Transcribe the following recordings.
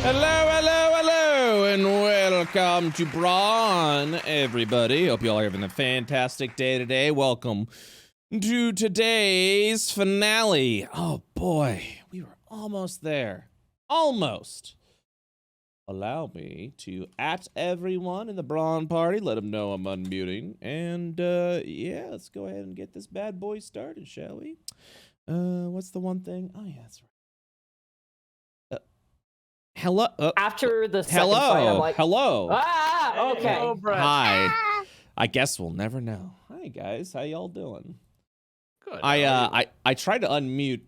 Hello, hello, hello, and welcome to Braun, everybody. Hope you all are having a fantastic day today. Welcome to today's finale. Oh boy, we were almost there. Almost. Allow me to at everyone in the Braun party, let them know I'm unmuting, and yeah, let's go ahead and get this bad boy started, shall we? What's the one thing? Oh yeah, that's right. Hello. After the second fight, I'm like, hello. Ah, okay. Hello, Brett. Hi. I guess we'll never know. Hi guys, how y'all doing? Good. I tried to unmute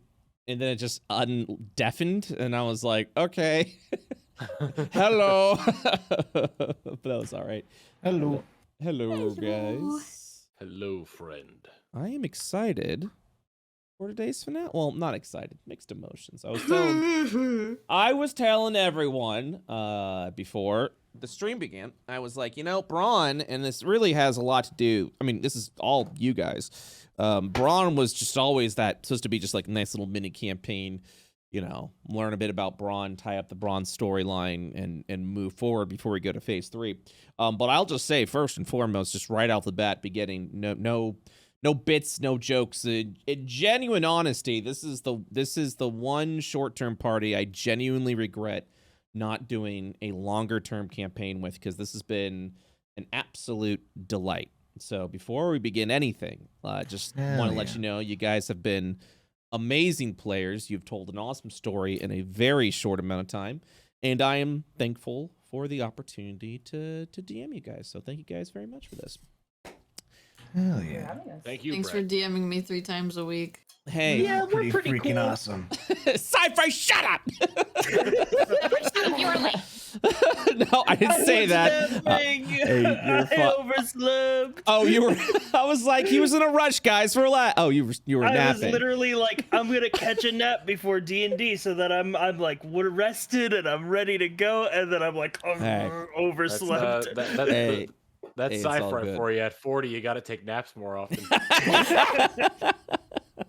and then it just undeafened and I was like, okay. Hello. But that was all right. Hello. Hello guys. Hello, friend. I am excited for today's finale. Well, not excited, mixed emotions. I was telling everyone before the stream began, I was like, you know, Braun, and this really has a lot to do. I mean, this is all you guys. Braun was just always supposed to be just like a nice little mini campaign, you know, learn a bit about Braun, tie up the Braun storyline, and move forward before we go to phase 3. But I'll just say first and foremost, just right off the bat, beginning, no bits, no jokes. In genuine honesty, this is the one short-term party I genuinely regret not doing a longer-term campaign with, because this has been an absolute delight. So before we begin anything, just want to let you know you guys have been amazing players. You've told an awesome story in a very short amount of time, and I am thankful for the opportunity to DM you guys. So thank you guys very much for this. Hell yeah. Thank you, Thanks Brett. for DMing me 3 times a week. Hey. Yeah, we're pretty freaking cool. awesome. SciFri, shut up! You were late. No, I didn't say that. Hey, I overslept. Oh, you were. I was like, he was in a rush, guys. For oh, you were I napping. was literally like, I'm gonna catch a nap before D&D, so that I'm like, we're rested and I'm ready to go, and then I'm like, Hey. overslept. That's Hey, it's all SciFri good. for you. At 40, you got to take naps more often.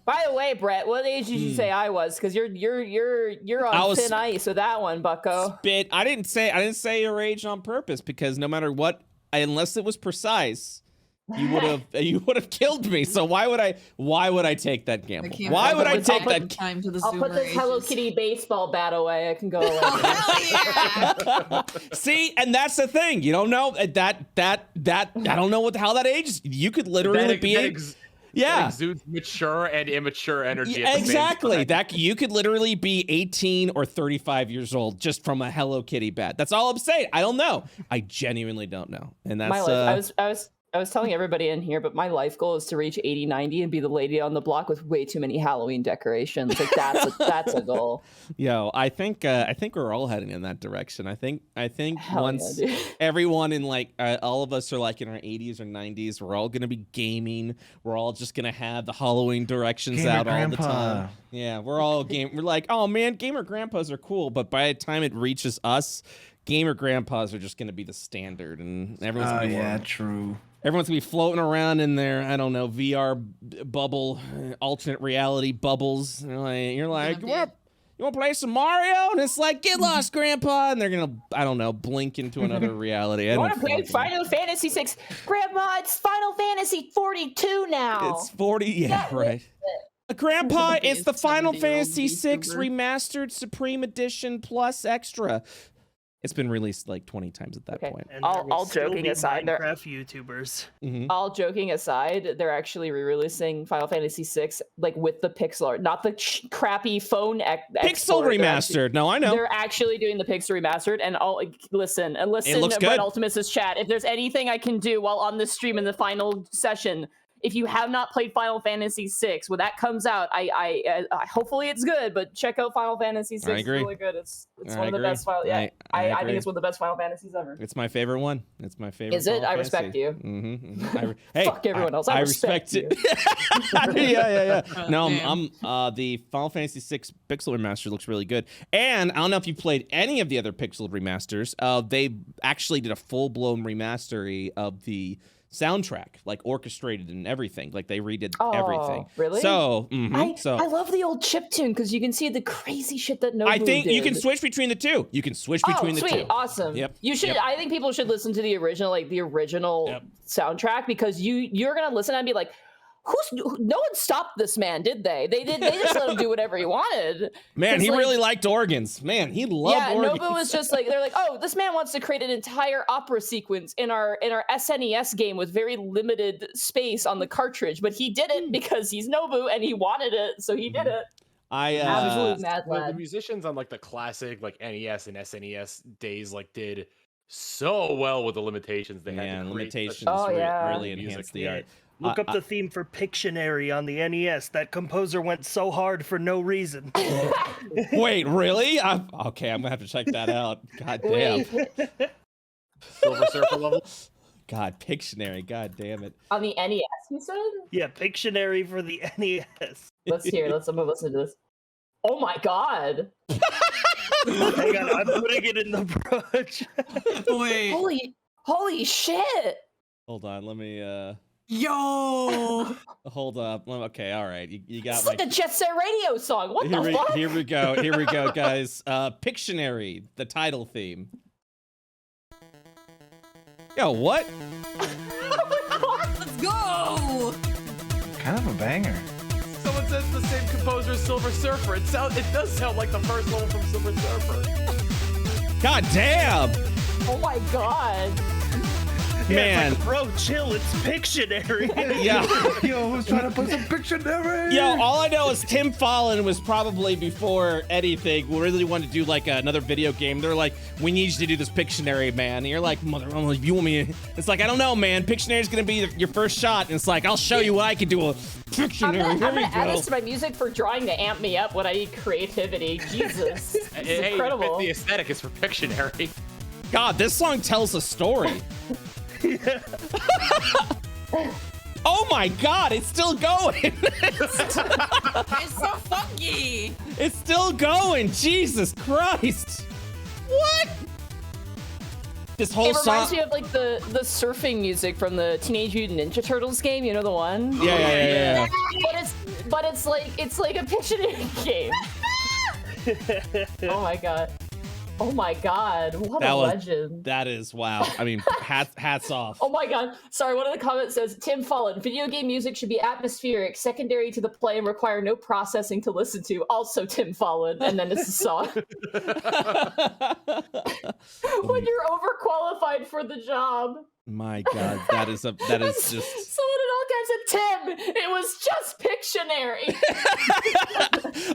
By the way, Brett, what age did you say I was? Because you're I on was- thin ice with that one, Bucko. Spit. I didn't say your age on purpose, because no matter what, unless it was precise, you would have killed me. So why would I take that gamble? Why would I take that? time to the I'll put this Hello Kitty baseball bat away. I can go away. Hell yeah! See, and that's the thing. You don't know that I don't know how that ages. You could literally be. That exudes mature and immature energy. At the Exactly. same time. That you could literally be 18 or 35 years old just from a Hello Kitty bat. That's all I'm saying. I don't know. I genuinely don't know. And that's My life, I was telling everybody in here, but my life goal is to reach 80, 90 and be the lady on the block with way too many Halloween decorations. Like that's a goal. Yo, I think we're all heading in that direction. I think Hell once yeah, dude. everyone in all of us are like in our 80s or 90s, we're all gonna be gaming. We're all just gonna have the Halloween directions Gamer out grandpa. all the time. Yeah, we're all We're like, oh man, gamer grandpas are cool, but by the time it reaches us, gamer grandpas are just gonna be the standard, and everyone's Oh gonna be yeah, true. Everyone's gonna be floating around in their, I don't know, VR bubble, alternate reality bubbles. You're like, be- what? You want to play some Mario? And it's like, get lost, Grandpa. And they're gonna, I don't know, blink into another reality. I You don't want to play fucking- Final Fantasy 6? Grandma, it's Final Fantasy 42 now. It's 40. Yeah, right. Grandpa, it's the Final 70-year-old Fantasy VI VTuber. Remastered Supreme Edition Plus Extra. It's been released like 20 times at that Okay. point. And All- there will all still joking be aside, there- Minecraft YouTubers. Mhm. All joking aside, they're actually re-releasing Final Fantasy VI like with the pixel art, not the crappy phone Pixel export. remastered. No, I know. They're actually doing the pixel remastered, and listen, looks good. BrettUltimus' chat. If there's anything I can do while on this stream in the final session, if you have not played Final Fantasy VI, when that comes out, I hopefully it's good, but check out Final Fantasy VI. I agree. It's really good. It's I one of the agree. best Final. Yeah, I I agree. think it's one of the best Final Fantasies ever. It's my favorite one. It's my favorite. Is it? Final I respect Fantasy. you. Mm-hmm. Hey, Fuck everyone else. I respect it. yeah. No, Damn. the Final Fantasy VI Pixel Remaster looks really good. And I don't know if you played any of the other Pixel remasters. They actually did a full-blown remastery of the soundtrack, like orchestrated and everything. Like they redid Oh, everything. really? So, I love the old chip tune because you can see the crazy shit that Nobu I think did. you can switch between the two. You can switch between the sweet, two. awesome. Yep. You should. Yep. I think people should listen to the original, Yep. soundtrack, because you're gonna listen and be like, no one stopped this man, did they? They just let him do whatever he wanted. Man, he really liked organs. Man, he loved organs. Nobu was just like, they're like, oh, this man wants to create an entire opera sequence in our SNES game with very limited space on the cartridge, but he did it because he's Nobu and he wanted it, so he did it. Absolute mad The lad. musicians on like the classic like NES and SNES days like did so well with the limitations they had. Yeah, to create limitations such really music. enhanced the art. Look up the theme for Pictionary on the NES. That composer went so hard for no reason. Wait, really? Okay, I'm gonna have to check that out. God damn. Silver Surfer level. God, Pictionary. God damn it. On the NES, you said? Yeah, Pictionary for the NES. Let's hear. I'm gonna listen to this. Oh my god! Hang on, I'm putting it in the project. Wait. Holy shit! Hold on, let me Yo. hold up. Okay, all right. You got It's my like a Jet Set Radio song. What the fuck? Here we go, guys. Pictionary, the title theme. Yo, what? Let's go. Kind of a banger. Someone says the same composer as Silver Surfer. It does sound like the first level from Silver Surfer. God damn! Oh my god! Man. It's like, bro, chill. It's Pictionary. Yeah. Yo, who's trying to put some Pictionary? Yo, all I know is Tim Fallon was probably before anything. We really wanted to do like another video game. They're like, we need you to do this Pictionary, man. And you're like, mother, you want me? It's like, I don't know, man. Pictionary's gonna be your first shot. And it's like, I'll show you what I can do with Pictionary. I'm Here gonna we add go. this to my music for drawing to amp me up when I need creativity. Jesus, it's Hey, incredible. the aesthetic is for Pictionary. God, this song tells a story. Oh my God, it's still going. It's so funky. It's still going. Jesus Christ. What? This whole It song. reminds me of like the surfing music from the Teenage Mutant Ninja Turtles game. You know the one? Yeah. But it's like a Pictionary game. Oh my god. Oh my god. What a legend. That is wow. I mean, hats off. Oh my god. Sorry, one of the comments says, Tim Fallon, video game music should be atmospheric, secondary to the play, and require no processing to listen to. Also Tim Fallon. And then it's a song. When you're overqualified for the job. My God, that is just. Someone in all caps said, Tim, it was just Pictionary.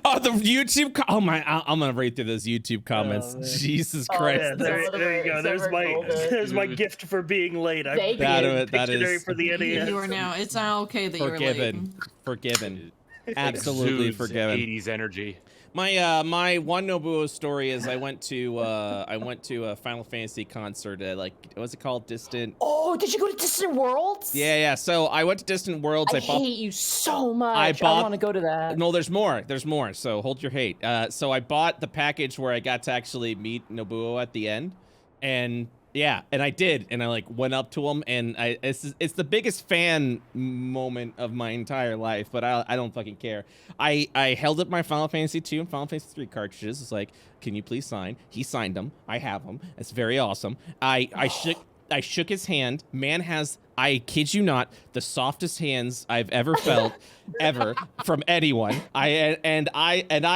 Oh, the YouTube. Oh my! I'm gonna read through those YouTube comments. man. Jesus Oh, Christ. Yeah, there you go. There's my gift for being late. I Thank That you. that Pictionary is for the NES. You are now. It's not okay that you're late. forgiven. Absolutely Exudes forgiven. 80s energy. My one Nobuo story is I went to a Final Fantasy concert at what's it called? Distant. Oh, did you go to Distant Worlds? Yeah. So I went to Distant Worlds. I hate you so much. I bought- want to go to that. No, there's more. There's more. So hold your hate. So I bought the package where I got to actually meet Nobuo at the end, and yeah, and I did, and I went up to him, and it's the biggest fan moment of my entire life, but I don't fucking care. I held up my Final Fantasy 2 and Final Fantasy 3 cartridges. It's like, can you please sign? He signed them. I have them. It's very awesome. I shook his hand. Man has, I kid you not, the softest hands I've ever felt, ever, from anyone. I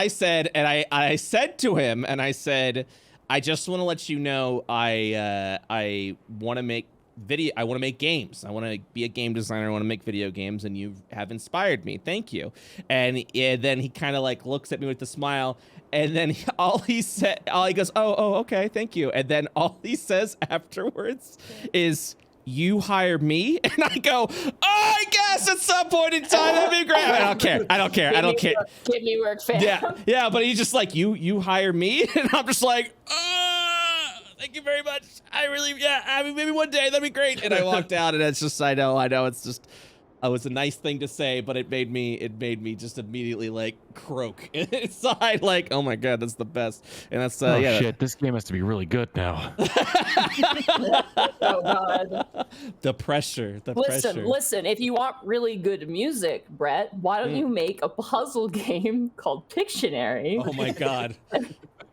said to him, and I said, I just want to let you know I want to make video. I want to make games. I want to be a game designer. I want to make video games, and you have inspired me. Thank you. And then he kind of looks at me with a smile, and then all he goes, oh, okay, thank you. And then all he says afterwards is, you hire me? And I go, oh, I guess at some point in time that'd be great. I don't care. Give me work, fam. Yeah, but he's just like, you hire me? And I'm just like, thank you very much. I mean, maybe one day, that'd be great. And I walked out, and it's just, I know, it's just, was a nice thing to say, but it made me just immediately like croak inside, like, oh my god, that's the best. And that's oh yeah. shit, this game has to be really good now. Oh god. The pressure. Listen, if you want really good music, Brett, why don't you make a puzzle game called Pictionary? Oh my god.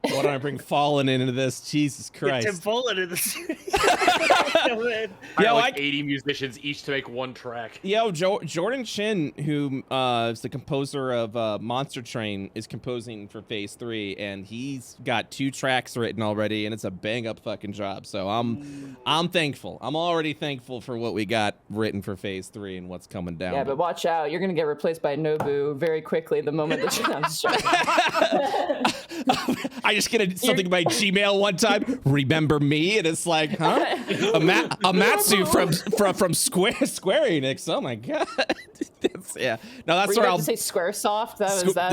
Why don't I bring Fallen into this? Jesus Christ. Tim Fallen in this. I like 80 musicians each to make one track. Yo, Jordan Chin, who is the composer of Monster Train, is composing for Phase 3, and he's got 2 tracks written already, and it's a bang-up fucking job. So I'm thankful. I'm already thankful for what we got written for Phase 3 and what's coming down. Yeah, but watch out. You're going to get replaced by Nobu very quickly the moment the challenge starts. I just get something by Gmail one time. Remember me? And it's like, huh? Amatsu from Square Enix. Oh my god. Yeah. No, that's where I'll say SquareSoft. That was that.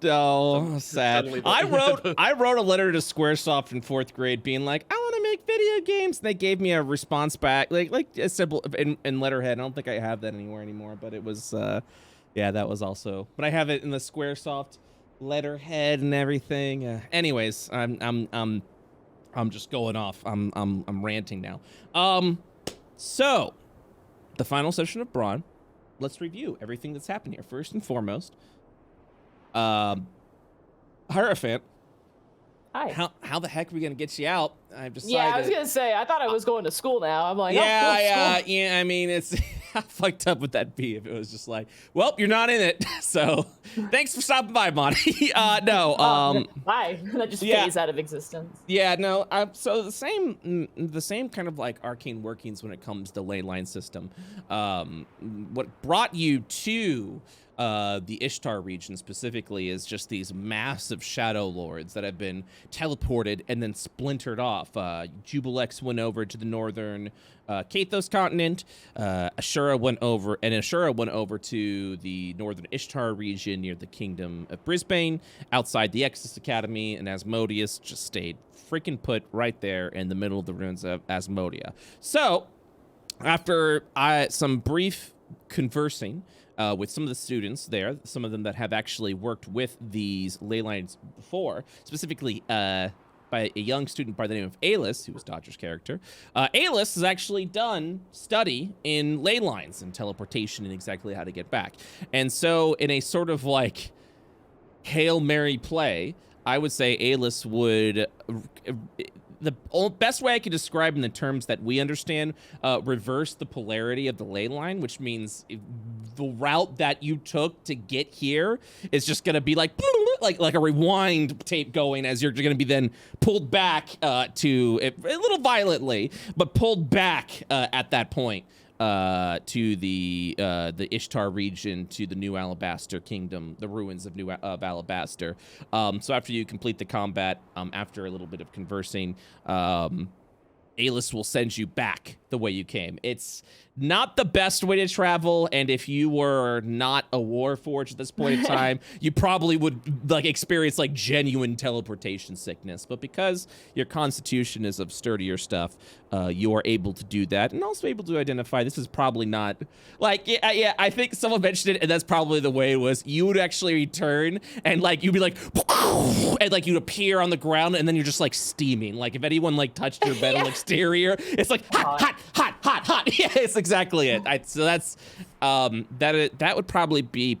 No, sad. I wrote a letter to SquareSoft in 4th grade, being like, I want to make video games. And they gave me a response back, like a simple in letterhead. I don't think I have that anymore, but it was, yeah, that was also. But I have it in the SquareSoft letterhead and everything. Anyways, I'm just going off. I'm ranting now. So the final session of Braun. Let's review everything that's happened here. First and foremost, Hierophant. Hi. How the heck are we gonna get you out? I've decided. Yeah, I was gonna say. I thought I was going to school now. I'm like, yeah. I mean, it's how fucked up would that be if it was just like, well, you're not in it. So, thanks for stopping by, Monty. No. Bye. That just phased out of existence. Yeah. No. So the same kind of like arcane workings when it comes to ley line system. What brought you to the Ishtar region specifically is just these massive shadow lords that have been teleported and then splintered off. Jubilex went over to the northern Kathos continent. Ashura went over to the northern Ishtar region near the kingdom of Brisbane, outside the Exodus Academy, and Asmodeus just stayed freaking put right there in the middle of the ruins of Asmodia. So, after some brief conversing with some of the students there, some of them that have actually worked with these ley lines before, specifically by a young student by the name of Alis, who was Dodger's character. Alis has actually done study in ley lines and teleportation and exactly how to get back. And so in a sort of like Hail Mary play, I would say Alis would... The best way I could describe in the terms that we understand, reverse the polarity of the ley line, which means the route that you took to get here is just going to be like a rewind tape going as you're going to be then pulled back to a little violently, but pulled back at that point to the Ishtar region, to the New Alabaster Kingdom, the ruins of Alabaster. So after you complete the combat, after a little bit of conversing, Alis will send you back the way you came. It's not the best way to travel, and if you were not a Warforged at this point in time, you probably would like experience like genuine teleportation sickness. But because your constitution is of sturdier stuff, you are able to do that, and also able to identify this is probably not like yeah. I think someone mentioned it, and that's probably the way it was. You would actually return, and like you'd be like, and like you'd appear on the ground, and then you're just like steaming. Like if anyone like touched your metal exterior, it's like hot. Yeah, it's exactly it. So that's that would probably be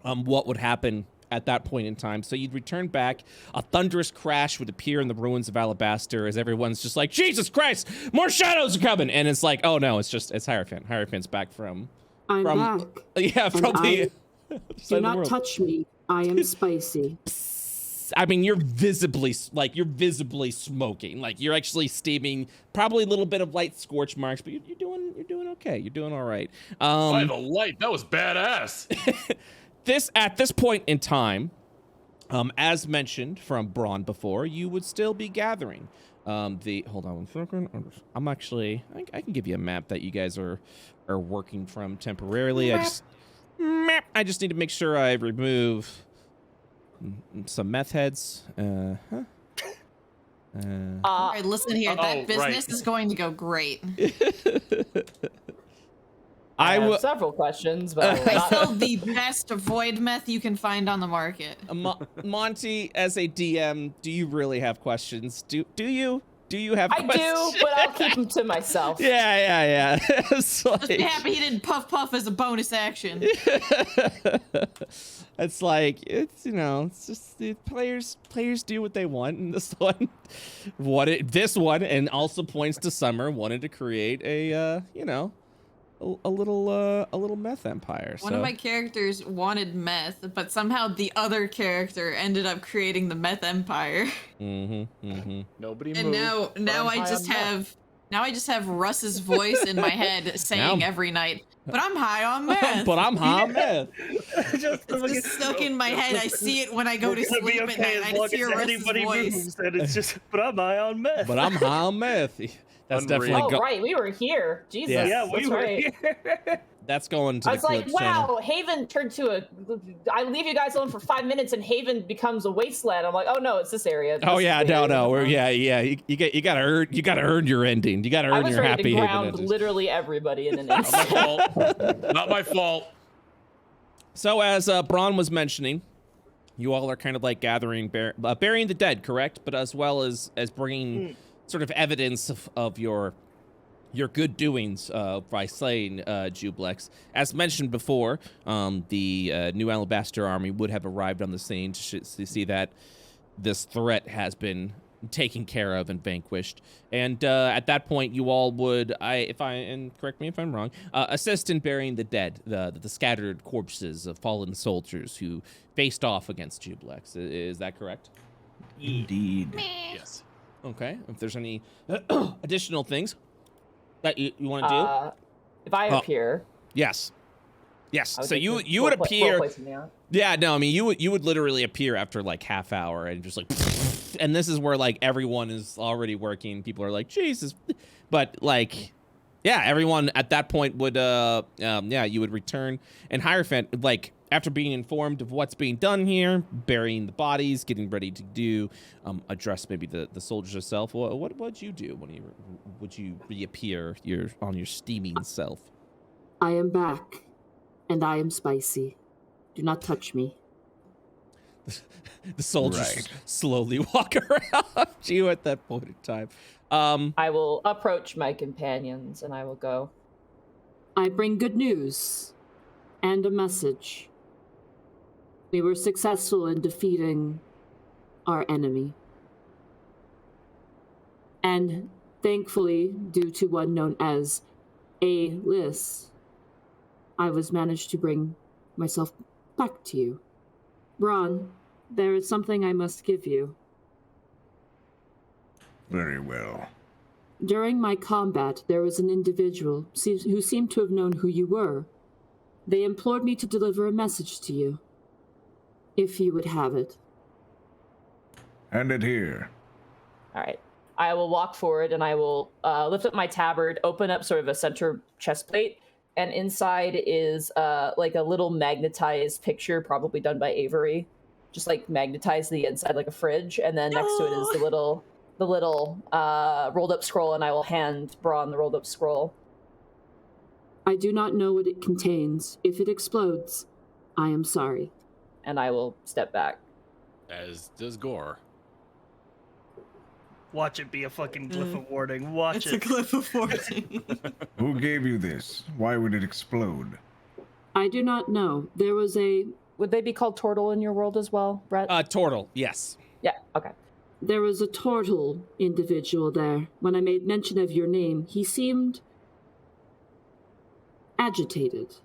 what would happen at that point in time. So you'd return back, a thunderous crash would appear in the ruins of Alabaster as everyone's just like, Jesus Christ, more shadows are coming, and it's like, oh no, it's Hierophant. Hierophant's back from back. Yeah, from the do not touch me. I am spicy. I mean, you're visibly smoking. Like you're actually steaming. Probably a little bit of light scorch marks, but you're doing okay. You're doing all right. By the light, that was badass. At this point in time, as mentioned from Bronn before, you would still be gathering. Hold on one second. I can give you a map that you guys are working from temporarily. I just need to make sure I remove some meth heads. All right, listen here. That business is going to go great. I I have will. several questions, but I will I not- sell the best void meth you can find on the market. Monty, as a DM, do you really have questions? Do you? Do you have I questions? do, but I'll keep them to myself. Yeah. It's Just be like, happy he didn't puff as a bonus action. it's like, it's, you know, it's just the players do what they want, and this one, this one, and also points to Summer, wanted to create a, you know, a little meth empire. One of my characters wanted meth, but somehow the other character ended up creating the meth empire. Nobody And moved. now I just have Russ's voice in my head saying every night, but I'm high on meth. But I'm high on meth. It's just stuck in my head. I see it when I go to It's gonna be sleep at okay night. as I long just hear as Russ's anybody voice. moves, and it's just, but I'm high on meth. But I'm high on meth. That's Unreal. definitely Oh, right, we were here. Jesus. Yeah. we that's were right. here. that's going to I the was like, clips channel. wow, Haven turned to a. I leave you guys alone for 5 minutes, and Haven becomes a wasteland. I'm like, oh no, it's this area. Oh This yeah, is the area. no. You gotta earn your ending. You gotta I earn was your ready happy to Haven ground ending. literally everybody in an Not my instant. fault. Not my fault. So as Bronn was mentioning, you all are kind of like gathering, burying the dead, correct? But as well as bringing sort of evidence of your good doings by slaying Jublex. As mentioned before, the new Alabaster army would have arrived on the scene to see that this threat has been taken care of and vanquished. And at that point, you all would, and correct me if I'm wrong, assist in burying the dead, the scattered corpses of fallen soldiers who faced off against Jublex. Is that correct? Indeed. Yes. Okay. If there's any additional things that you want to do? If I appear, Yes. I would So get you to would role play- appear. roleplay something out. Yeah, no, I mean you would literally appear after like half hour and just like, and this is where like everyone is already working. People are like, Jesus, but like, yeah, everyone at that point would you would return, and Hierophant, like after being informed of what's being done here, burying the bodies, getting ready to do address maybe the soldiers yourself. What would you do when would you reappear on your steaming self? I am back, and I am spicy. Do not touch me. The soldiers Right. slowly walk around you at that point in time. I will approach my companions and I will go. I bring good news and a message. We were successful in defeating our enemy. And thankfully, due to one known as A-List, I was managed to bring myself back to you. Bronn, there is something I must give you. Very well. During my combat, there was an individual who seemed to have known who you were. They implored me to deliver a message to you, if you would have it. Hand it here. All right. I will walk forward and I will lift up my tabard, open up sort of a center chest plate, and inside is like a little magnetized picture, probably done by Avery. Just like magnetize the inside like a fridge, and then next to it is the little rolled up scroll, and I will hand Braun the rolled up scroll. I do not know what it contains. If it explodes, I am sorry. And I will step back. As does Gore. Watch it be a fucking glyph of warning. Watch It's a it. cliff of 14. Who gave you this? Why would it explode? I do not know. There was a Would they be called Tortle in your world as well, Brett? Tortle, yes. Yeah, okay. turtle individual there. When I made mention of your name, he seemed agitated.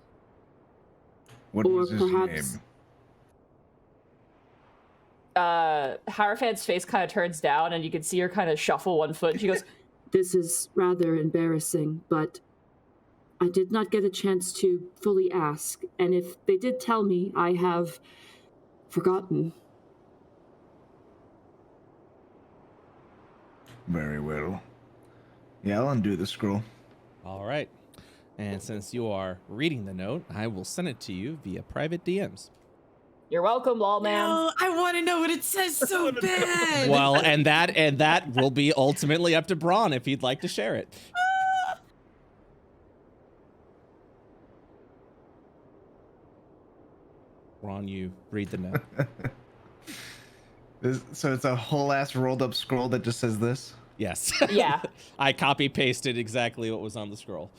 What Or was his perhaps- name? Hierophant's face kind of turns down, and you can see her kind of shuffle one foot. And she goes, This is rather embarrassing, but I did not get a chance to fully ask, and if they did tell me, I have forgotten. Very well. Yeah, I'll undo the scroll. All right. And since you are reading the note, I will send it to you via private DMs. "You're welcome, Lawman." No, I want to know what it says so bad. Well, and that will be ultimately up to Braun if he'd like to share it. Ron, you read the note. So it's a whole ass rolled up scroll that just says this. Yes. Yeah. I copy pasted exactly what was on the scroll.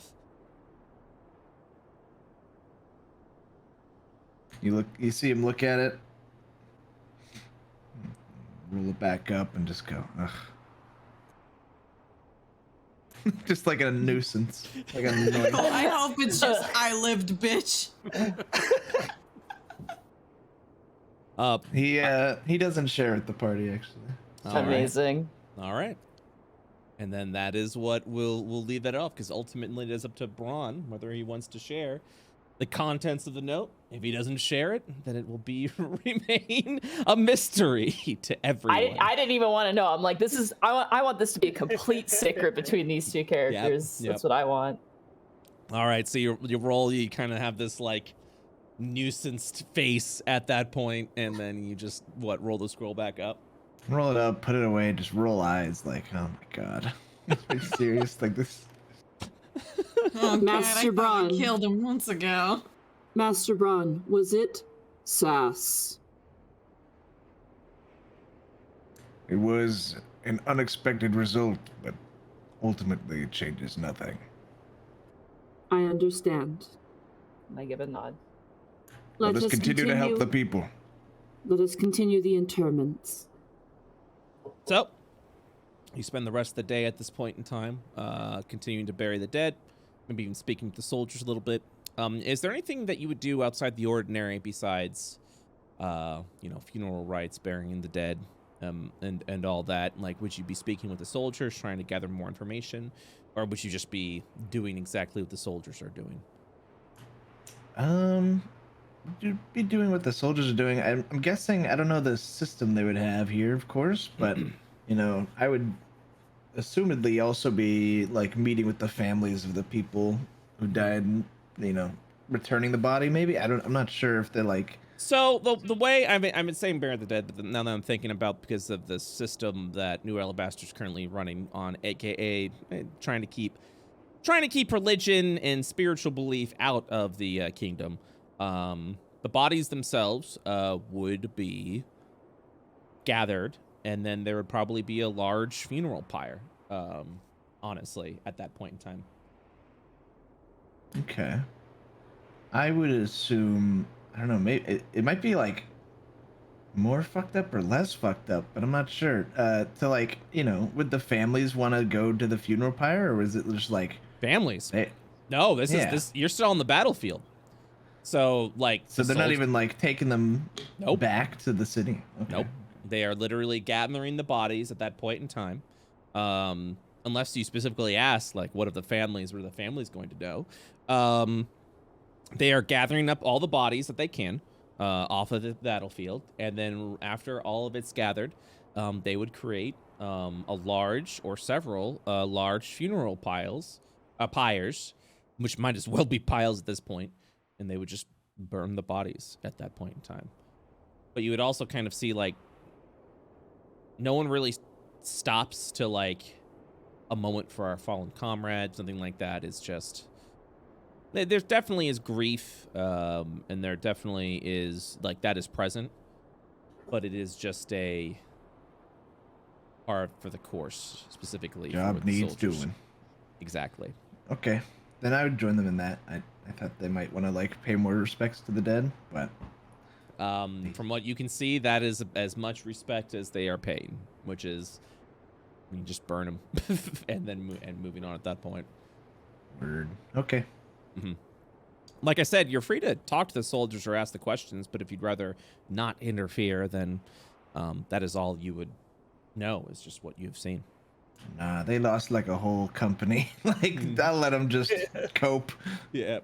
You see him look at it, roll it back up, and just go, ugh. Just like a nuisance, like a noise. I hope it's just I lived, bitch. He doesn't share at the party actually. All right. Amazing. All right. And then that is what we'll leave that off, because ultimately it is up to Braun whether he wants to share the contents of the note. If he doesn't share it, then it will be remain a mystery to everyone. I didn't even want to know. I'm like, I want this to be a complete secret between these two characters. Yep. That's what I want. All right, so you roll, you kind of have this like nuisance face at that point, and then you just roll the scroll back up. Roll it up, put it away, just roll eyes like, oh my god. Are you serious? Like this? Oh, Master God, I thought we Bronn. killed him months ago. Master Bronn, was it sass? It was an unexpected result, but ultimately it changes nothing. I understand. And I give a nod. Let us continue to help the people. Let us continue the interments. So, you spend the rest of the day at this point in time, continuing to bury the dead, maybe even speaking with the soldiers a little bit. Is there anything that you would do outside the ordinary besides, funeral rites, burying the dead, and all that? Like, would you be speaking with the soldiers, trying to gather more information, or would you just be doing exactly what the soldiers are doing? You'd be doing what the soldiers are doing. I'm guessing, I don't know the system they would have here, of course, but, I would assumedly also be, like, meeting with the families of the people who died, returning the body, maybe? I'm not sure if they're, like... So, the way, I've been saying bury the dead, but now that I'm thinking about, because of the system that New Alabaster is currently running on, aka trying to keep religion and spiritual belief out of the kingdom, the bodies themselves would be gathered, and then there would probably be a large funeral pyre, honestly, at that point in time. Okay. I would assume, I don't know, maybe it might be like more fucked up or less fucked up, but I'm not sure. To like, would the families want to go to the funeral pyre, or is it just like families? No, this is you're still on the battlefield. So like, so they're not even like taking them back to the city. Okay. Nope. They are literally gathering the bodies at that point in time. Unless you specifically ask, like, what are the families going to do? They are gathering up all the bodies that they can off of the battlefield, and then after all of it's gathered, they would create a large or several large funeral pyres, which might as well be piles at this point, and they would just burn the bodies at that point in time. But you would also kind of see, like, no one really stops to, like, a moment for our fallen comrade, something like that. It's just, there definitely is grief, and there definitely is, like, that is present, but it is just a par for the course, specifically. Job needs doing. Exactly. Okay, then I would join them in that. I thought they might want to, like, pay more respects to the dead, but from what you can see, that is as much respect as they are paying, which is, you just burn them and then moving on at that point. Word. Okay. Mm-hmm. Like I said, you're free to talk to the soldiers or ask the questions, but if you'd rather not interfere, then that is all you would know, is just what you've seen. Nah, they lost like a whole company. Like, I'll let them just cope. Yeah.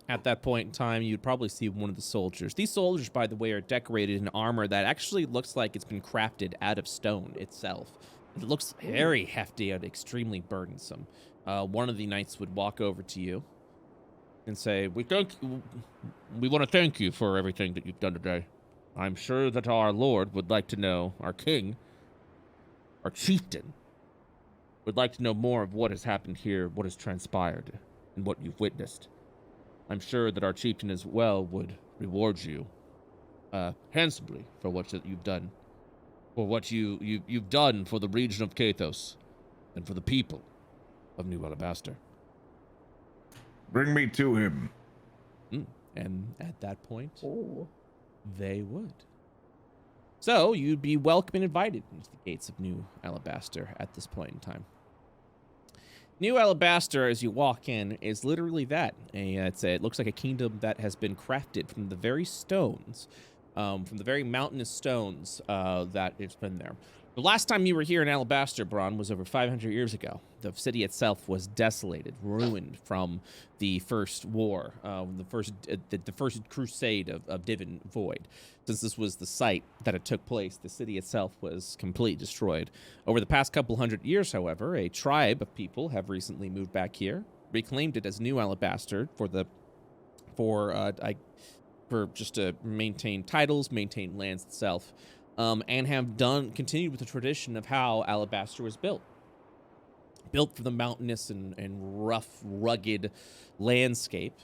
At that point in time, you'd probably see one of the soldiers. These soldiers, by the way, are decorated in armor that actually looks like it's been crafted out of stone itself. It looks very hefty and extremely burdensome. One of the knights would walk over to you and say, we want to thank you for everything that you've done today. I'm sure that our lord would like to know, our king, our chieftain, would like to know more of what has happened here, what has transpired, and what you've witnessed. I'm sure that our chieftain as well would reward you handsomely for what you've done, for what you've done for the region of Kathos and for the people of New Alabaster. Bring me to him. And at that point, Ooh. they would. So you'd be welcome and invited into the gates of New Alabaster at this point in time. New Alabaster, as you walk in, is literally that. It looks like a kingdom that has been crafted from the very stones, from the very mountainous stones that it's been there. The last time you were here in Alabaster, Braun, was over 500 years ago. The city itself was desolated, ruined from the first war, the first crusade of Divin Void. Since this was the site that it took place, the city itself was completely destroyed. Over the past couple hundred years, however, a tribe of people have recently moved back here, reclaimed it as New Alabaster for just to maintain titles, maintain lands itself. And have continued with the tradition of how Alabaster was built. Built for the mountainous and rough, rugged landscape.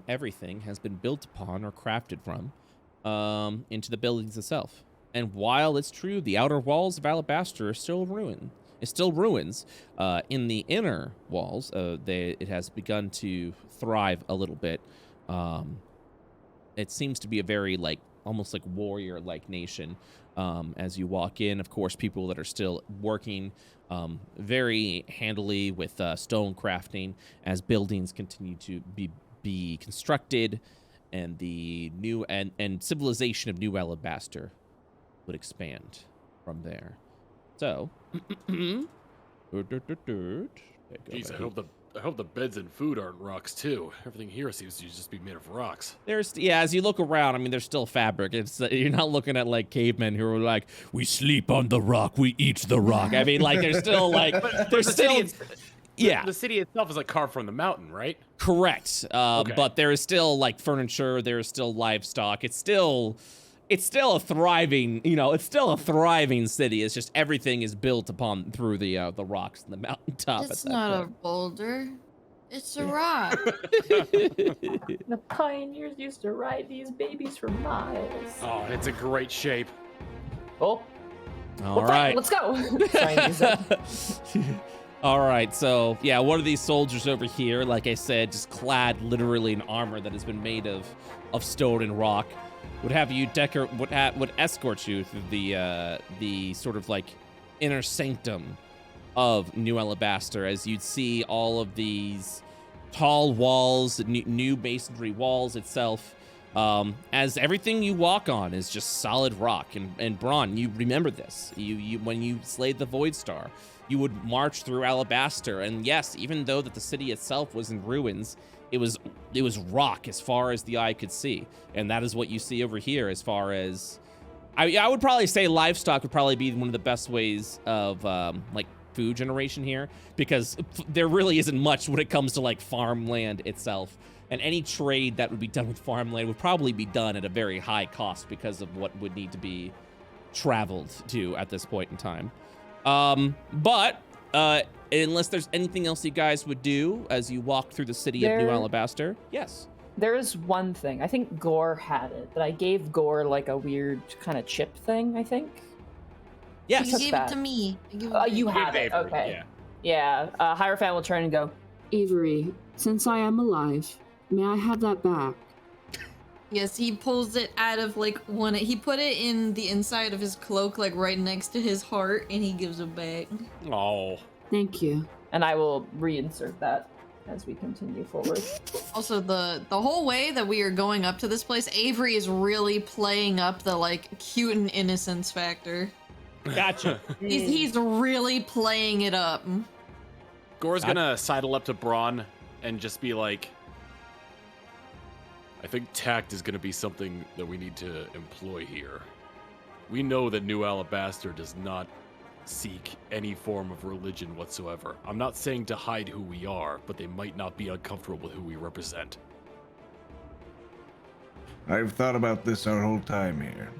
Everything has been built upon or crafted from into the buildings itself. And while it's true, the outer walls of Alabaster are still ruins. In the inner walls, it has begun to thrive a little bit. It seems to be a very almost like warrior-like nation. As you walk in, of course, people that are still working very handily with stone crafting as buildings continue to be constructed, and the new and civilization of New Alabaster would expand from there. So, Jeez, I hope the beds and food aren't rocks too. Everything here seems to just be made of rocks. As you look around, I mean, there's still fabric. It's you're not looking at cavemen who are like, we sleep on the rock, we eat the rock. I mean, there's still The city itself is carved from the mountain, right? Correct. Okay. But there is still furniture. There is still livestock. It's still a thriving, it's still a thriving city. It's just everything is built upon through the rocks and the mountaintop. It's not a boulder. It's a rock. The pioneers used to ride these babies for miles. Oh, it's a great shape. Oh. All right. Let's go. All right, so one of these soldiers over here, like I said, just clad literally in armor that has been made of stone and rock, would have you would escort you through the sort of inner sanctum of New Alabaster, as you'd see all of these tall walls, new masonry walls itself, as everything you walk on is just solid rock. And Braun, you remember this. You when you slayed the Void Star, you would march through Alabaster, and yes, even though that the city itself was in ruins, it was rock as far as the eye could see. And that is what you see over here as far as... I would probably say livestock would probably be one of the best ways of food generation here, because there really isn't much when it comes to farmland itself. And any trade that would be done with farmland would probably be done at a very high cost because of what would need to be traveled to at this point in time. But unless there's anything else you guys would do as you walk through the city of New Alabaster. Yes. There is one thing. I think Gore had it, but I gave Gore a weird kind of chip thing, I think. Yes. You gave it to me. You have it. Okay. Yeah. Hierophant will turn and go, Avery, since I am alive, may I have that back? Yes, he pulls it out of he put it in the inside of his cloak, right next to his heart, and he gives it back. Oh. Thank you. and I will reinsert that as we continue forward. Also, the whole way that we are going up to this place, Avery is really playing up the cute and innocence factor. Gotcha. He's really playing it up. Gore's gonna sidle up to Bronn and just be like, I think tact is gonna be something that we need to employ here. We know that New Alabaster does not seek any form of religion whatsoever. I'm not saying to hide who we are, but they might not be uncomfortable with who we represent. I've thought about this our whole time here.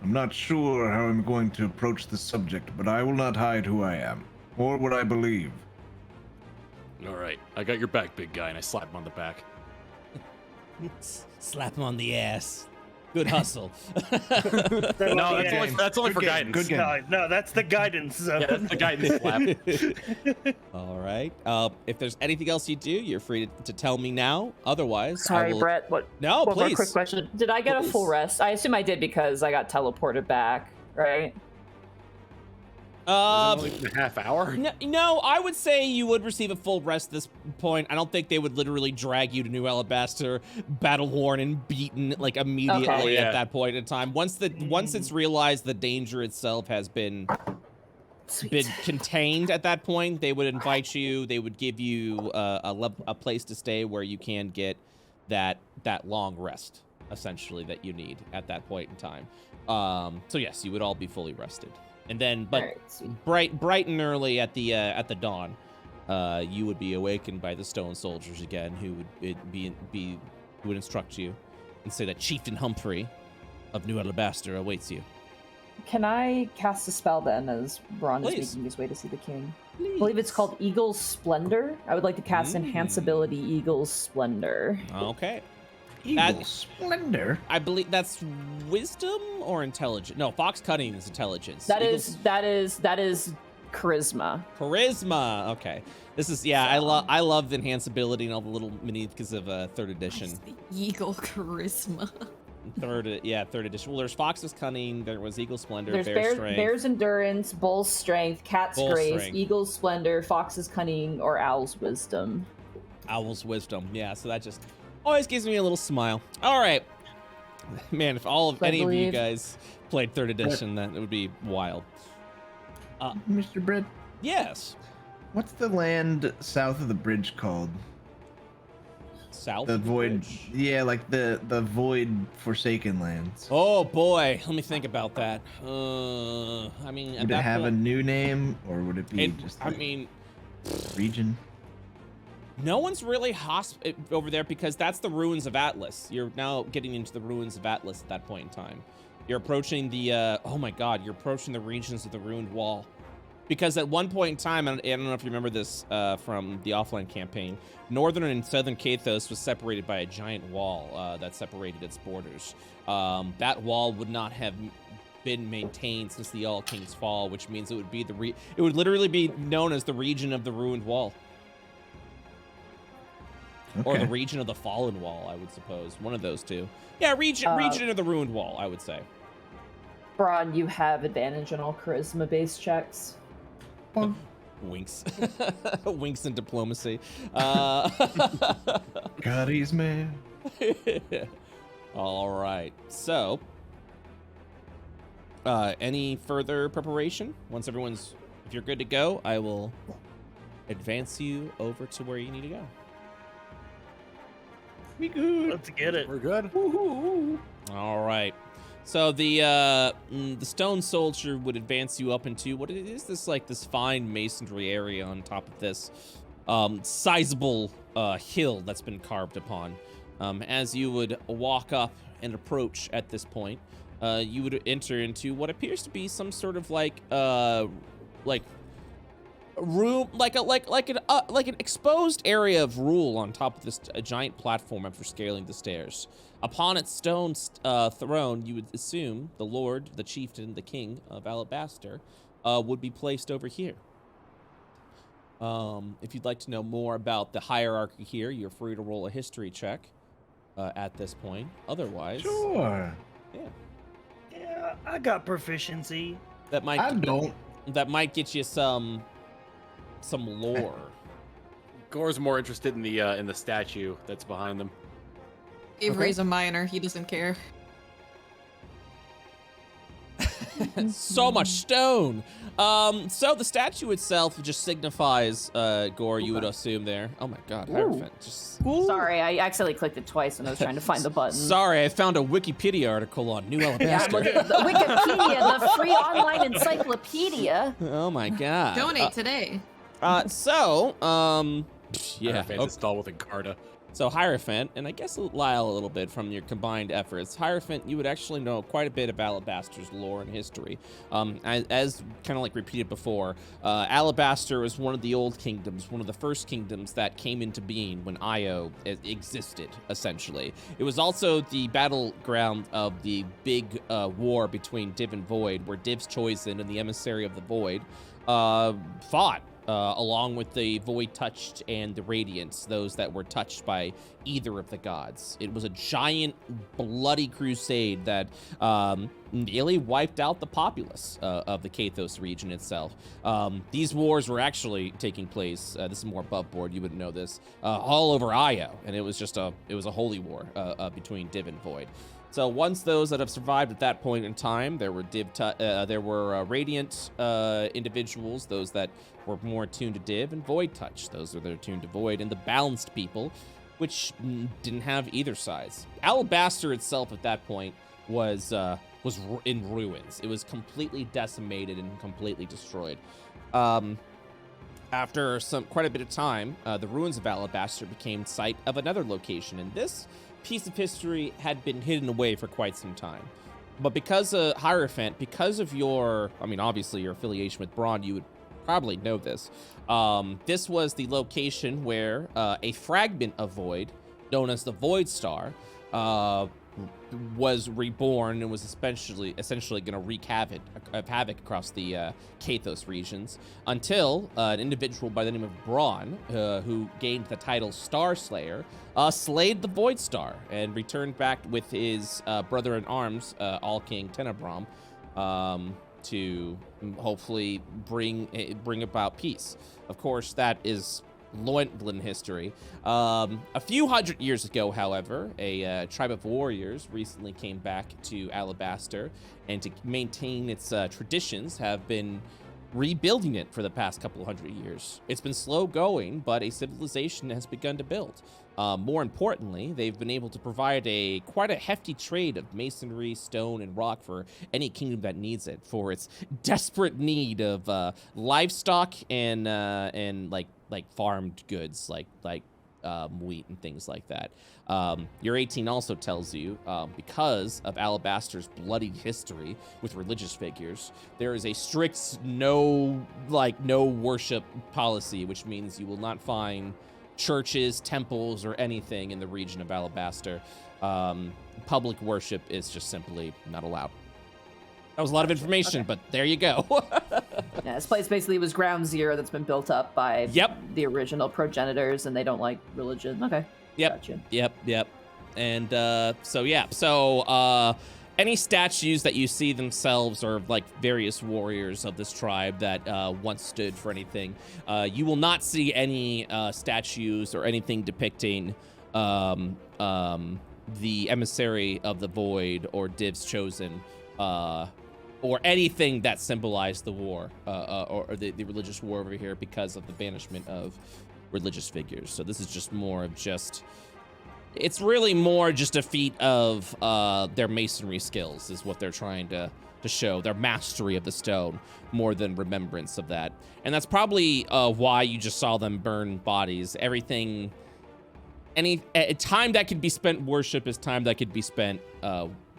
I'm not sure how I'm going to approach the subject, but I will not hide who I am, or what I believe. All right, I got your back, big guy, and I slap him on the back. Slap him on the ass. Good hustle. No, that's only for guidance. Good game. No, that's the guidance zone. Yeah, that's the guidance slap. All right. If there's anything else you do, you're free to tell me now. Otherwise, Sorry, I will... Brett. No, one more please. quick question. Did I get a full rest? I assume I did because I got teleported back, right? Only a half hour. No, I would say you would receive a full rest at this point. I don't think they would literally drag you to New Alabaster, battle worn and beaten like immediately at that point in time. Once it's realized the danger itself has been contained at that point, they would invite you. They would give you a place to stay where you can get that long rest, essentially, that you need at that point in time. So yes, you would all be fully rested. And then, but bright and early at the dawn, you would be awakened by the stone soldiers again, who would instruct you and say that Chieftain Humphrey of New Alabaster awaits you. Can I cast a spell then, as Bronn is making his way to see the king? Please. I believe it's called Eagle's Splendor. I would like to cast Enhance Ability Eagle's Splendor. Okay. Eagle's Splendor? I believe that's wisdom or intelligence. No, Fox Cunning is intelligence. That is charisma. Charisma. Okay. This is I love the enhance ability and all the little mini because of 3rd edition. The Eagle charisma. Third edition. Well, there's Fox's Cunning. There was Eagle Splendor. There's Bear's Endurance, Bull's Strength, Cat's Grace, Eagle's Splendor, Fox's Cunning, or Owl's Wisdom. Owl's Wisdom. Yeah. So that just always gives me a little smile. All right, man. If any of you guys played 3rd edition, that would be wild. Mr. Brett. Yes. What's the land south of the bridge called? South. The void. Yeah, like the void Forsaken lands. Oh boy, let me think about that. I mean, would it have a new name, or would it be just? Region. No one's really over there because that's the ruins of Atlas. You're now getting into the ruins of Atlas at that point in time. You're approaching the, oh my god, you're approaching the regions of the ruined wall. Because at one point in time, I don't know if you remember this from the offline campaign, northern and southern Kathos was separated by a giant wall that separated its borders. That wall would not have been maintained since the All King's fall, which means it would be it would literally be known as the region of the ruined wall. Okay. Or the region of the fallen wall, I would suppose. One of those two. Yeah, region of the ruined wall, I would say. Braun, you have advantage on all charisma-based checks. Winks. Winks and diplomacy. God, he's man. All right. So, any further preparation? If you're good to go, I will advance you over to where you need to go. We good. Let's get it. We're good. Woo-hoo. All right. So the stone soldier would advance you up into what is this fine masonry area on top of this sizable hill that's been carved upon. As you would walk up and approach at this point, you would enter into what appears to be some sort of room, like an exposed area of rule on top of this giant platform after scaling the stairs. Upon its stone throne, you would assume the lord, the chieftain, the king of Alabaster would be placed over here. If you'd like to know more about the hierarchy here, you're free to roll a history check at this point. Otherwise, sure. Yeah, I got proficiency. That might get you some lore. Gore's more interested in the statue that's behind them. Avery's a minor. He doesn't care. So much stone. So the statue itself just signifies, Gore, you would assume there. Oh my god, Hierophant. Sorry, I accidentally clicked it twice when I was trying to find the button. Sorry, I found a Wikipedia article on New Alabaster. Yeah, I'm looking at the Wikipedia, the free online encyclopedia. Oh my god. Donate today. Yeah. Install with Encarta. So Hierophant, and I guess Lyle a little bit from your combined efforts, Hierophant, you would actually know quite a bit of Alabaster's lore and history. As kind of like repeated before, Alabaster was one of the old kingdoms, one of the first kingdoms that came into being when Io existed, essentially. It was also the battleground of the big war between Div and Void, where Div's Chosen and the Emissary of the Void fought. Along with the Void Touched and the Radiants, those that were touched by either of the gods. It was a giant, bloody crusade that nearly wiped out the populace of the Kathos region itself. These wars were actually taking place, this is more above board, you wouldn't know this, all over Io, and it was just a holy war between Div and Void. So once those that have survived at that point in time, there were Radiant individuals, those that were more attuned to Div, and Void Touch, those that are attuned to Void, and the balanced people, which didn't have either sides. Alabaster itself at that point was in ruins. It was completely decimated and completely destroyed. After quite a bit of time, the ruins of Alabaster became site of another location, and this piece of history had been hidden away for quite some time. But because of Hierophant, because of obviously your affiliation with Braun, you would probably know this. This was the location where a fragment of Void, known as the Void Star, was reborn and was essentially going to wreak havoc across the Kathos regions until an individual by the name of Bronn, who gained the title Star Slayer, slayed the Void Star and returned back with his brother-in-arms, All-King Tenebrom, to hopefully bring about peace. Of course, that is Lawlman history. A few hundred years ago, however, a tribe of warriors recently came back to Alabaster, and to maintain its traditions have been rebuilding it for the past couple hundred years. It's been slow going, but a civilization has begun to build. More importantly, they've been able to provide quite a hefty trade of masonry, stone, and rock for any kingdom that needs it, for its desperate need of livestock and farmed goods like wheat and things like that. Your 18 also tells you, because of Alabaster's bloody history with religious figures, there is a strict no worship policy, which means you will not find churches, temples, or anything in the region of Alabaster. Public worship is just simply not allowed. That was a lot of information, but there you go. Yeah, this place basically was ground zero that's been built up by the original progenitors, and they don't like religion. Okay. Gotcha. Yep. And so any statues that you see themselves are like various warriors of this tribe that once stood for anything. You will not see any statues or anything depicting the Emissary of the Void or Div's Chosen, or anything that symbolized the war or the religious war over here because of the banishment of religious figures. So this is just more of it's really more just a feat of their masonry skills is what they're trying to show, their mastery of the stone, more than remembrance of that. And that's probably why you just saw them burn bodies. Everything, any time that could be spent worship is time that could be spent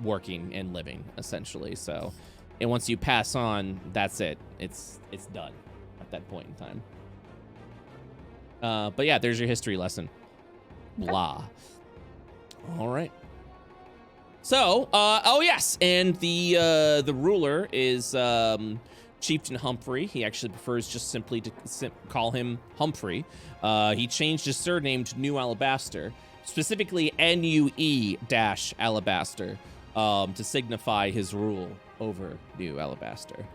working and living, essentially. So, and once you pass on, that's it. It's done at that point in time. But yeah, there's your history lesson. Blah. All right. So, oh yes, and the ruler is Chieftain Humphrey. He actually prefers just simply to call him Humphrey. He changed his surname to New Alabaster, specifically NUE-Alabaster, to signify his rule over New Alabaster.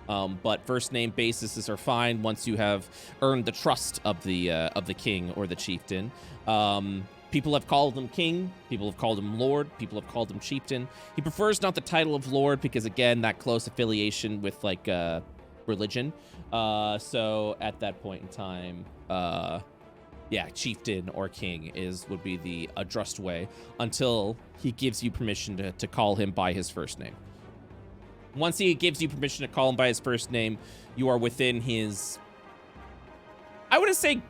But first name bases are fine once you have earned the trust of the king or the chieftain. People have called him king, people have called him lord, people have called him chieftain. He prefers not the title of lord because, again, that close affiliation with religion. So at that point in time, chieftain or king would be the addressed way until he gives you permission to call him by his first name. Once he gives you permission to call him by his first name, you are within his, I wouldn't say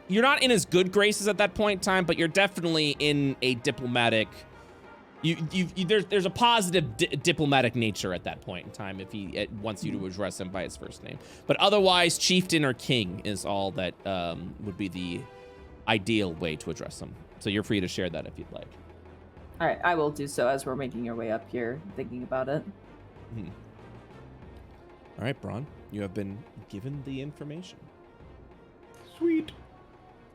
you're not in as good graces at that point in time, but you're definitely in a diplomatic. There's a positive diplomatic nature at that point in time if he wants you to address him by his first name. But otherwise, chieftain or king is all that would be the ideal way to address him. So you're free to share that if you'd like. All right, I will do so as we're making our way up here, thinking about it. Mm-hmm. All right, Braun, you have been given the information. Sweet.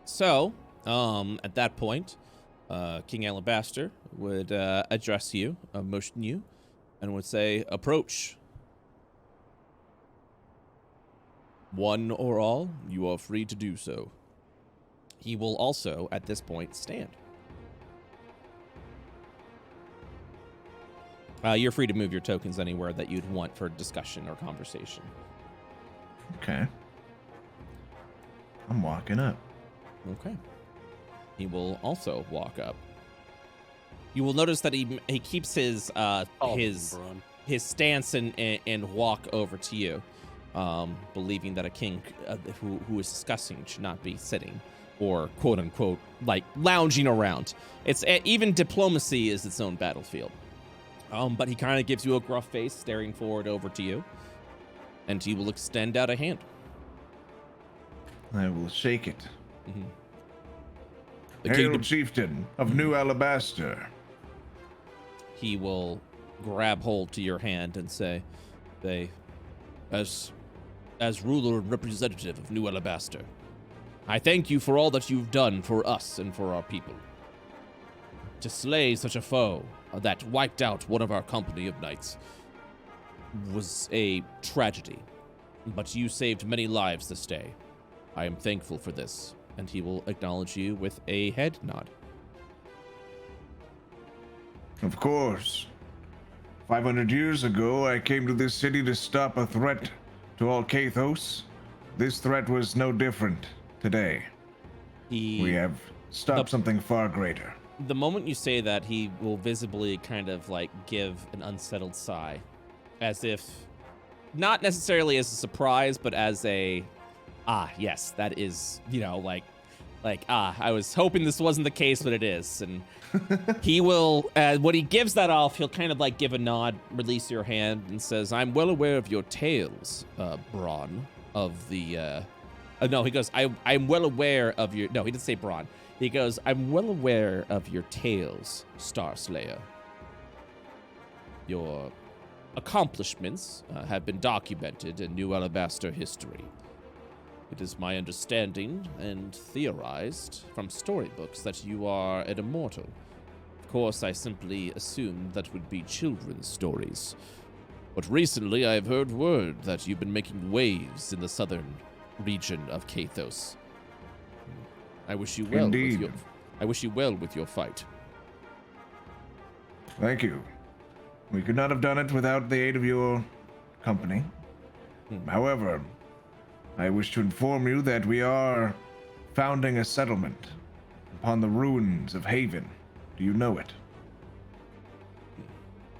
So, at that point, King Alabaster would address you, motion you, and would say, approach. One or all, you are free to do so. He will also, at this point, stand. You're free to move your tokens anywhere that you'd want for discussion or conversation. Okay. I'm walking up. Okay. He will also walk up. You will notice that he keeps his stance and walk over to you, believing that a king who is discussing should not be sitting or quote unquote like lounging around. It's even diplomacy is its own battlefield. But he kind of gives you a gruff face, staring forward over to you, and he will extend out a hand. I will shake it. Mm-hmm. Hail, chieftain of New Alabaster. He will grab hold to your hand and say, as ruler and representative of New Alabaster, I thank you for all that you've done for us and for our people. To slay such a foe that wiped out one of our company of knights was a tragedy, but you saved many lives this day. I am thankful for this, and he will acknowledge you with a head nod. Of course. 500 years ago, I came to this city to stop a threat to all Kathos. This threat was no different today. We have stopped something far greater. The moment you say that, he will visibly kind of like give an unsettled sigh, as if not necessarily as a surprise, but as a, yes, that is, I was hoping this wasn't the case, but it is. And he will, when he gives that off, he'll kind of like give a nod, release your hand, and says, I'm well aware of your tales, Bronn, of the, no, he goes, I'm well aware of your, no, he didn't say Bronn. He goes, I'm well aware of your tales, Starslayer. Your accomplishments have been documented in New Alabaster history. It is my understanding and theorized from storybooks that you are an immortal. Of course, I simply assumed that would be children's stories. But recently I have heard word that you've been making waves in the southern region of Kathos. I wish you well. Indeed. I wish you well with your fight. Thank you. We could not have done it without the aid of your company. However, I wish to inform you that we are founding a settlement upon the ruins of Haven. Do you know it?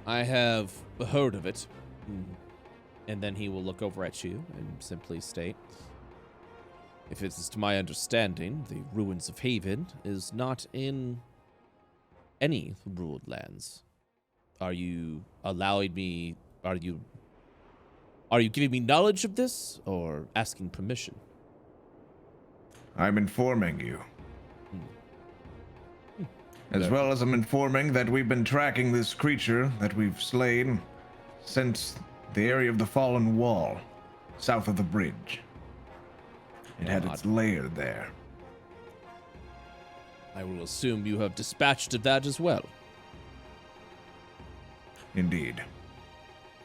I have heard of it. And then he will look over at you and simply state, if it is to my understanding, the ruins of Haven is not in any ruled lands. Are you allowing me, are you giving me knowledge of this, or asking permission? I'm informing you. As well as I'm informing that we've been tracking this creature that we've slain since the area of the Fallen Wall, south of the bridge. It had its lair there. I will assume you have dispatched that as well. Indeed.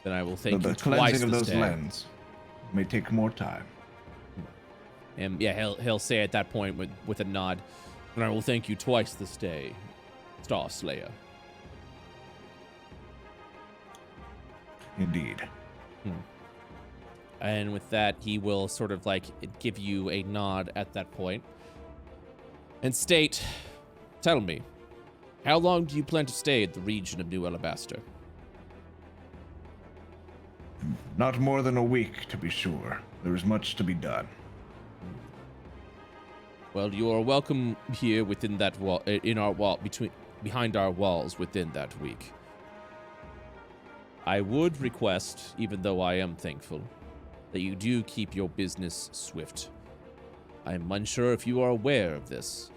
Then I will thank you the twice cleansing of this those day. lands may take more time. And yeah, he'll say at that point with a nod, and I will thank you twice this day, Starslayer. Indeed. And with that, he will sort of like give you a nod at that point and state, tell me, how long do you plan to stay at the region of New Alabaster? Not more than a week, to be sure. There is much to be done. Well, you are welcome here within that wall, in our wall, behind our walls within that week. I would request, even though I am thankful, that you do keep your business swift. I'm unsure if you are aware of this,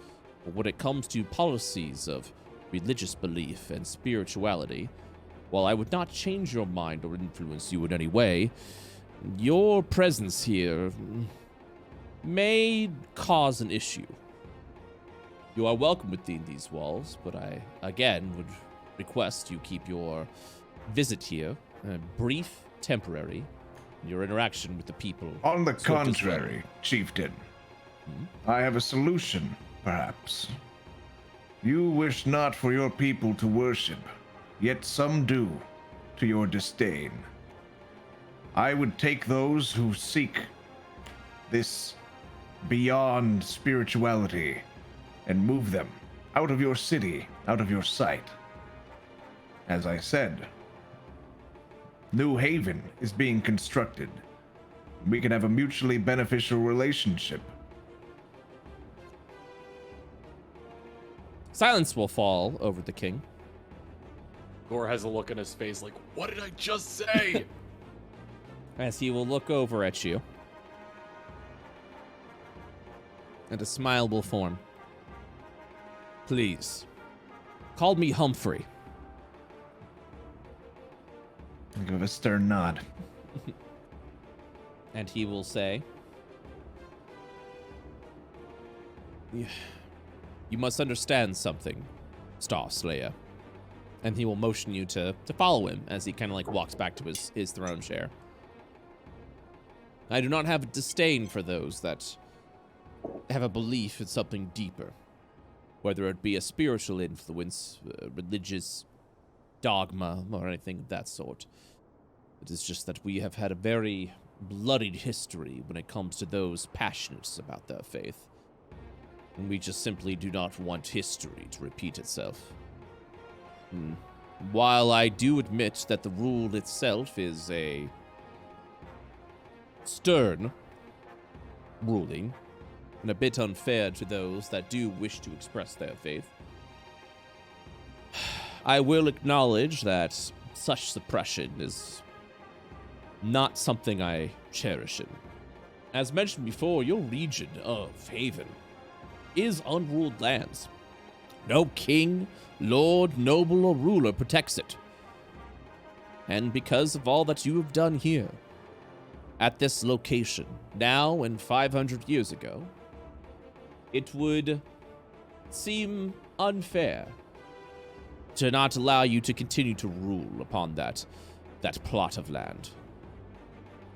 but when it comes to policies of religious belief and spirituality, while I would not change your mind or influence you in any way, your presence here may cause an issue. You are welcome within these walls, but I, again, would request you keep your visit here brief, temporary, your interaction with the people. On the swift as well. contrary, Chieftain, I have a solution, perhaps. You wish not for your people to worship, yet some do, to your disdain. I would take those who seek this beyond spirituality and move them out of your city, out of your sight. As I said, New Haven is being constructed. We can have a mutually beneficial relationship. Silence will fall over the king. Gore has a look on his face like, what did I just say? As he will look over at you. And a smile will form. Please, call me Humphrey. I give a stern nod. And he will say, you must understand something, Star Slayer. And he will motion you to follow him as he kind of like walks back to his throne chair. I do not have a disdain for those that have a belief in something deeper, whether it be a spiritual influence, religious dogma, or anything of that sort. It is just that we have had a very bloodied history when it comes to those passionate about their faith. And we just simply do not want history to repeat itself. While I do admit that the rule itself is a stern ruling, and a bit unfair to those that do wish to express their faith, I will acknowledge that such suppression is not something I cherish in. As mentioned before, your region of Haven is unruled lands. No king, lord, noble, or ruler protects it. And because of all that you have done here, at this location, now and 500 years ago, it would seem unfair to not allow you to continue to rule upon that plot of land.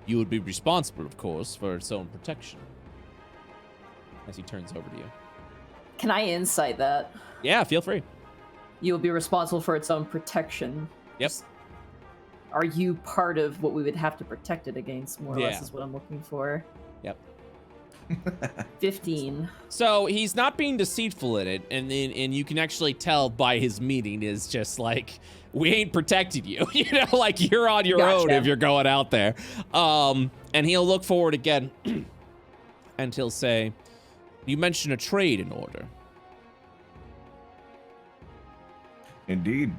You would be responsible, of course, for its own protection. As he turns over to you. Can I insight that? Yeah, feel free. You'll be responsible for its own protection. Yep. Are you part of what we would have to protect it against, more or Yeah. less, is what I'm looking for. Yep. 15. So he's not being deceitful in it, and you can actually tell by his meaning is just like, we ain't protecting you. You know, like you're on your own if you're going out there. And he'll look forward again and he'll say, you mentioned a trade in order. Indeed.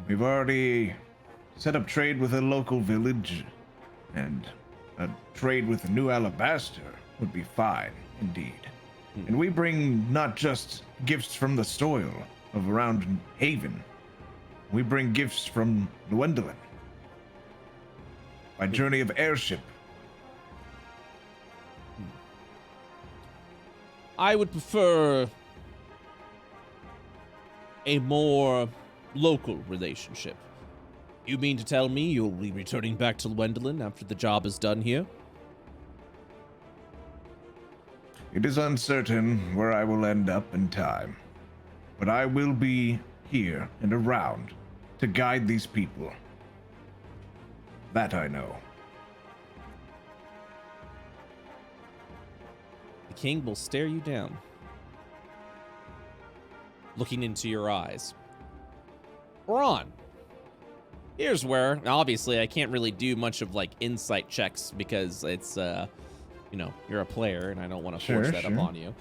We've already set up trade with a local village, and a trade with the new Alabaster would be fine, indeed. And we bring not just gifts from the soil of around Haven. We bring gifts from Llewellyn. By journey of airship. I would prefer a more local relationship. You mean to tell me you'll be returning back to Llewellyn after the job is done here? It is uncertain where I will end up in time, but I will be here and around to guide these people. That I know. The king will stare you down, looking into your eyes. Braun, here's where, obviously, I can't really do much of like insight checks because it's you're a player, and I don't want to Sure, force that sure. upon you.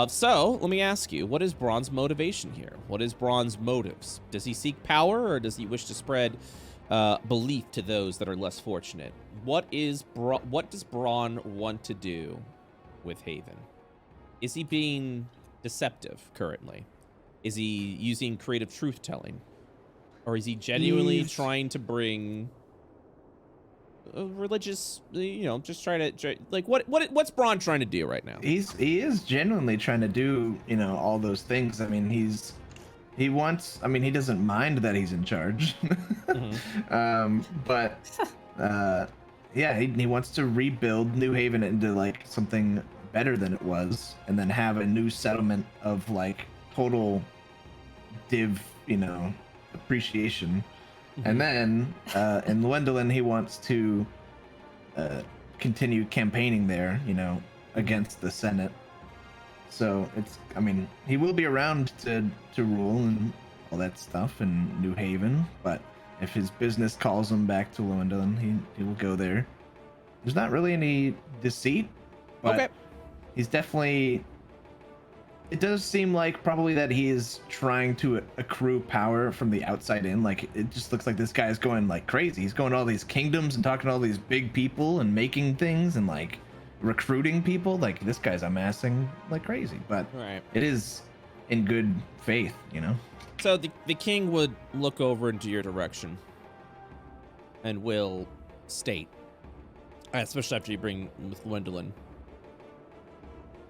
So let me ask you, what is Bronn's motivation here? What is Bronn's motives? Does he seek power, or does he wish to spread belief to those that are less fortunate? What does Bronn want to do with Haven? Is he being deceptive currently? Is he using creative truth-telling? Or is he genuinely trying to bring a religious, just try to, what's Bronn trying to do right now? He is genuinely trying to do, all those things. I mean, he doesn't mind that he's in charge. But yeah, he wants to rebuild New Haven into like something better than it was, and then have a new settlement of like total div, appreciation. And then in Lwendalin, he wants to continue campaigning there, against the Senate. So he will be around to rule and all that stuff in New Haven, but if his business calls him back to Lwendalin, he will go there. There's not really any deceit, but he's definitely... It does seem like probably that he is trying to accrue power from the outside in. Like, it just looks like this guy is going like crazy. He's going to all these kingdoms and talking to all these big people and making things and like recruiting people. Like, this guy's amassing like crazy, but it is in good faith, So the king would look over into your direction and will state, especially after you bring with Lwendalin,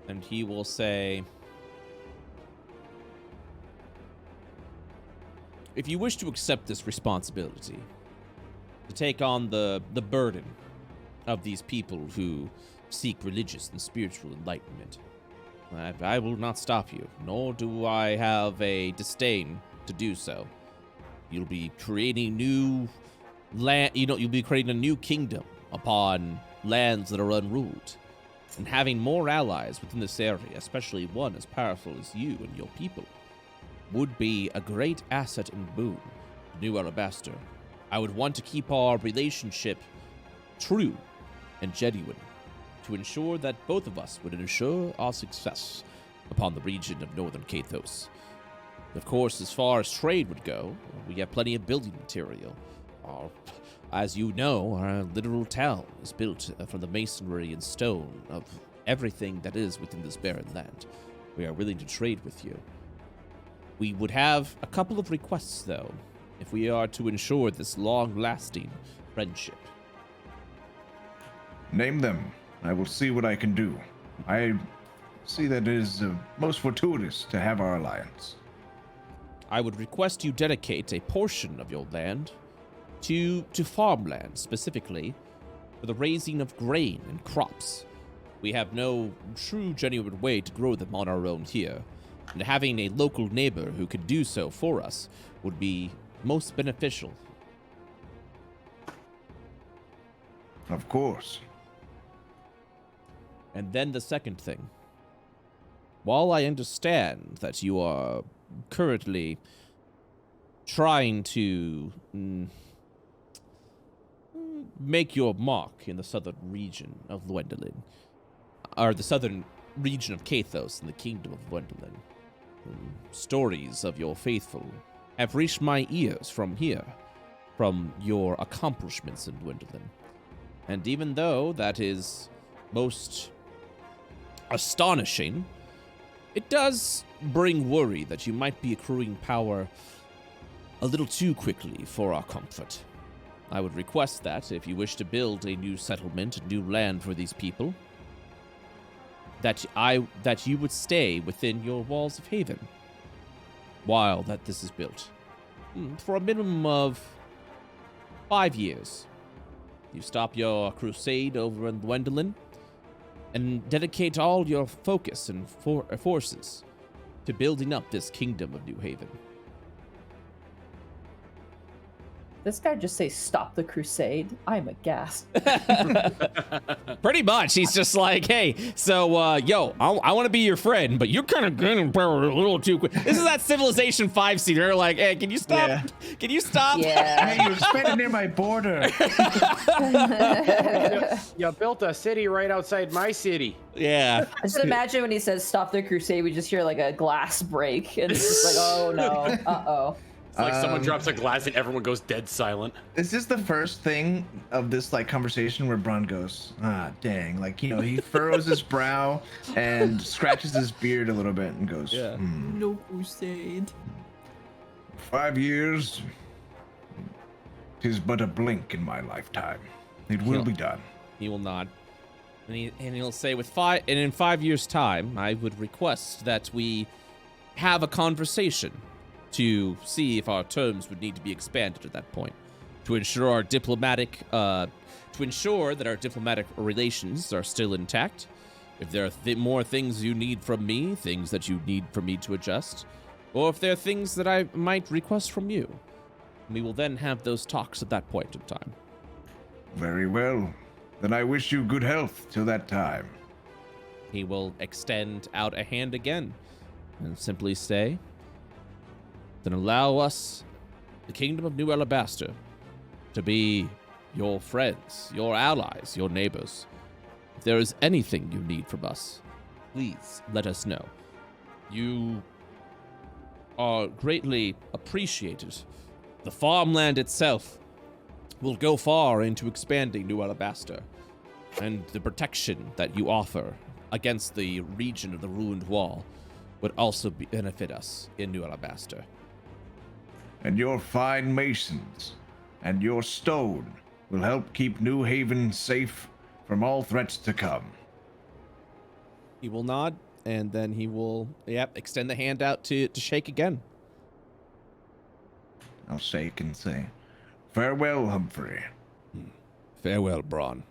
and he will say, if you wish to accept this responsibility, to take on the burden of these people who seek religious and spiritual enlightenment, I will not stop you, nor do I have a disdain to do so. You'll be creating new land, you'll be creating a new kingdom upon lands that are unruled, and having more allies within this area, especially one as powerful as you and your people, would be a great asset and boon to New Alabaster. I would want to keep our relationship true and genuine to ensure that both of us would ensure our success upon the region of Northern Kathos. Of course, as far as trade would go, we have plenty of building material. As you know, our literal town is built from the masonry and stone of everything that is within this barren land. We are willing to trade with you. We would have a couple of requests, though, if we are to ensure this long-lasting friendship. Name them. I will see what I can do. I see that it is most fortuitous to have our alliance. I would request you dedicate a portion of your land to farmland, specifically for the raising of grain and crops. We have no true, genuine way to grow them on our own here, and having a local neighbor who could do so for us would be most beneficial. Of course. And then the second thing. While I understand that you are currently trying to make your mark in the southern region of Lwendalin, or the southern region of Kathos in the kingdom of Lwendalin, stories of your faithful have reached my ears from here, from your accomplishments in Lwendalin. And even though that is most astonishing, it does bring worry that you might be accruing power a little too quickly for our comfort. I would request that if you wish to build a new settlement, a new land for these people, that you would stay within your walls of Haven while that this is built. For a minimum of 5 years. You stop your crusade over in Lwendalin and dedicate all your focus and forces to building up this kingdom of New Haven. this guy just say stop the crusade? I'm aghast. Pretty much. He's just like, hey, so, yo, I want to be your friend, but you're kind of getting a little too quick. This is that Civilization 5 scene. They're like, hey, can you stop? Yeah. Can you stop? Yeah. Hey, you're spending near my border. You built a city right outside my city. Yeah. I just imagine when he says stop the crusade, we just hear like a glass break. And it's just like, oh no, uh-oh. It's like someone drops a glass and everyone goes dead silent. Is this the first thing of this like conversation where Bronn goes, ah, dang, like, you know, he furrows his brow and scratches his beard a little bit and goes, Yeah. No crusade. 5 years, 'tis but a blink in my lifetime. It will be done. He will nod. And he'll say, in 5 years' time, I would request that we have a conversation to see if our terms would need to be expanded at that point, to ensure that our diplomatic relations are still intact. If there are more things you need from me, things that you need for me to adjust, or if there are things that I might request from you, we will then have those talks at that point in time. Very well. Then I wish you good health till that time. He will extend out a hand again and simply say, then allow us, the Kingdom of New Alabaster, to be your friends, your allies, your neighbors. If there is anything you need from us, please let us know. You are greatly appreciated. The farmland itself will go far into expanding New Alabaster, and the protection that you offer against the region of the ruined wall would also benefit us in New Alabaster. And your fine masons and your stone will help keep New Haven safe from all threats to come. He will nod, and then he will, extend the hand out to shake again. I'll shake and say, farewell, Humphrey. Farewell, Braun.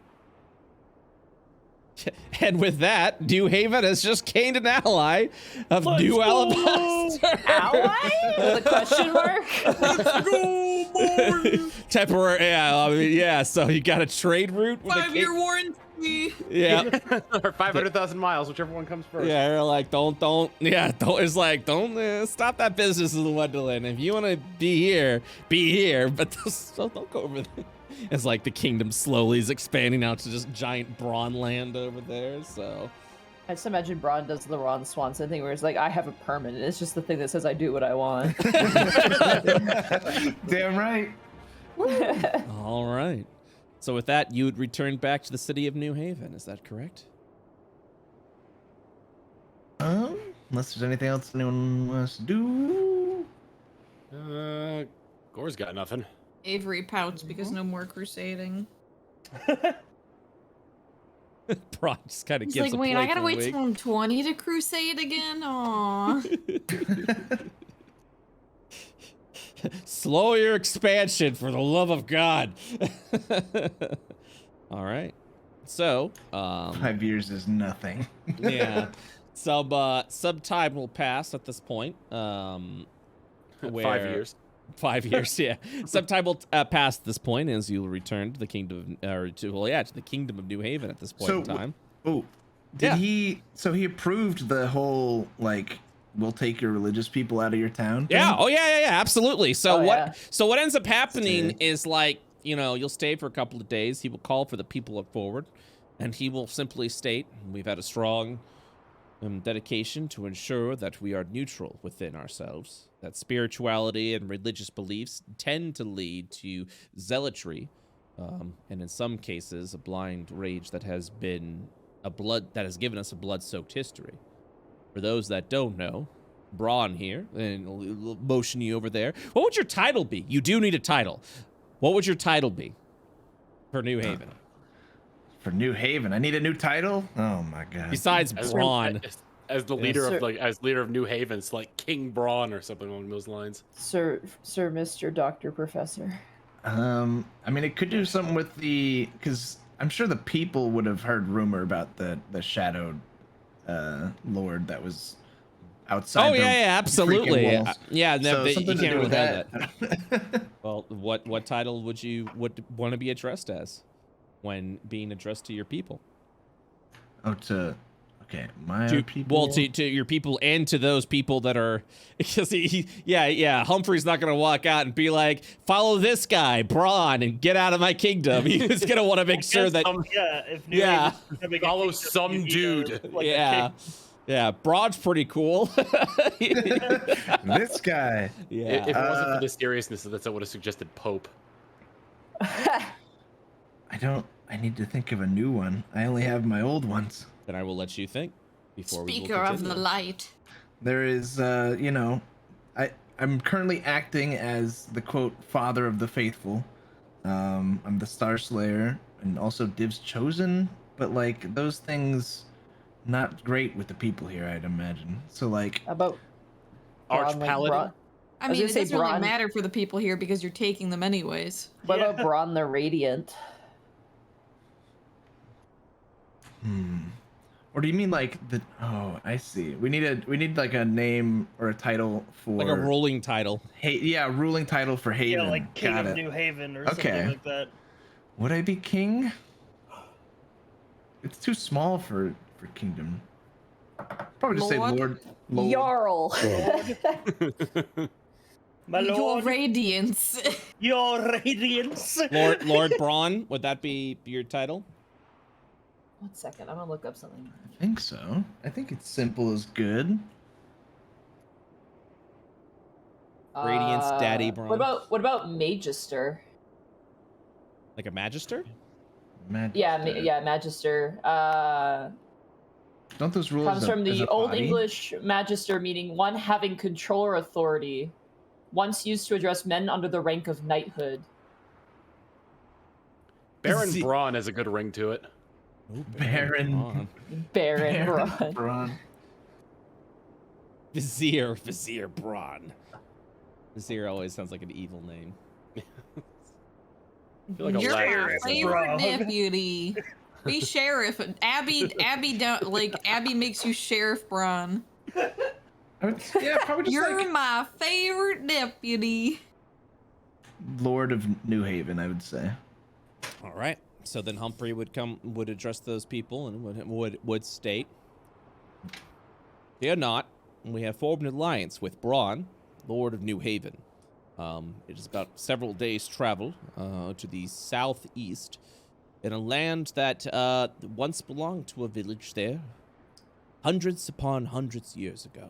And with that, New Haven has just gained an ally of New Alabaster. Ally? With a question mark? Temporary, yeah, so you got a trade route with 5-year warranty. Yeah. Or 500,000 miles, whichever one comes first. Yeah, they're like, don't, it's like, don't stop that business in the Wonderland. If you want to be here, but don't go over there. It's like the kingdom slowly is expanding out to just giant Bronn land over there, so. I just imagine Braun does the Ron Swanson thing where it's like, I have a permit. It's just the thing that says I do what I want. Damn right. All right. So with that, you would return back to the city of New Haven. Is that correct? Unless there's anything else anyone wants to do. Gore's got nothing. Avery pouts because no more crusading. Braun just kind of He's gives like, a wait, I gotta playful wait wink. till I'm 20 to crusade again? Aww. Slow your expansion, for the love of God. All right. So, 5 years is nothing. yeah. Some time will pass at this point. Where 5 years. 5 years, yeah. Some time will pass at this point as you'll return to the kingdom, to the kingdom of New Haven at this point in time. Did he approved the whole, like, we'll take your religious people out of your town thing? Yeah. Oh, yeah, absolutely. So what ends up happening Sick. is, like, you'll stay for a couple of days. He will call for the people up forward, and he will simply state, we've had a strong dedication to ensure that we are neutral within ourselves, that spirituality and religious beliefs tend to lead to zealotry, and in some cases, a blind rage that has given us a blood-soaked history. For those that don't know, Braun here, and I'll motion you over there. What would your title be? You do need a title. What would your title be for New Haven? For New Haven, I need a new title. Oh my god! Besides Braun, as the leader of as leader of New Haven, it's like King Braun or something along those lines. Sir, Mr. Dr. Professor. I mean, it could do something with because I'm sure the people would have heard rumor about the shadowed lord that was outside. Oh yeah, absolutely. freaking walls. Yeah, So you something to can't do really with have that. that. Well, what title would you want to be addressed as when being addressed to your people? Okay, my To, people. well, to your people and to those people that are, because Humphrey's not gonna walk out and be like, follow this guy, Braun, and get out of my kingdom. He's gonna want to make sure that if New Haven's becoming a Follow kingdom, some you need dude. like a king. Yeah, Braun's pretty cool. This guy. Yeah. If it wasn't for the seriousness, that's what I would have suggested Pope. I need to think of a new one. I only have my old ones. Then I will let you think before we will Speaker of continue. the light. There is, I'm currently acting as the quote father of the faithful. I'm the Star Slayer and also Div's chosen, but like those things, not great with the people here, I'd imagine. So like, About Arch Paladin. I I was mean, gonna it say doesn't really Bronn. matter for the people here because you're taking them anyways. What about Bronn the Radiant? Or do you mean like the? Oh, I see. We need like a name or a title for Like a ruling title. ruling title for Haven. Yeah, like King Got of it. New Haven or Okay. something like that. Would I be king? It's too small for kingdom. Probably just Lord? say Lord. Lord. Jarl. My Your lord, radiance. your radiance. Lord Braun, would that be your title? 1 second, I'm gonna look up something. I think so. I think it's simple as good. Radiance Daddy Braun. What about Magister? Like a magister? Yeah, Magister. Don't those rules Comes from as the a Old body? English Magister, meaning one having control or authority, once used to address men under the rank of knighthood. Baron Braun has a good ring to it. Ooh, Baron. Baron Braun. Braun. Vizier Braun. Vizier always sounds like an evil name. I feel like a You're our liar. favorite Wrong. deputy. Be sheriff. Abby don't like Abby makes you Sheriff Braun. Probably just You're like my favorite deputy. Lord of New Haven, I would say. All right. So then Humphrey would address those people and would state, "Fear not, we have formed an alliance with Braun, Lord of New Haven. It is about several days' travel to the southeast, in a land that once belonged to a village there, hundreds upon hundreds years ago.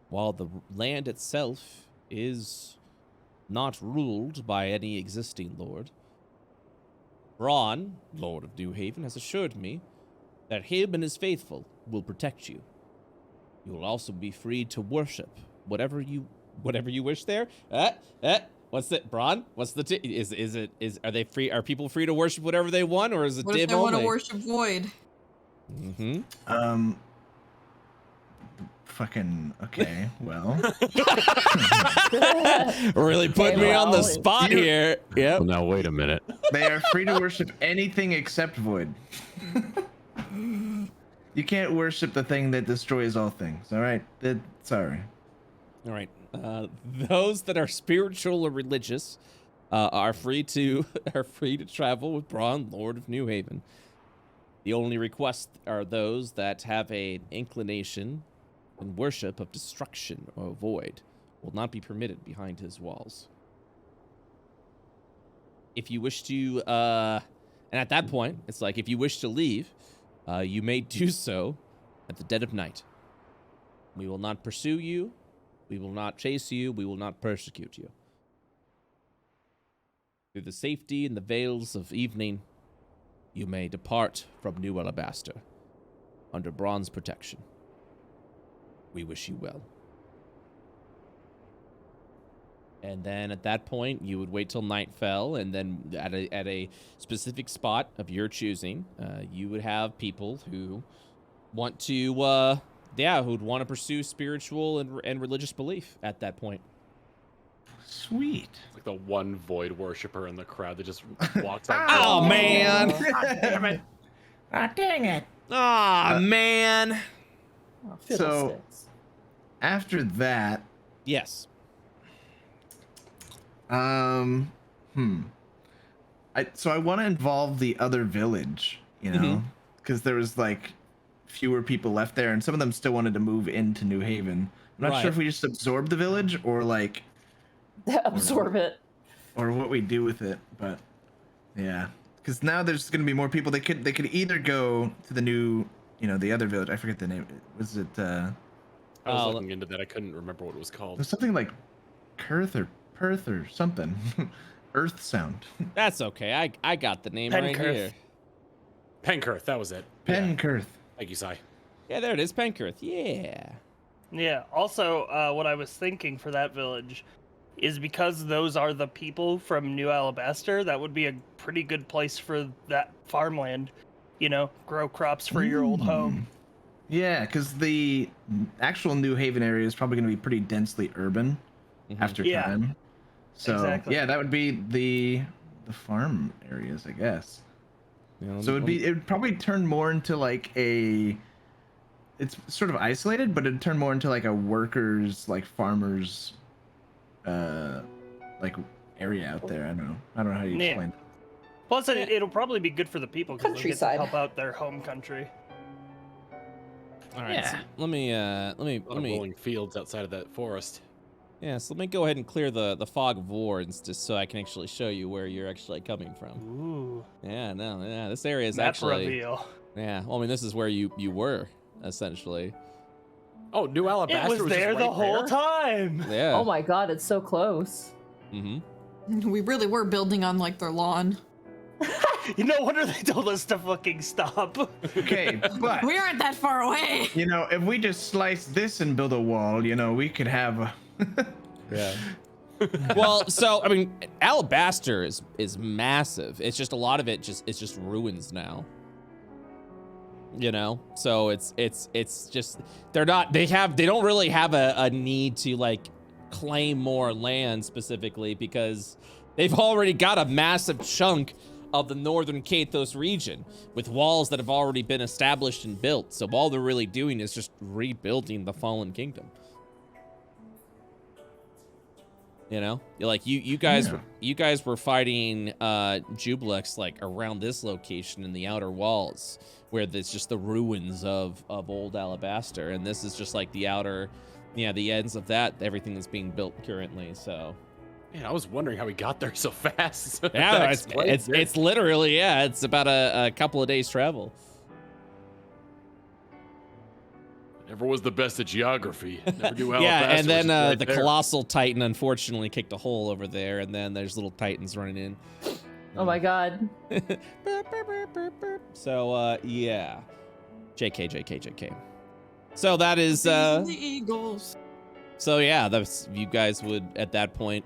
While the land itself is not ruled by any existing lord, Braun, Lord of New Haven, has assured me that him and his faithful will protect you. You will also be free to worship whatever you wish there. What's it, Braun? What's the are they free? Are people free to worship whatever they want, or is it What if Div they want to only? worship Void? Mm-hmm. Fucking okay. Well, Really put me on the spot You- here. Yep. Well, now wait a minute. they are free to worship anything except Void. You can't worship the thing that destroys all things. All right. Sorry. All right. Those that are spiritual or religious are free to travel with Braun, Lord of New Haven. The only requests are those that have an inclination and worship of destruction or void will not be permitted behind his walls. If you wish to, and at that point, it's like if you wish to leave, you may do so at the dead of night. We will not pursue you. We will not chase you. We will not persecute you. Through the safety and the veils of evening, you may depart from New Alabaster under Braun's protection. We wish you well. And then at that point, you would wait till night fell, and then at a specific spot of your choosing, you would have people who want to, who'd want to pursue spiritual and religious belief at that point. Sweet. It's like the one void worshiper in the crowd that just walks out. Oh, man! Damn it. Ah, dang it. Ah, man! Oh, fiddlesticks. after that, Yes. so I want to involve the other village, you know, because there was like fewer people left there, and some of them still wanted to move into New Haven. I'm not sure if we just absorb the village or like Absorb it. or what we do with it, but yeah, because now there's going to be more people. They could either go to the new, you know, the other village. I forget the name. Was it? I was looking into that. I couldn't remember what it was called. There's something like Kurth or Perth or something. Earth Sound. That's okay. I got the name right here. Penkurth, that was it. Penkurth. Thank you, Sai. Yeah, there it is. Penkurth. Yeah. Yeah. Also, what I was thinking for that village is because those are the people from New Alabaster, that would be a pretty good place for that farmland. You know, grow crops for your old home. Yeah, because the actual New Haven area is probably going to be pretty densely urban after time. So yeah, that would be the farm areas, I guess. Yeah, so it would probably turn more into like it's sort of isolated, but it'd turn more into like a workers, like farmers, like area out there. I don't know how you explain it. Plus, it'll probably be good for the people because they get to Countryside. help out their home country. All right. So let me rolling fields outside of that forest. Yeah, so let me go ahead and clear the fog of war, just so I can actually show you where you're actually coming from. Ooh. Yeah, this area is Map actually. reveal. Yeah, well, I mean, this is where you were essentially. Oh, New Alabaster It was there just the right whole there? time. Yeah. Oh my god, it's so close. We really were building on like their lawn. No wonder they told us to fucking stop. Okay, but We aren't that far away. you know, if we just slice this and build a wall, you know, we could have. Yeah. Well, so I mean, Alabaster is massive. It's just a lot of it's just ruins now. You know, so it's just they don't really have a need to like claim more land specifically because they've already got a massive chunk of the northern Kathos region with walls that have already been established and built. So all they're really doing is just rebuilding the fallen kingdom. You know, like you guys were fighting Jublex like around this location in the outer walls where there's just the ruins of old Alabaster, and this is just like the outer, the ends of that, everything that's being built currently. So Man, I was wondering how we got there so fast. yeah, it's literally it's about a couple of days travel. Never was the best at geography. Never knew Yeah, Alabaster and then was right the there. colossal titan unfortunately kicked a hole over there, and then there's little titans running in. Oh my god. So yeah, JK. So that is The Eagles. so yeah, that's you guys would at that point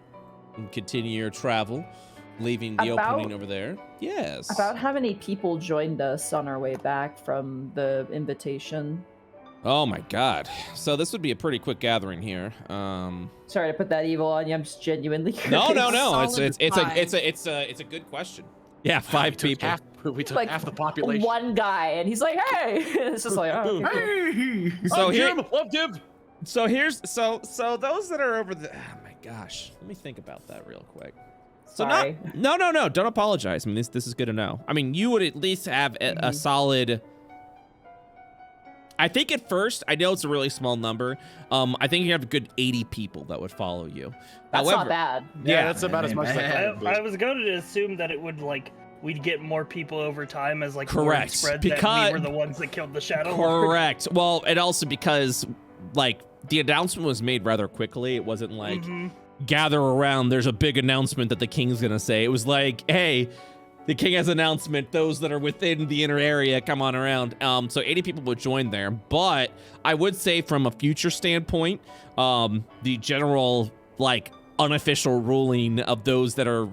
continue your travel, leaving the opening over there. Yes. About how many people joined us on our way back from the invitation? Oh my god. So this would be a pretty quick gathering here. Sorry to put that evil on you. I'm just genuinely No. curious. It's a good question. Yeah, 5 people. We took Like, half the population. One guy, and he's like, "Hey!" It's just like, "Oh, okay, cool." So here, Love Dib. so here's so those that are over the. Oh my gosh, let me think about that real quick. So Sorry. no, don't apologize. I mean, this is good to know. I mean, you would at least have a solid. I think at first, I know it's a really small number. I think you have a good 80 people that would follow you. That's However, not bad. Yeah, that's about as much as I thought. I was going to assume that it would we'd get more people over time as word Correct, spread because- that we were the ones that killed the Shadow Lord. Correct. Well, and also because the announcement was made rather quickly. It wasn't like gather around. There's a big announcement that the king's gonna say. It was like, hey, the king has an announcement. Those that are within the inner area, come on around. So 80 people would join there. But I would say from a future standpoint, the general unofficial ruling of those that are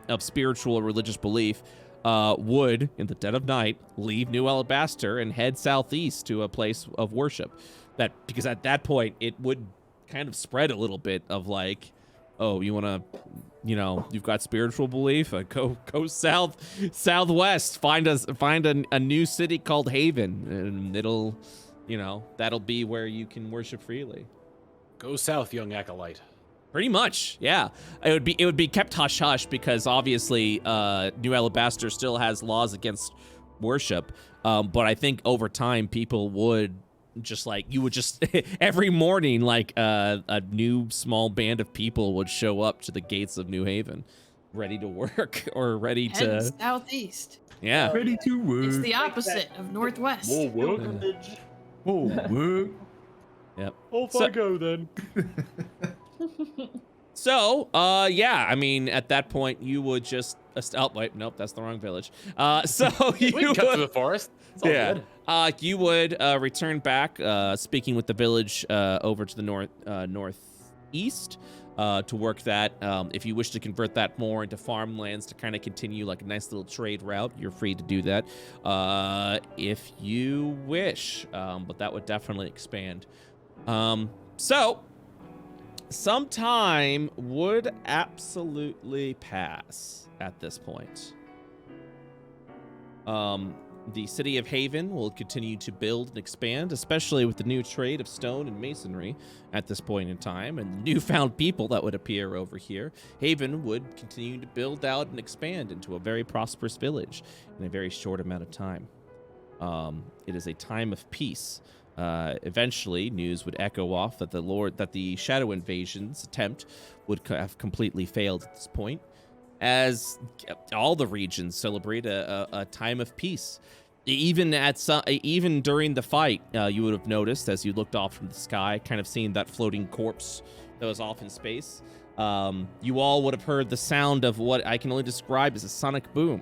of spiritual or religious belief would, in the dead of night, leave New Alabaster and head southeast to a place of worship. Because at that point it would kind of spread a little bit of oh, you want to, you've got spiritual belief, go southwest, find a new city called Haven, and it'll, that'll be where you can worship freely. Go south, young acolyte. Pretty much, yeah. It would be kept hush hush because obviously New Alabaster still has laws against worship. But I think over time people would just like every morning like a new small band of people would show up to the gates of New Haven, ready to work or ready Heading to southeast. yeah. Ready to work. It's the opposite of northwest. Pilgrimage. Oh, work. Yep. Off So- I go then. So, yeah, I mean, at that point, you would just... oh, wait, nope, that's the wrong village. So you We can cut would... through the forest. It's all Yeah. good. You would return back, speaking with the village over to the northeast to work that. If you wish to convert that more into farmlands to kind of continue like a nice little trade route, you're free to do that if you wish. But that would definitely expand. So, some time would absolutely pass at this point. The city of Haven will continue to build and expand, especially with the new trade of stone and masonry at this point in time, and the newfound people that would appear over here. Haven would continue to build out and expand into a very prosperous village in a very short amount of time. It is a time of peace. Eventually, news would echo off that the Shadow Invasion's attempt would have completely failed at this point, as all the regions celebrate a time of peace. Even during the fight, you would have noticed as you looked off from the sky, kind of seeing that floating corpse that was off in space. You all would have heard the sound of what I can only describe as a sonic boom.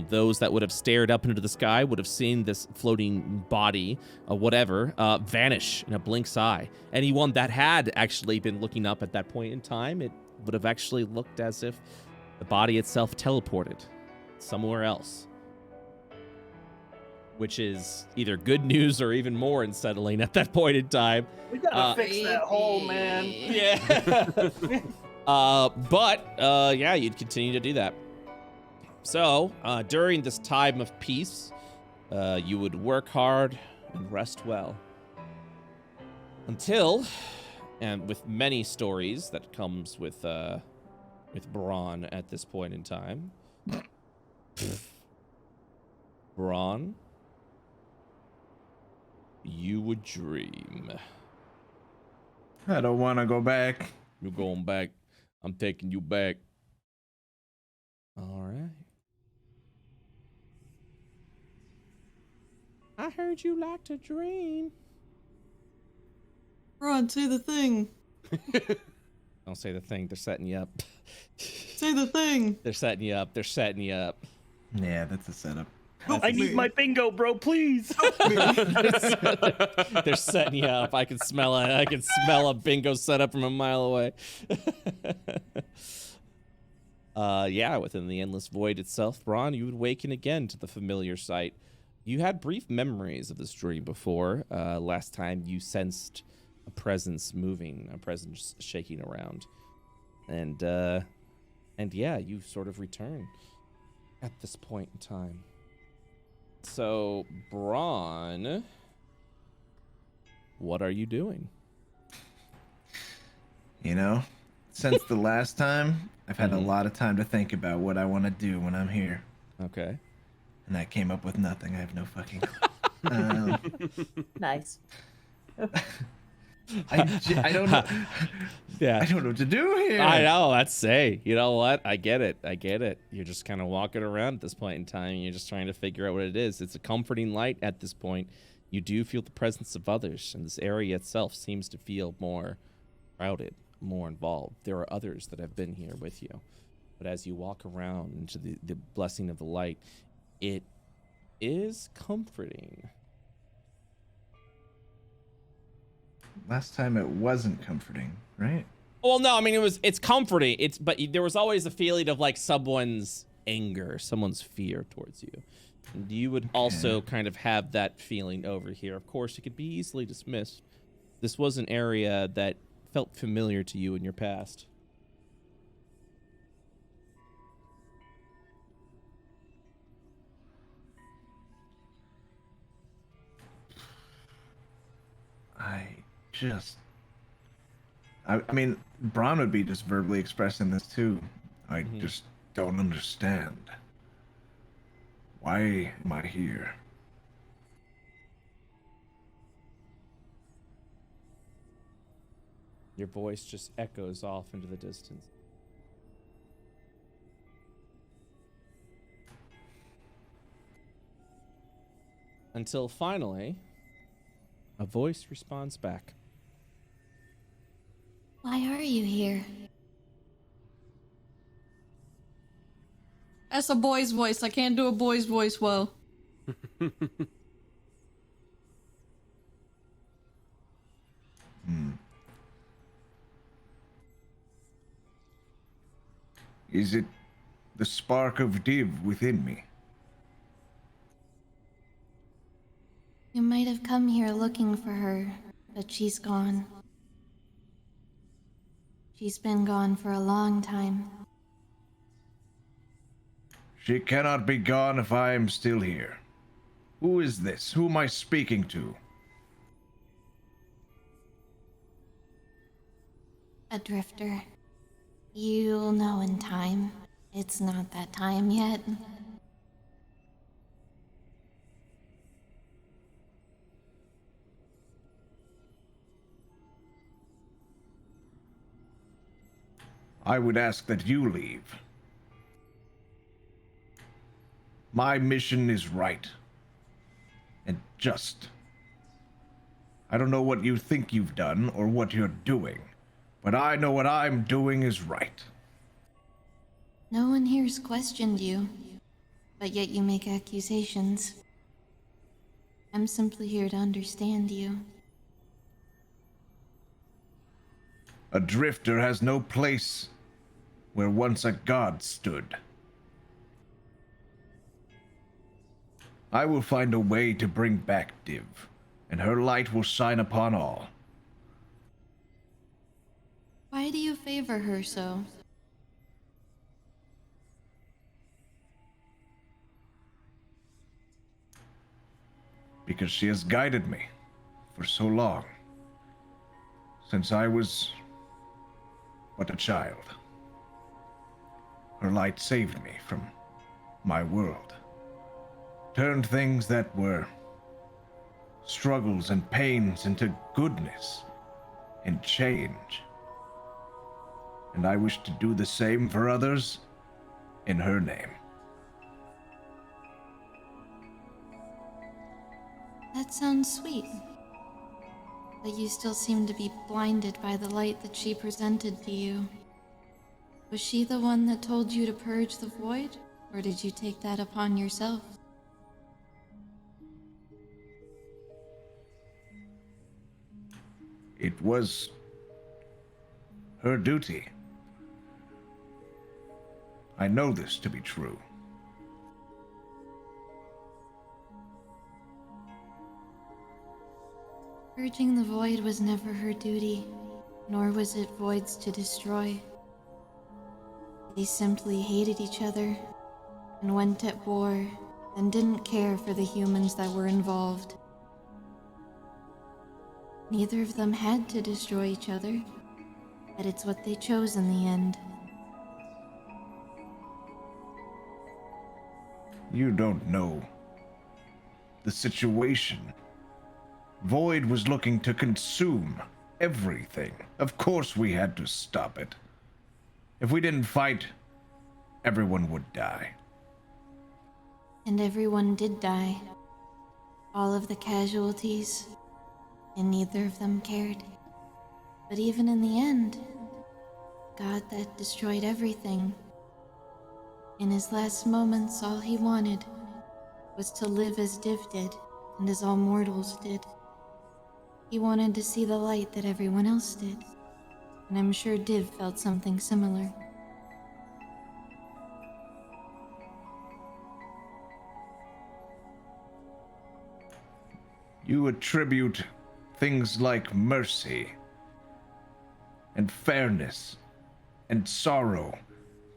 Those that would have stared up into the sky would have seen this floating body, vanish in a blink's eye. Anyone that had actually been looking up at that point in time, it would have actually looked as if the body itself teleported somewhere else, which is either good news or even more unsettling at that point in time. We gotta fix that hole, man. Yeah. Yeah, you'd continue to do that. So, during this time of peace, you would work hard and rest well. Until, and with many stories that comes with Braun at this point in time. Braun, you would dream. I don't want to go back. You're going back. I'm taking you back. All right. I heard you like to dream. Ron, say the thing. Don't say the thing. They're setting you up. Say the thing. They're setting you up. They're setting you up. Yeah, that's a setup. I need my bingo, bro, please. They're setting you up. I can smell it. I can smell a bingo setup from a mile away. Yeah, within the endless void itself, Braun, you would waken again to the familiar sight. You had brief memories of this dream before. Last time you sensed a presence moving, a presence shaking around. And yeah, you sort of return at this point in time. So, Braun, what are you doing? You know, since the last time, I've had a lot of time to think about what I want to do when I'm here. Okay. And I came up with nothing. I have no fucking clue. Nice. I don't know. Yeah. I don't know what to do here. I know, that's say. You know what? I get it. You're just kind of walking around at this point in time, and you're just trying to figure out what it is. It's a comforting light at this point. You do feel the presence of others, and this area itself seems to feel more crowded, more involved. There are others that have been here with you. But as you walk around into the blessing of the light, it is comforting. Last time it wasn't comforting, right? Well, no, I mean it's comforting. But there was always a feeling of like someone's anger, someone's fear towards you. And you would also kind of have that feeling over here. Of course, it could be easily dismissed. This was an area that felt familiar to you in your past. I just I mean, Braun would be just verbally expressing this too. I Mhm. just don't understand. Why am I here? Your voice just echoes off into the distance. Until finally, a voice responds back. Why are you here? That's a boy's voice. I can't do a boy's voice well. Is it the spark of div within me? You might have come here looking for her, but she's gone. She's been gone for a long time. She cannot be gone if I am still here. Who is this? Who am I speaking to? A drifter. You'll know in time. It's not that time yet. I would ask that you leave. My mission is right. And just. I don't know what you think you've done or what you're doing, but I know what I'm doing is right. No one here's questioned you, but yet you make accusations. I'm simply here to understand you. A drifter has no place where once a god stood. I will find a way to bring back Div, and her light will shine upon all. Why do you favor her so? Because she has guided me for so long, since I was but a child. Her light saved me from my world, turned things that were struggles and pains into goodness and change. And I wish to do the same for others in her name. That sounds sweet. But you still seem to be blinded by the light that she presented to you. Was she the one that told you to purge the void, or did you take that upon yourself? It was her duty. I know this to be true. Purging the void was never her duty, nor was it voids to destroy. They simply hated each other and went at war and didn't care for the humans that were involved. Neither of them had to destroy each other, but it's what they chose in the end. You don't know the situation. Void was looking to consume everything. Of course we had to stop it. If we didn't fight, everyone would die. And everyone did die. All of the casualties, and neither of them cared. But even in the end, God that destroyed everything, in his last moments all he wanted was to live as Div did and as all mortals did. He wanted to see the light that everyone else did, and I'm sure Div felt something similar. You attribute things like mercy and fairness and sorrow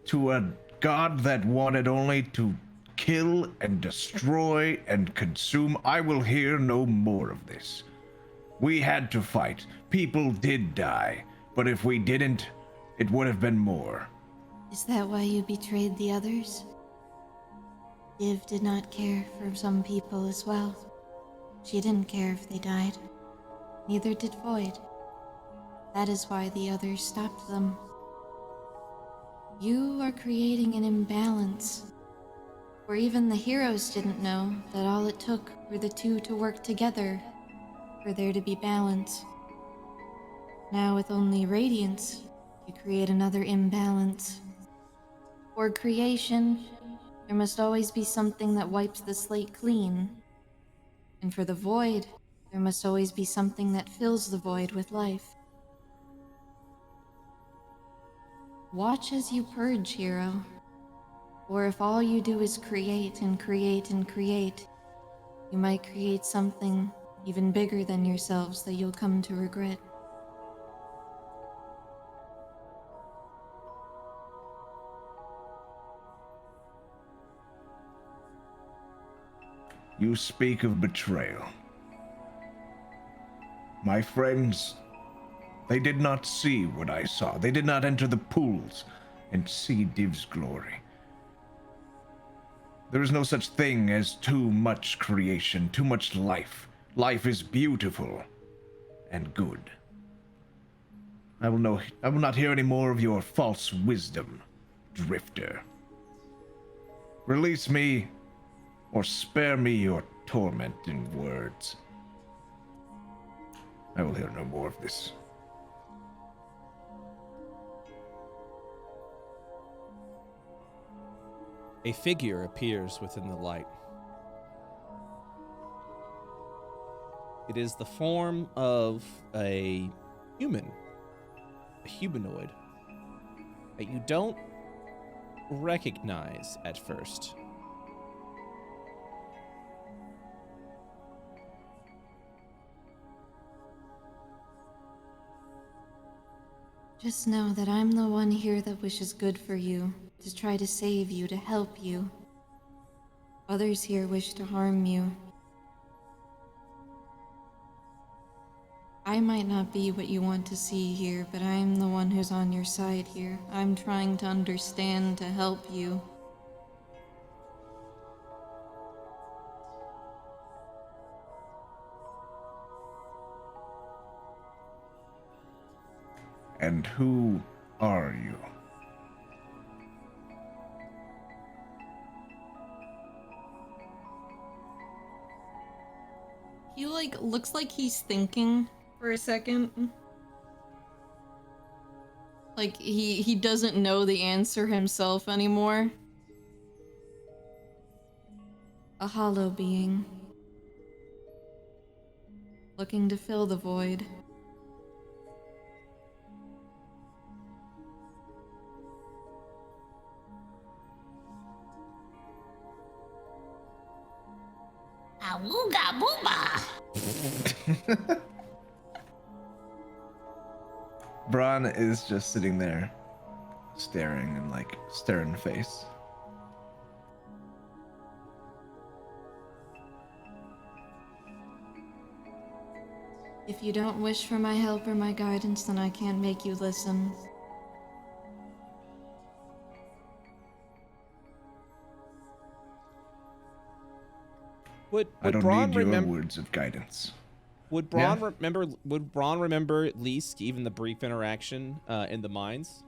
to a god that wanted only to kill and destroy and consume. I will hear no more of this. We had to fight. People did die. But if we didn't, it would have been more. Is that why you betrayed the others? Div did not care for some people as well. She didn't care if they died. Neither did Void. That is why the others stopped them. You are creating an imbalance. For even the heroes didn't know that all it took for the two to work together for there to be balance. Now with only radiance, you create another imbalance. For creation, there must always be something that wipes the slate clean. And for the void, there must always be something that fills the void with life. Watch as you purge, hero. Or if all you do is create and create and create, you might create something even bigger than yourselves that you'll come to regret. You speak of betrayal. My friends, they did not see what I saw. They did not enter the pools and see Div's glory. There is no such thing as too much creation, too much life. Life is beautiful and good. I will not hear any more of your false wisdom, Drifter. Release me, or spare me your tormenting words. I will hear no more of this. A figure appears within the light. It is the form of a human, a humanoid, that you don't recognize at first. Just know that I'm the one here that wishes good for you, to try to save you, to help you. Others here wish to harm you. I might not be what you want to see here, but I'm the one who's on your side here. I'm trying to understand, to help you. And who are you? He looks like he's thinking for a second. Like he doesn't know the answer himself anymore. A hollow being. Looking to fill the void. Awooga booba. Braun is just sitting there, staring and stern face. If you don't wish for my help or my guidance, then I can't make you listen. Would I don't Bronn need your remember? words of guidance. Would Bronn remember? Would Bronn remember at least even the brief interaction in the mines?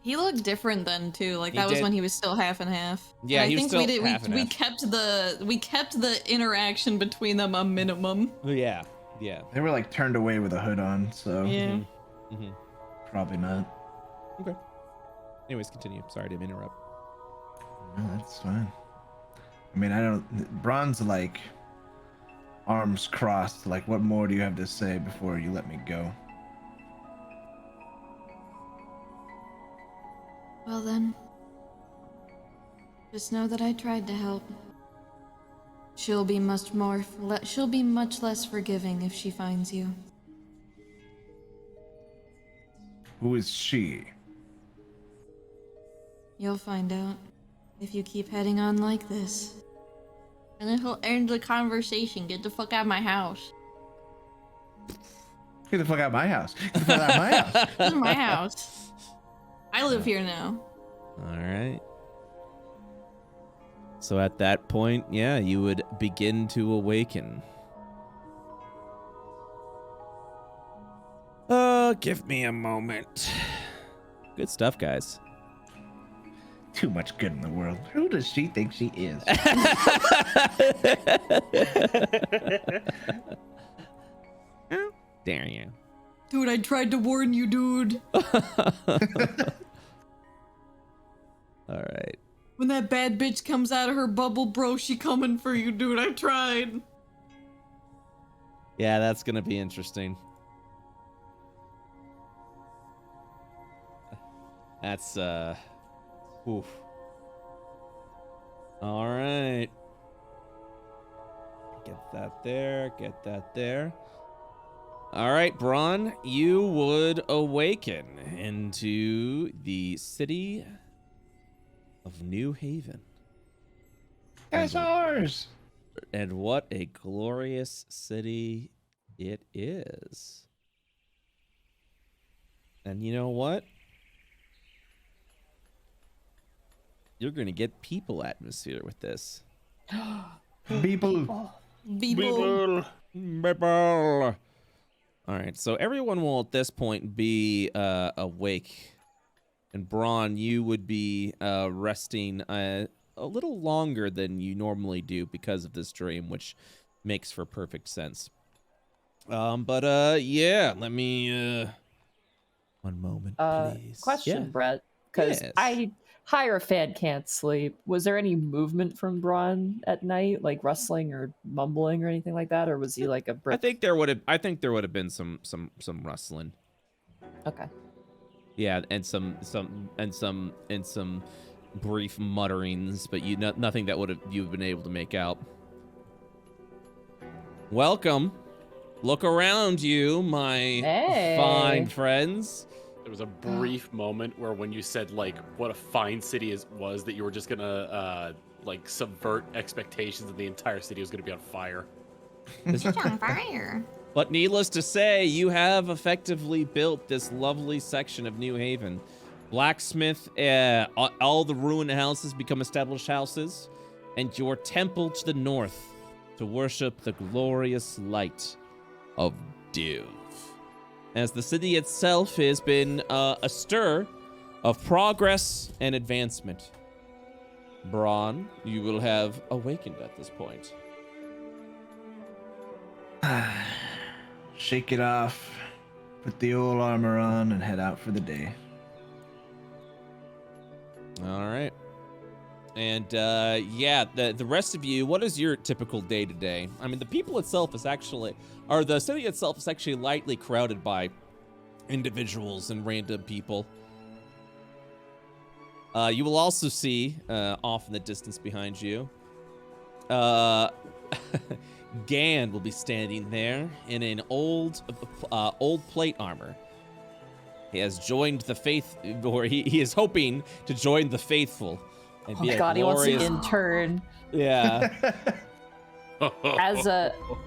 He looked different then too. Like He that was did. when he was still half and half. Yeah, And he I was think still half and we half. kept the interaction between them a minimum. Yeah, yeah. They were turned away with a hood on, so Yeah. Mm-hmm. probably not. Okay. Anyways, continue. Sorry to interrupt. No, that's fine. I mean, I don't. Braun's arms crossed. What more do you have to say before you let me go? Well then, just know that I tried to help. She'll be much less forgiving if she finds you. Who is she? You'll find out if you keep heading on like this. And then he'll end the conversation. Get the fuck out of my house. Get the fuck out of my house. Get the fuck out of my house. This is my house. I live here now. All right. So at that point, yeah, you would begin to awaken. Give me a moment. Good stuff, guys. Too much good in the world. Who does she think she is? How dare you? Dude, I tried to warn you, dude. All right. When that bad bitch comes out of her bubble, bro, she coming for you, dude. I tried. Yeah, that's gonna be interesting. That's oof. All right. Get that there. Get that there. All right, Bronn, you would awaken into the city of New Haven. That's ours. And what a glorious city it is. And you know what? You're going to get people atmosphere with this. People. People. All right, so everyone will at this point be awake. And Braun, you would be resting a little longer than you normally do because of this dream, which makes for perfect sense. Yeah, let me... one moment, please. Question, Yeah. Brett, because Yes. Hierophant can't sleep. Was there any movement from Braun at night, like rustling or mumbling or anything like that, or was he like a brick? I think there would have been some rustling. Okay. Yeah, and some brief mutterings, but nothing that you've been able to make out. Welcome. Look around you, my fine friends. There was a brief moment where when you said like what a fine city was that you were just gonna like subvert expectations and the entire city was gonna be on fire. It's on fire. But needless to say, you have effectively built this lovely section of New Haven. Blacksmith, all the ruined houses become established houses, and your temple to the north to worship the glorious light of Div. As the city itself has been a stir of progress and advancement. Braun, you will have awakened at this point. Shake it off, put the old armor on, and head out for the day. All right. And yeah, the rest of you, what is your typical day to day? I mean, the people itself is actually, or the city itself is actually lightly crowded by individuals and random people. You will also see off in the distance behind you, Gan will be standing there in an old plate armor. He has joined the faith, or he is hoping to join the faithful. And be Oh God, he wants to glorious... intern. Yeah. Can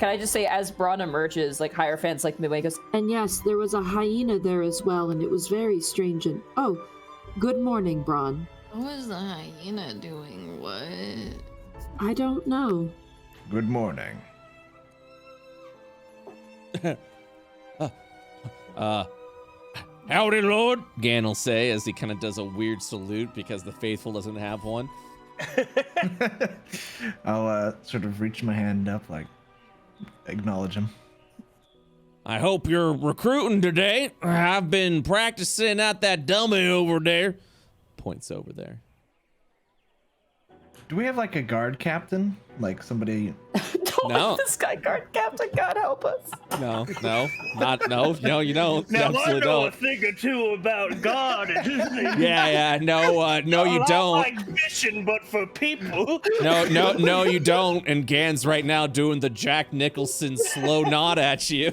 I just say, as Braun emerges, like Hierophant's like midway goes, And yes, there was a hyena there as well, and it was very strange. And oh, good morning, Braun. What was the hyena doing? What? I don't know. Good morning. Howdy, Lord, Gan will say as he kind of does a weird salute because the faithful doesn't have one. I'll sort of reach my hand up, like, acknowledge him. I hope you're recruiting today. I've been practicing out that dummy over there. Points over there. Do we have like a guard captain? Like somebody? don't No. let this guy guard captain, God help us. No, you don't. Now You I know don't. a thing or two about God. Yeah, no, you don't. Like fishing, but for people. No, you don't. And Gan's right now doing the Jack Nicholson slow nod at you.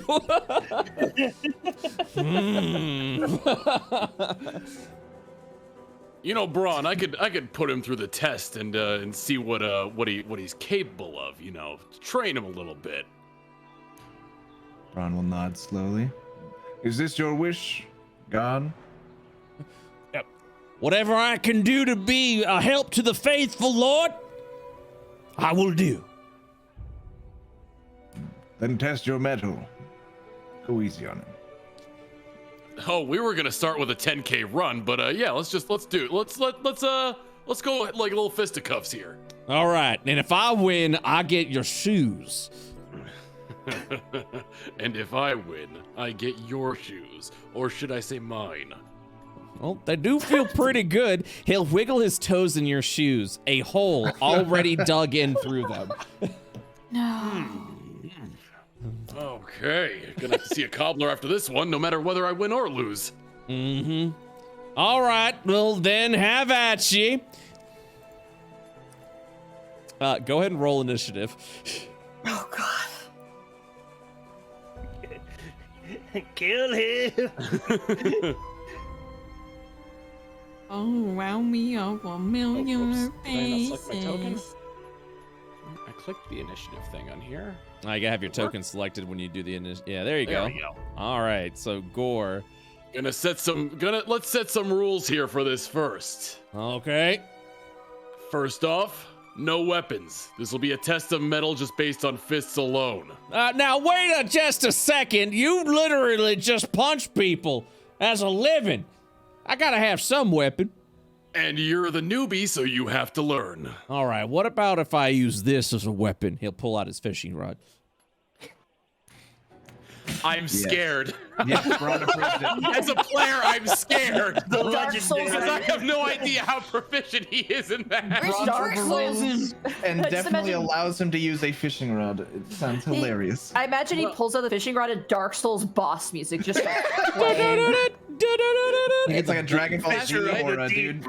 You know, Braun, I could put him through the test and see what he's capable of. You know, train him a little bit. Bronn will nod slowly. Is this your wish, God? Whatever I can do to be a help to the faithful, Lord, I will do. Then test your metal. Go easy on him. Oh, we were gonna start with a 10K run, but yeah, let's go like little fisticuffs here. All right, and if I win, I get your shoes. And if I win, I get your shoes, or should I say mine? Well, they do feel pretty good. He'll wiggle his toes in your shoes, a hole already dug in through them. No. Okay, gonna have to see a cobbler after this one, no matter whether I win or lose. Mm-hmm. All right, well then, have at ye. Go ahead and roll initiative. Oh God. Kill him. Oh, wow me up a million Did I not select my token? faces. I clicked the initiative thing on here. I gotta have your token selected when you do the initiative. Yeah, there you There go. we go. All right, so Gore. Let's set some rules here for this first. Okay. First off, no weapons. This will be a test of metal just based on fists alone. Now wait just a second. You literally just punch people as a living. I gotta have some weapon. And you're the newbie, so you have to learn. All right, what about if I use this as a weapon? He'll pull out his fishing rod. I'm scared. Yes, Bronn approves it. As a player, I'm scared. The Dark Souls Because I have no idea how proficient he is in that. Where's Dark Souls? And Just definitely imagine- allows him to use a fishing rod. It sounds hilarious. I imagine he pulls out the fishing rod and Dark Souls boss music just starts playing. It's like a Dragon Ball That's Z right, aura, dude.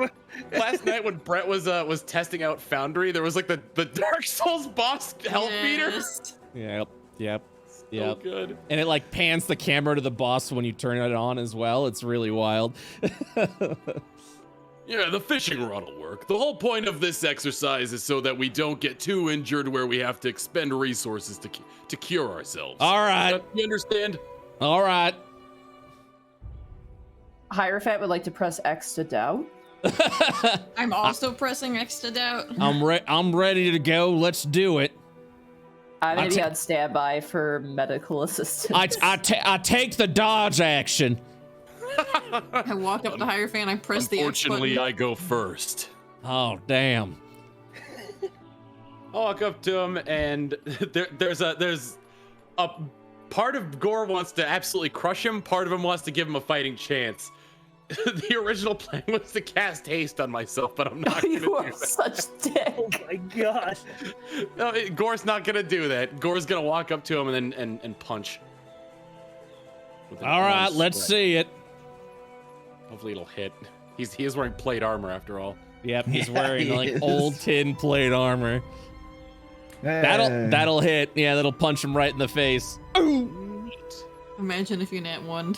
Last night when Brett was testing out Foundry, there was like the Dark Souls boss health meter. Yep. So good. And it like pans the camera to the boss when you turn it on as well. It's really wild. Yeah, the fishing rod will work. The whole point of this exercise is so that we don't get too injured where we have to expend resources to cure ourselves. All right. You understand? All right. Hierophant would like to press X to doubt. I'm also pressing X to doubt. I'm ready to go. Let's do it. I'm gonna be on standby for medical assistance. I take the dodge action. I walk up to Hierophant, I press the X Unfortunately, button. I go first. Oh, damn. I'll walk up to him, and there's a part of Gore wants to absolutely crush him. Part of him wants to give him a fighting chance. The original plan was to cast haste on myself, but I'm not gonna You are do that. such dick. Oh my God. No, Gore's not gonna do that. Gore's gonna walk up to him and punch. With an All right, arm let's spread. see it. Hopefully it'll hit. He is wearing plate armor after all. Yep, he's Yeah, wearing he like is. old tin plate armor. That'll hit. Yeah, that'll punch him right in the face. Imagine if you nat one.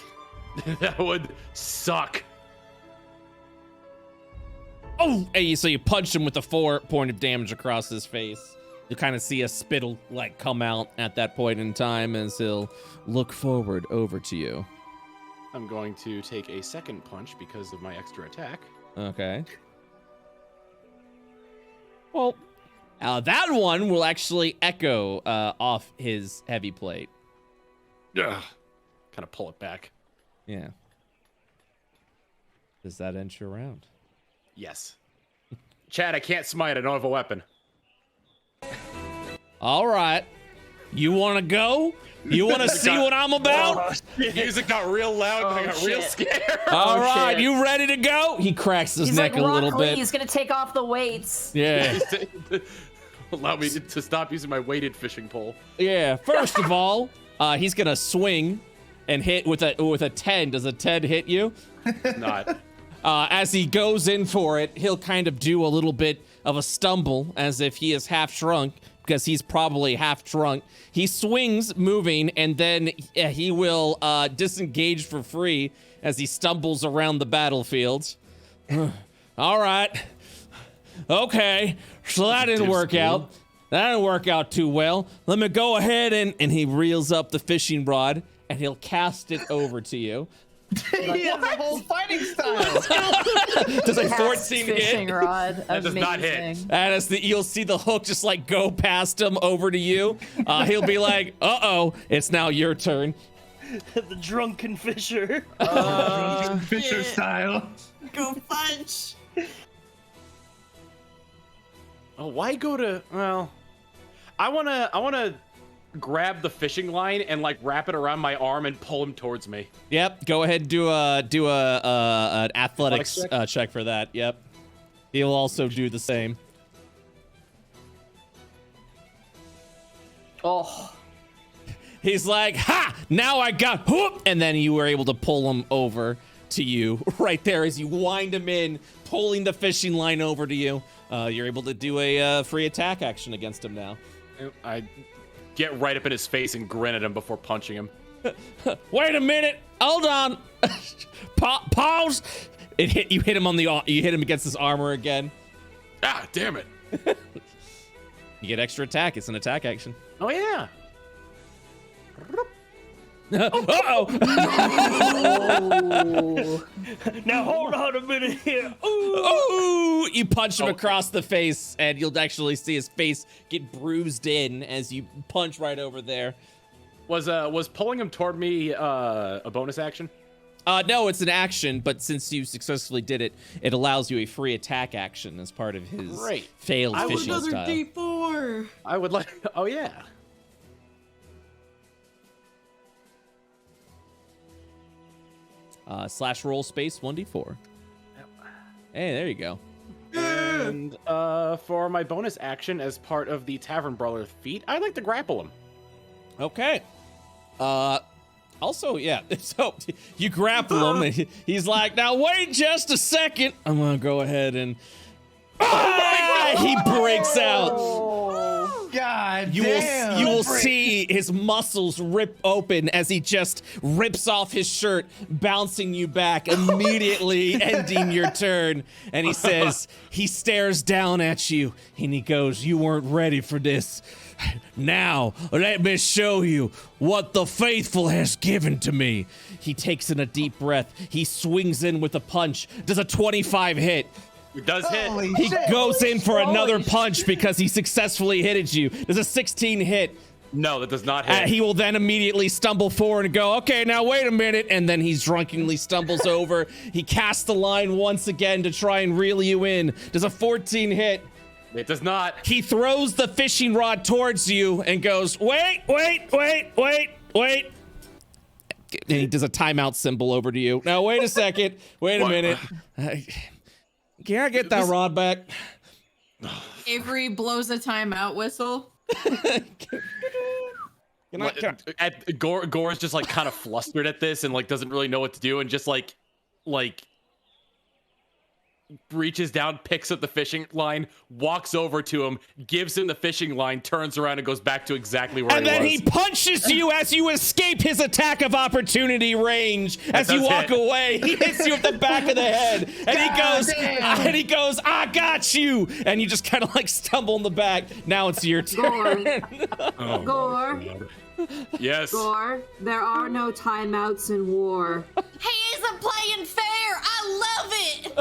That would suck. Oh, hey, so you punch him with a 4 point of damage across his face. You kind of see a spittle like come out at that point in time as he'll look forward over to you. I'm going to take a second punch because of my extra attack. Okay. Well, that one will actually echo off his heavy plate. Yeah. Kind of pull it back. Yeah. Does that end your round? Yes. Chad, I can't smite. I don't have a weapon. All right. You want to go? You want to see what I'm about? Music got real loud and I got real shit. scared. All right, shit. you ready to go? He cracks his He's neck like a Rock little Lee, bit. he's gonna take off the weights. Yeah. Allow me to stop using my weighted fishing pole. Yeah. First of all, he's gonna swing and hit with a 10. Does a 10 hit you? Not. As he goes in for it, he'll kind of do a little bit of a stumble as if he is half drunk, because he's probably half drunk. He swings, moving, and then he will disengage for free as he stumbles around the battlefield. All right. Okay. So that didn't work out. That didn't work out too well. Let me go ahead and he reels up the fishing rod and he'll cast it over to you. He has a whole fighting style. Does a Cast 14 fishing hit? rod. That does not hit. Amazing. And as you'll see the hook just like go past him over to you. He'll be like, "Uh-oh, it's now your turn." The drunken fisher. Fisher style. Go punch. Oh, why go to? Well, I wanna grab the fishing line and like wrap it around my arm and pull him towards me. Yep. Go ahead and do an athletics check for that. Yep. He'll also do the same. Oh. He's like, "Ha! Now I got whoop!" And then you were able to pull him over to you right there as you wind him in, pulling the fishing line over to you. You're able to do a free attack action against him now. I get right up in his face and grin at him before punching him. Wait a minute! Hold on! Pause! You hit him you hit him against his armor again. Ah, damn it! You get extra attack. It's an attack action. Oh yeah. Uh-oh! Now hold on a minute here. Ooh! You punch him across the face, and you'll actually see his face get bruised in as you punch right over there. Was pulling him toward me a bonus action? No, it's an action, but since you successfully did it, it allows you a free attack action as part of his failed fishing style. D4. I would like. Oh yeah. Slash roll space 1d4. Hey, there you go. And for my bonus action as part of the Tavern Brawler feat, I'd like to grapple him. Okay. Also, yeah, so you grapple him, and he's like, "Now wait just a second. I'm gonna go ahead and he breaks out. God You damn. will, you will see his muscles rip open as he just rips off his shirt, bouncing you back, immediately ending your turn. And he says, he stares down at you, and he goes, "You weren't ready for this. Now, let me show you what the faithful has given to me." He takes in a deep breath. He swings in with a punch. Does a 25 hit? It does hit. He goes in for another punch because he successfully hit you. Does a 16 hit? No, that does not hit. He will then immediately stumble forward and go, "Okay, now wait a minute." And then he drunkenly stumbles over. He casts the line once again to try and reel you in. Does a 14 hit? It does not. He throws the fishing rod towards you and goes, "Wait. And he does a timeout symbol over to you. "Now, wait a second. Wait a minute. Can I get that rod back?" Avery blows a timeout whistle. Gore's just like kind of flustered at this and like doesn't really know what to do and just like reaches down, picks up the fishing line, walks over to him, gives him the fishing line, turns around and goes back to exactly where and he was. And then he punches you as you escape his attack of opportunity range. As you walk away, he hits you at the back of the head, and he goes, "I got you!" And you just kind of like stumble in the back. Now it's your turn. Gore. Yes. Gore, there are no timeouts in war. He isn't playing fair. I love it.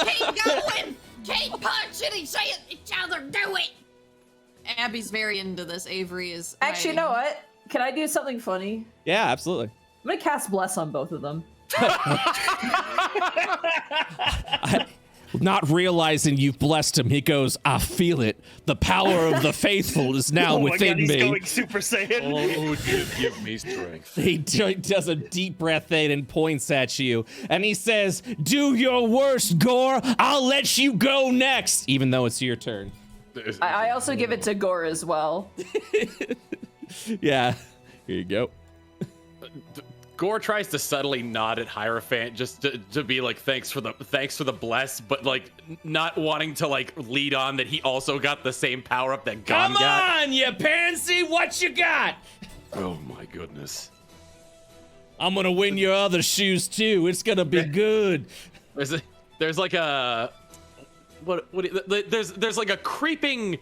Keep going. Keep punching each other. Do it. Abby's very into this. Avery is. Actually, you know what? Can I do something funny? Yeah, absolutely. I'm gonna cast Bless on both of them. Not realizing you've blessed him, he goes, "I feel it. The power of the faithful is now within my God, me." He's going Super Saiyan. Oh, give me strength. He does a deep breath in and points at you, and he says, "Do your worst, Gore. I'll let you go next," even though it's your turn. I also give it to Gore as well. Yeah, here you go. Gore tries to subtly nod at Hierophant just to be like, thanks for the bless, but like not wanting to like lead on that he also got the same power up that Gon got. Come on, you pansy, what you got? Oh my goodness. I'm gonna win your other shoes too. It's gonna be good. There's like a there's like a creeping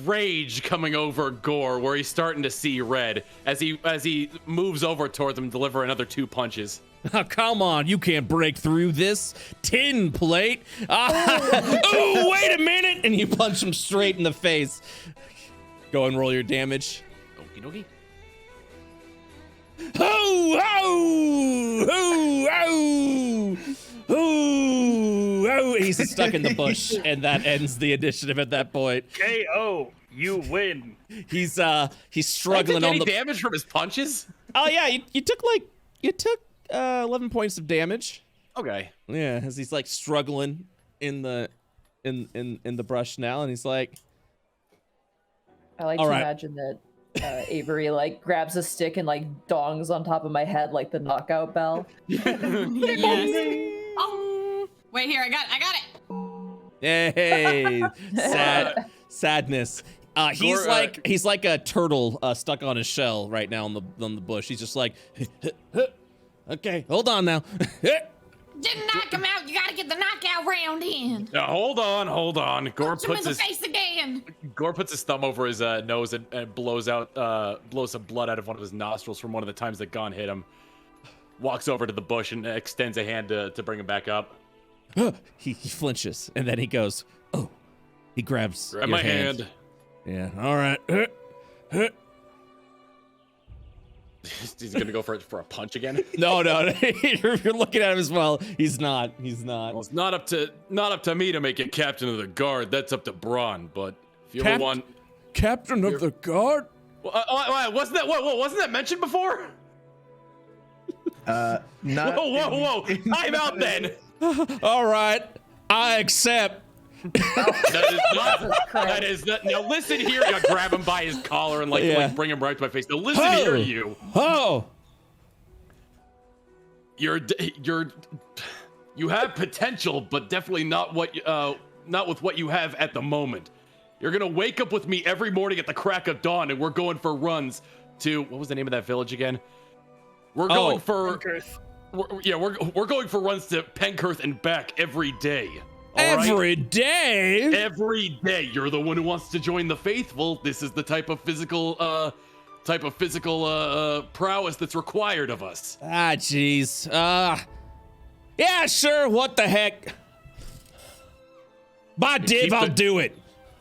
rage coming over Gore, where he's starting to see red as he moves over towards him, deliver another 2 punches. Oh, come on, you can't break through this tin plate. Oh, wait a minute! And you punch him straight in the face. Go and roll your damage. Okie dokie. Oh, oh, oh, oh, oh, oh. He's stuck in the bush, and that ends the initiative at that point. KO, you win. He's struggling on any the damage from his punches. Oh yeah, you took 11 points of damage. Okay. Yeah, as he's like struggling in the brush now, and he's like, I like to imagine that Avery like grabs a stick and like dongs on top of my head like the knockout bell. Yes. Oh, wait here, I got it. Hey, sadness. He's like a turtle stuck on his shell right now on the bush. He's just like, okay, hold on now. Didn't knock him out. You gotta get the knockout round in. Hold on. Gore Punch him in the face again. Gore puts his thumb over his nose and blows some blood out of one of his nostrils from one of the times that Gon hit him. Walks over to the bush and extends a hand to bring him back up. He flinches, and then he goes, oh. He grabs Grab your my hand. Yeah, all right. He's gonna go for a punch again. No. You're looking at him as well. He's not. Well, it's not up to me to make it captain of the guard. That's up to Braun. But if you're the one, captain of the guard. Wasn't that mentioned before? Not. Whoa! I'm out then. All right, I accept. That is not. Now listen here. You grab him by his collar and like bring him right to my face. Now listen here, you. Oh. You have potential, but definitely not with what you have at the moment. You're gonna wake up with me every morning at the crack of dawn, and we're going for runs to what was the name of that village again? We're going for Penkirth. We're going for runs to Penkirth and back every day. Every day? Every day. You're the one who wants to join the faithful. This is the type of physical prowess that's required of us. Ah, jeez. Yeah, sure. What the heck? By div, I'll do it.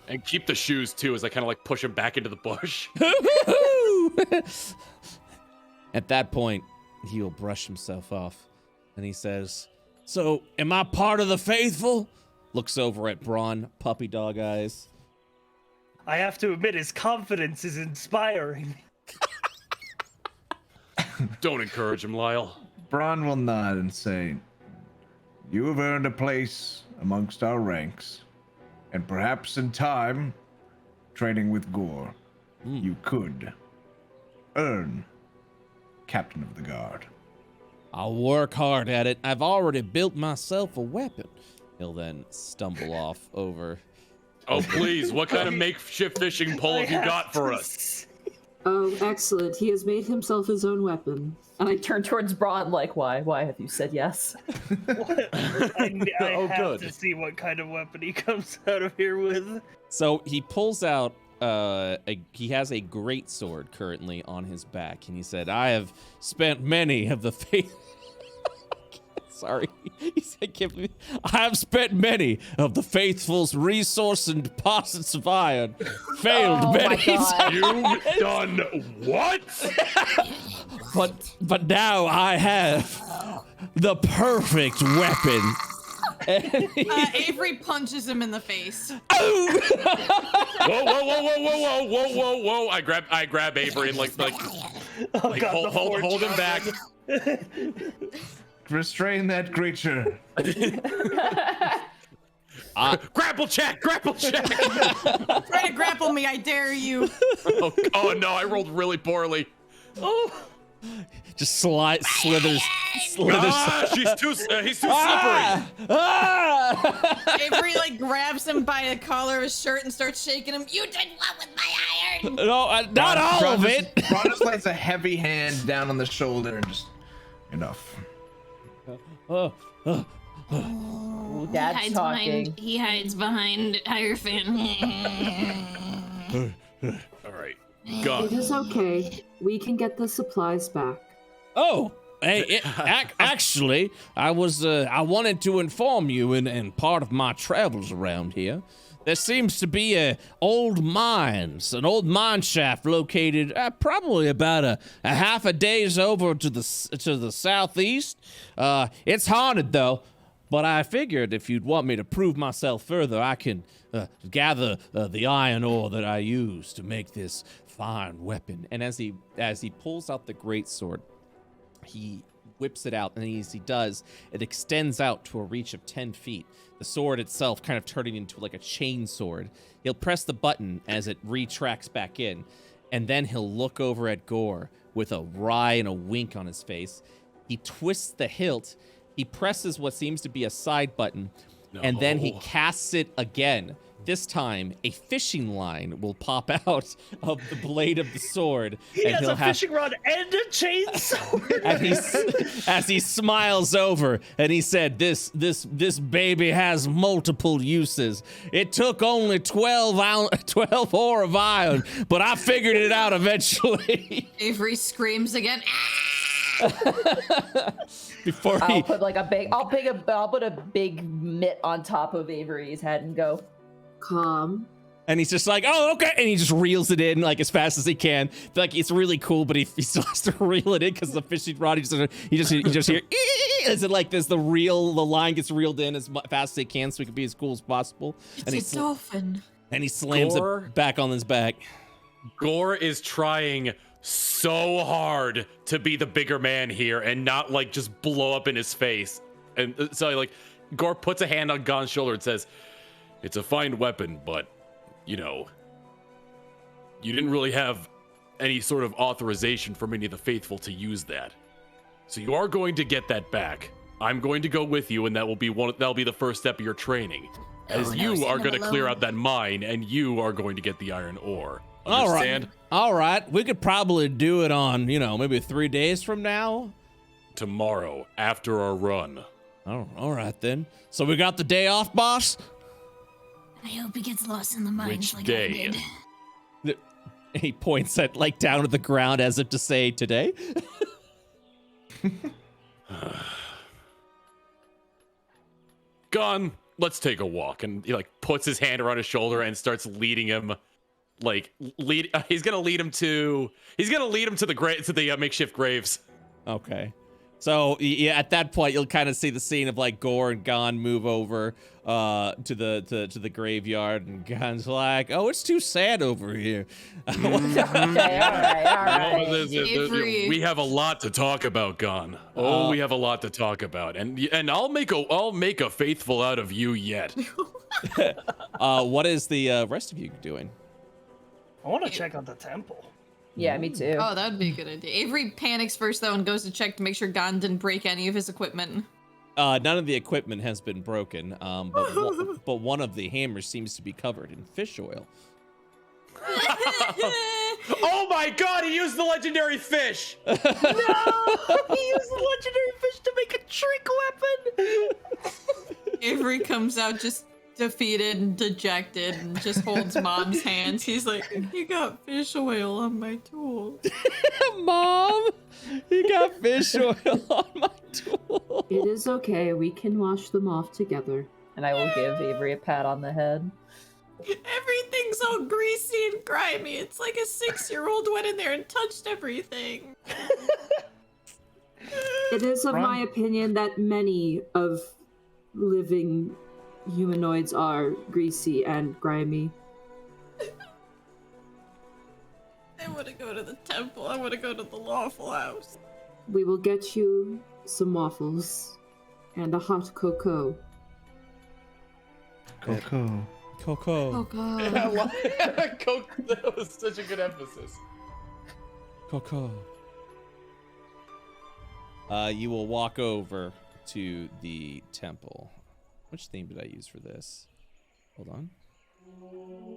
And keep the shoes too, as I kind of like push him back into the bush. At that point, he'll brush himself off, and he says, "So, am I part of the faithful?" Looks over at Braun, puppy dog eyes. I have to admit, his confidence is inspiring. Don't encourage him, Lyle. Bronn will nod and say, "You have earned a place amongst our ranks, and perhaps in time, training with Gore, you could earn captain of the guard." I'll work hard at it. I've already built myself a weapon. He'll then stumble off over. Oh, please. What kind of makeshift fishing pole have you got for us? Oh, excellent. He has made himself his own weapon. And I turn towards Braun like, why? Why have you said yes? I have to see what kind of weapon he comes out of here with. So he pulls out, he has a great sword currently on his back. And he said, I have spent many of the Sorry. I have spent many of the faithful's resource and deposits of iron. Failed many times. You've done what? But now I have the perfect weapon. Avery punches him in the face. Whoa! I grab Avery and hold him back. Restrain that creature. Grapple check! Try to grapple me, I dare you. Oh no, I rolled really poorly. Oh. Just slithers. He's too slippery. Avery grabs him by the collar of his shirt and starts shaking him. You did what with my iron? No, not all of it. Bronn just lays a heavy hand down on the shoulder and just enough. Dad's talking. He hides behind Hierophant. All right, Gun. It is okay. We can get the supplies back. Oh, hey, actually, I wanted to inform you in part of my travels around here. There seems to be an old mine shaft located probably about a half a day's over to the southeast. It's haunted though, but I figured if you'd want me to prove myself further, I can gather the iron ore that I use to make this fine weapon. And as he pulls out the greatsword, he whips it out, and as he does, it extends out to a reach of 10 feet. The sword itself kind of turning into like a chain sword. He'll press the button as it retracts back in, and then he'll look over at Gore with a wry and a wink on his face. He twists the hilt, he presses what seems to be a side button, and then he casts it again. This time, a fishing line will pop out of the blade of the sword. He has a fishing rod and a chainsaw. As he smiles over, and he said, "This baby has multiple uses. It took only 12 ore of iron, but I figured it out eventually." Avery screams again. Before I'll put a big mitt on top of Avery's head and go, Calm. and he's just like, "Oh, okay," and he just reels it in like as fast as he can. Like it's really cool, but he still has to reel it in because the fishing rod. You just hear as it like the line gets reeled in as fast as he can, so he can be as cool as possible. It's a dolphin. And he slams it back on his back. Gore is trying so hard to be the bigger man here and not like just blow up in his face. And so like Gore puts a hand on Gon's shoulder and says, "It's a fine weapon, but you didn't really have any sort of authorization from any of the faithful to use that. So you are going to get that back. I'm going to go with you, and that'll be the first step of your training. As you are going to clear out that mine, and you are going to get the iron ore. Understand? All right. We could probably do it on, maybe 3 days from now. Tomorrow, after our run." Oh, all right then. So we got the day off, boss? I hope he gets lost in the mines Which like day? I did. He points at down at the ground as if to say today. Gon, let's take a walk. And he puts his hand around his shoulder and starts leading him. He's gonna lead him to the makeshift graves. Okay. So yeah, at that point you'll kind of see the scene of Gore and Gon move over to the graveyard, and Gon's like, "Oh, it's too sad over here." Okay, all right. We have a lot to talk about, Gon. We have a lot to talk about, and I'll make a faithful out of you yet. What is the rest of you doing? I want to check out the temple. Yeah, me too. Oh, that'd be a good idea. Avery panics first, though, and goes to check to make sure Gon didn't break any of his equipment. None of the equipment has been broken, but one of the hammers seems to be covered in fish oil. Oh my god, he used the legendary fish! No! He used the legendary fish to make a trick weapon! Avery comes out just defeated and dejected and just holds Mom's hands. He's like, "You got fish oil on my tool." Mom, you got fish oil on my tool. It is okay. We can wash them off together. And I will give Avery a pat on the head. Everything's all greasy and grimy. It's like a 6-year-old went in there and touched everything. It is of my opinion that many of living humanoids are greasy and grimy. I want to go to the temple. I want to go to the lawful house. We will get you some waffles and a hot cocoa. Coco. Coco. Oh god. That was such a good emphasis. Coco. You will walk over to the temple. Which theme did I use for this? Hold on.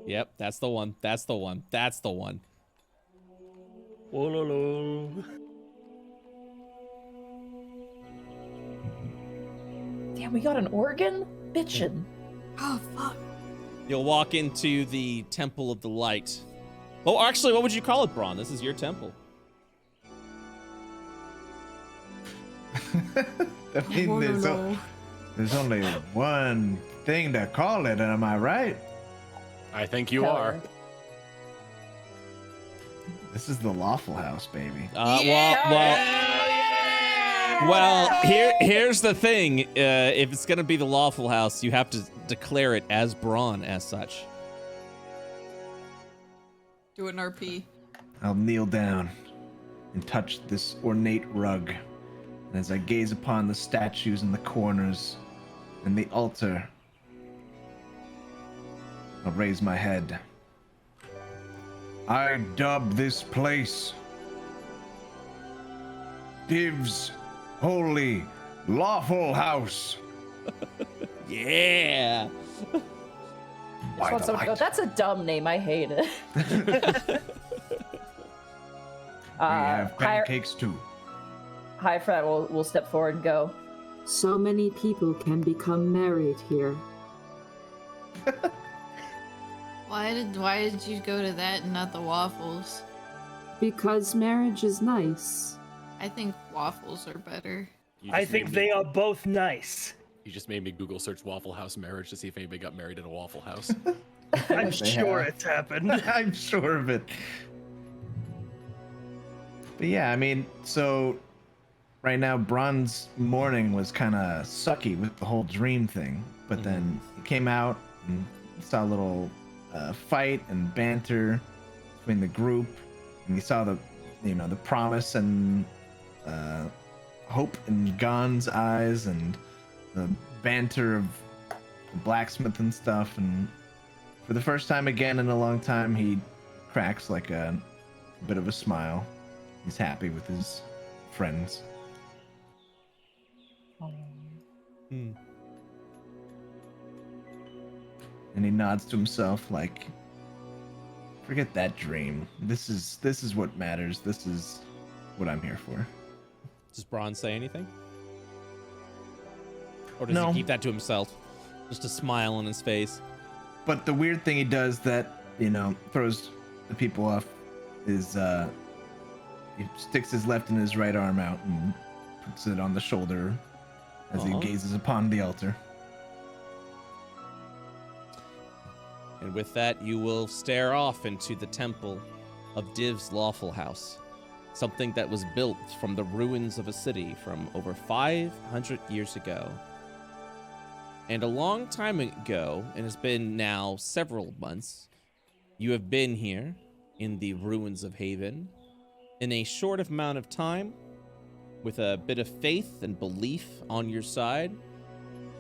Yep, that's the one. That's the one. That's the one. Damn, we got an organ? Bitchin'. Oh fuck. You'll walk into the Temple of the Light. Oh, actually, what would you call it, Bronn? This is your temple. I mean, there's only one thing to call it, am I right? I think you Hell are. yeah. This is the Lawful House, baby. Well, here's the thing. If it's gonna be the Lawful House, you have to declare it as Braun as such. Do an RP. I'll kneel down and touch this ornate rug. And as I gaze upon the statues in the corners and the altar, I'll raise my head. I dub this place Div's Holy Lawful House. Yeah. By the light. That's a dumb name. I hate it. We have pancakes too. High Frat will step forward and go. So many people can become married here. Why did you go to that and not the waffles? Because marriage is nice. I think waffles are better. I think they are both nice. You just made me Google search Waffle House marriage to see if anybody got married at a Waffle House. I'm They sure have. it's happened. I'm sure of it. But yeah, I mean, so right now Bronn's morning was kind of sucky with the whole dream thing, but then he came out and saw a little fight and banter between the group, and he saw the promise and hope in Gon's eyes and the banter of the blacksmith and stuff, and for the first time again in a long time, he cracks like a bit of a smile. He's happy with his friends. Hmm. And he nods to himself like, forget that dream. This is what matters. This is what I'm here for. Does Braun say anything? Or does No. he keep that to himself? Just a smile on his face. But the weird thing he does that, throws the people off is he sticks his left and his right arm out and puts it on the shoulder as he Uh-huh. gazes upon the altar. And with that, you will stare off into the temple of Div's Lawful House. Something that was built from the ruins of a city from over 500 years ago. And a long time ago, and it's been now several months, you have been here in the ruins of Haven in a short amount of time, with a bit of faith and belief on your side.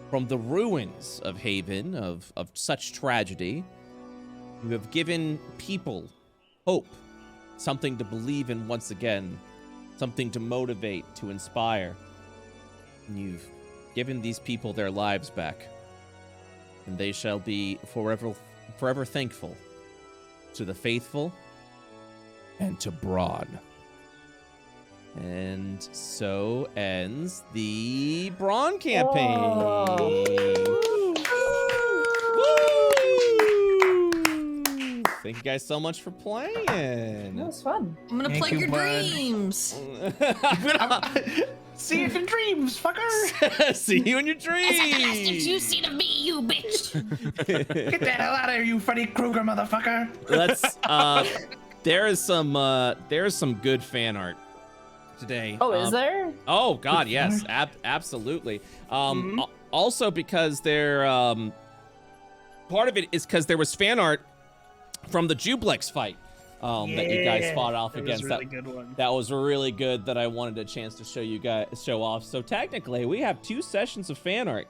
From the ruins of Haven, of such tragedy, you have given people hope, something to believe in once again, something to motivate, to inspire. And you've given these people their lives back, and they shall be forever thankful to the faithful and to Braun. And so ends the Braun campaign. Woo! Thank you guys so much for playing. That was fun. I'm gonna Thank play you, your bud. dreams. See it in dreams, fucker! See you in your That's the last that dreams. you see of me, you bitch. Get the hell out of here, you Freddy Krueger motherfucker! Let's. There is some good fan art today. Oh, is there? Oh God, yes, absolutely. Also because there, part of it is because there was fan art from the Jublex fight that you guys fought off against. That was a really good one. That was really good. That I wanted a chance to show off. So technically, we have 2 sessions of fan art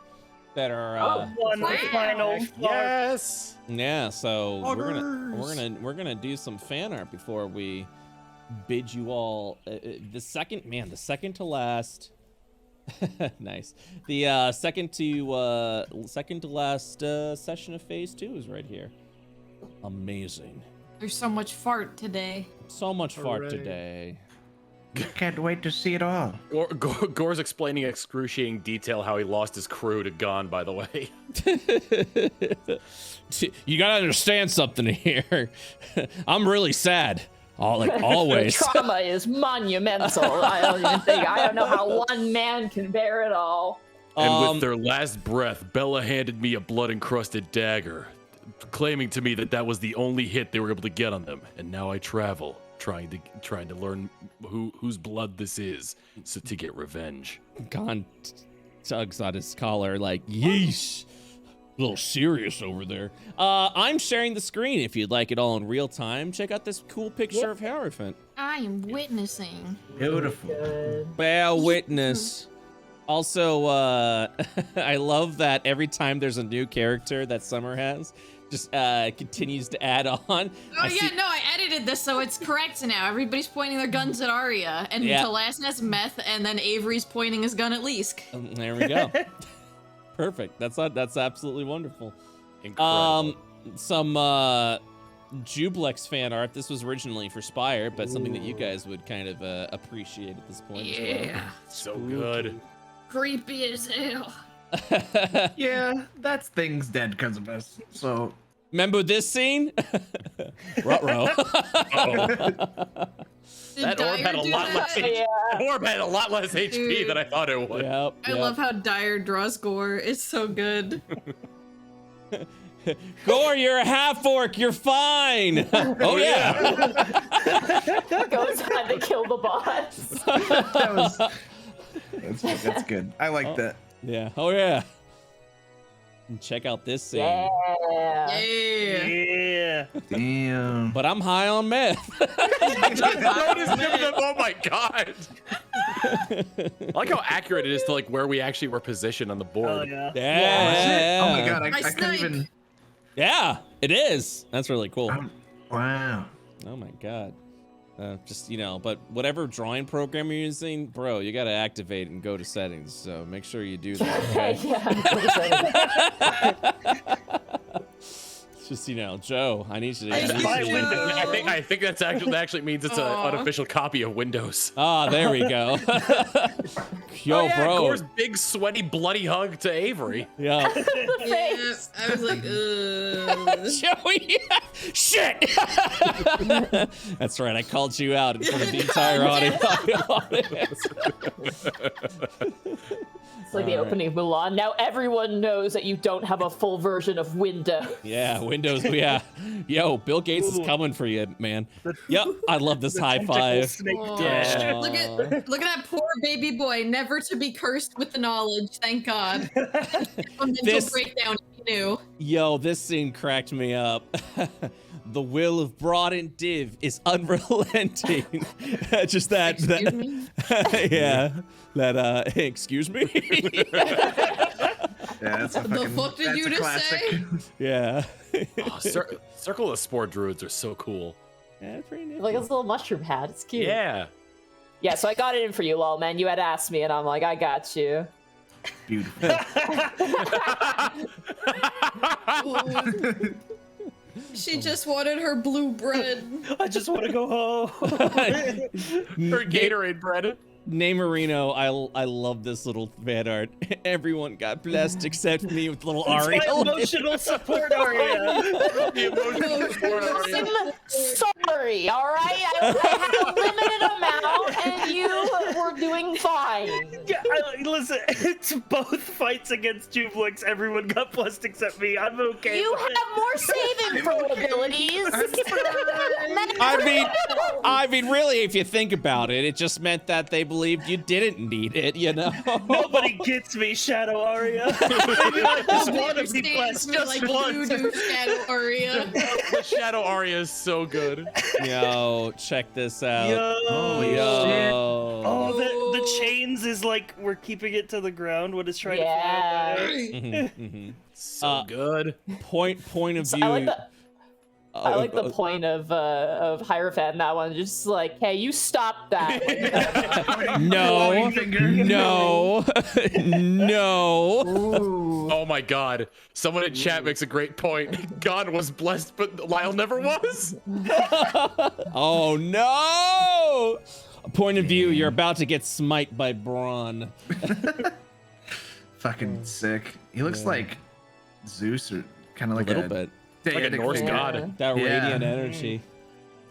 that are. One Wow. final Yes. Yeah, so we're gonna do some fan art before we bid you all the second to last. Nice. The second to last session of phase 2 is right here. Amazing. There's so much fart today. So much fart Hooray. today. Can't wait to see it all. Gore's explaining in excruciating detail how he lost his crew to Gon, by the way. You gotta understand something here. I'm really sad. Always. The trauma is monumental. I don't know how one man can bear it all. And with their last breath, Bella handed me a blood-encrusted dagger, claiming to me that was the only hit they were able to get on them. And now I travel, trying to learn whose blood this is, so to get revenge. Gon tugs on his collar like, yeesh. A little serious over there. I'm sharing the screen if you'd like it all in real time. Check out this cool picture of Hierophant. I am witnessing. Beautiful. Bear witness. Also, I love that every time there's a new character that Summer has, just continues to add on. Oh I edited this so it's correct now. Everybody's pointing their guns at Arya, and Talas has meth, and then Avery's pointing his gun at Leask. There we go. Perfect. That's absolutely wonderful. Incredible. Some Jublex fan art. This was originally for Spire, but something that you guys would kind of appreciate at this point. Yeah. So good. Creepy as hell. Yeah, that's things dead because of us. So remember this scene? Ruh-roh. That orb had a lot less. That orb had a lot less HP than I thought it would. Yep. I love how Dyer draws Gore. It's so good. Gore, you're a half-orc. You're fine. Oh yeah. Goes on to kill the boss. That's good. I like that. Yeah. Oh yeah. And check out this scene. Yeah. Damn. But I'm high on meth. Oh my god. I like how accurate it is to like where we actually were positioned on the board. Oh yeah. Yeah. Oh my god, I couldn't snipe. even. Yeah, it is. That's really cool. Wow. Oh my god. Just, but whatever drawing program you're using, bro, you gotta activate and go to settings. So make sure you do that, okay? It's just, Joe, I need you to. I think that actually means it's an unofficial copy of Windows. Ah, there we go. Yo, bro. Gore's big, sweaty, bloody hug to Avery. Yeah. Yeah, I was like, ugh. Joey, shit. That's right. I called you out in front of the entire audience. It's like the opening of Mulan. Now everyone knows that you don't have a full version of Windows. Yeah, Windows. Yeah. Yo, Bill Gates is coming for you, man. Yep. I love this high five. Yeah. Look at that poor baby boy, never to be cursed with the knowledge. Thank God. Mental breakdown. He knew. Yo, this scene cracked me up. The will of Braun and Div is unrelenting. Just that. Excuse me? Yeah. That. Excuse me. Yeah, that's a The fuck did you just say? Yeah. Circle of Spore Druids are so cool. Yeah, pretty neat. Like this little mushroom hat. It's cute. Yeah. Yeah, so I got it in for you, Lawlman. You had asked me, and I'm like, I got you. Beautiful. She just wanted her blue bread. I just want to go home. Her Gatorade bread. Namerino, I love this little fan art. Everyone got blessed except me with little Ari. My emotional support Arya. The emotional support Arya. I'm sorry, all right? I had a limited amount, and you were doing fine. Yeah, listen, it's both fights against Jublex. Everyone got blessed except me. I'm okay. You with have more saving throw abilities. I mean, really, if you think about it, it just meant that they believed you didn't need it, Nobody gets me, Shadow Arya. I just want to be Stands blessed for, just like, once. voodoo Shadow Arya. The Shadow Arya is so good. Yo, check this out. Yo. Yo. Oh, the chains is like we're keeping it to the ground when it's trying to Yeah. fly away. Mhm. So good. Point of view. I like the point of Hierophant in that one. Just like, hey, you stop that. No. No. No. Oh my god. Someone in chat makes a great point. God was blessed, but Lyle never was. Oh no. Point of view, you're about to get smite by Bronn. Fucking sick. He looks like Zeus or kind of like a little bit. Like a deity Norse figure. god. That Yeah. radiant energy.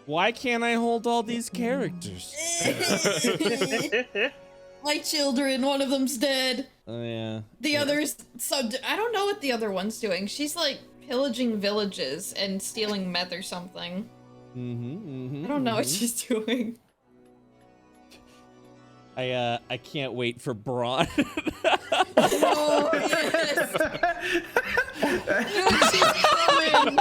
Why can't I hold all these characters? My children, one of them's dead. Oh yeah. The other's I don't know what the other one's doing. She's like pillaging villages and stealing meth or something. I don't know what she's doing. I can't wait for Braun. Oh yes. She's coming.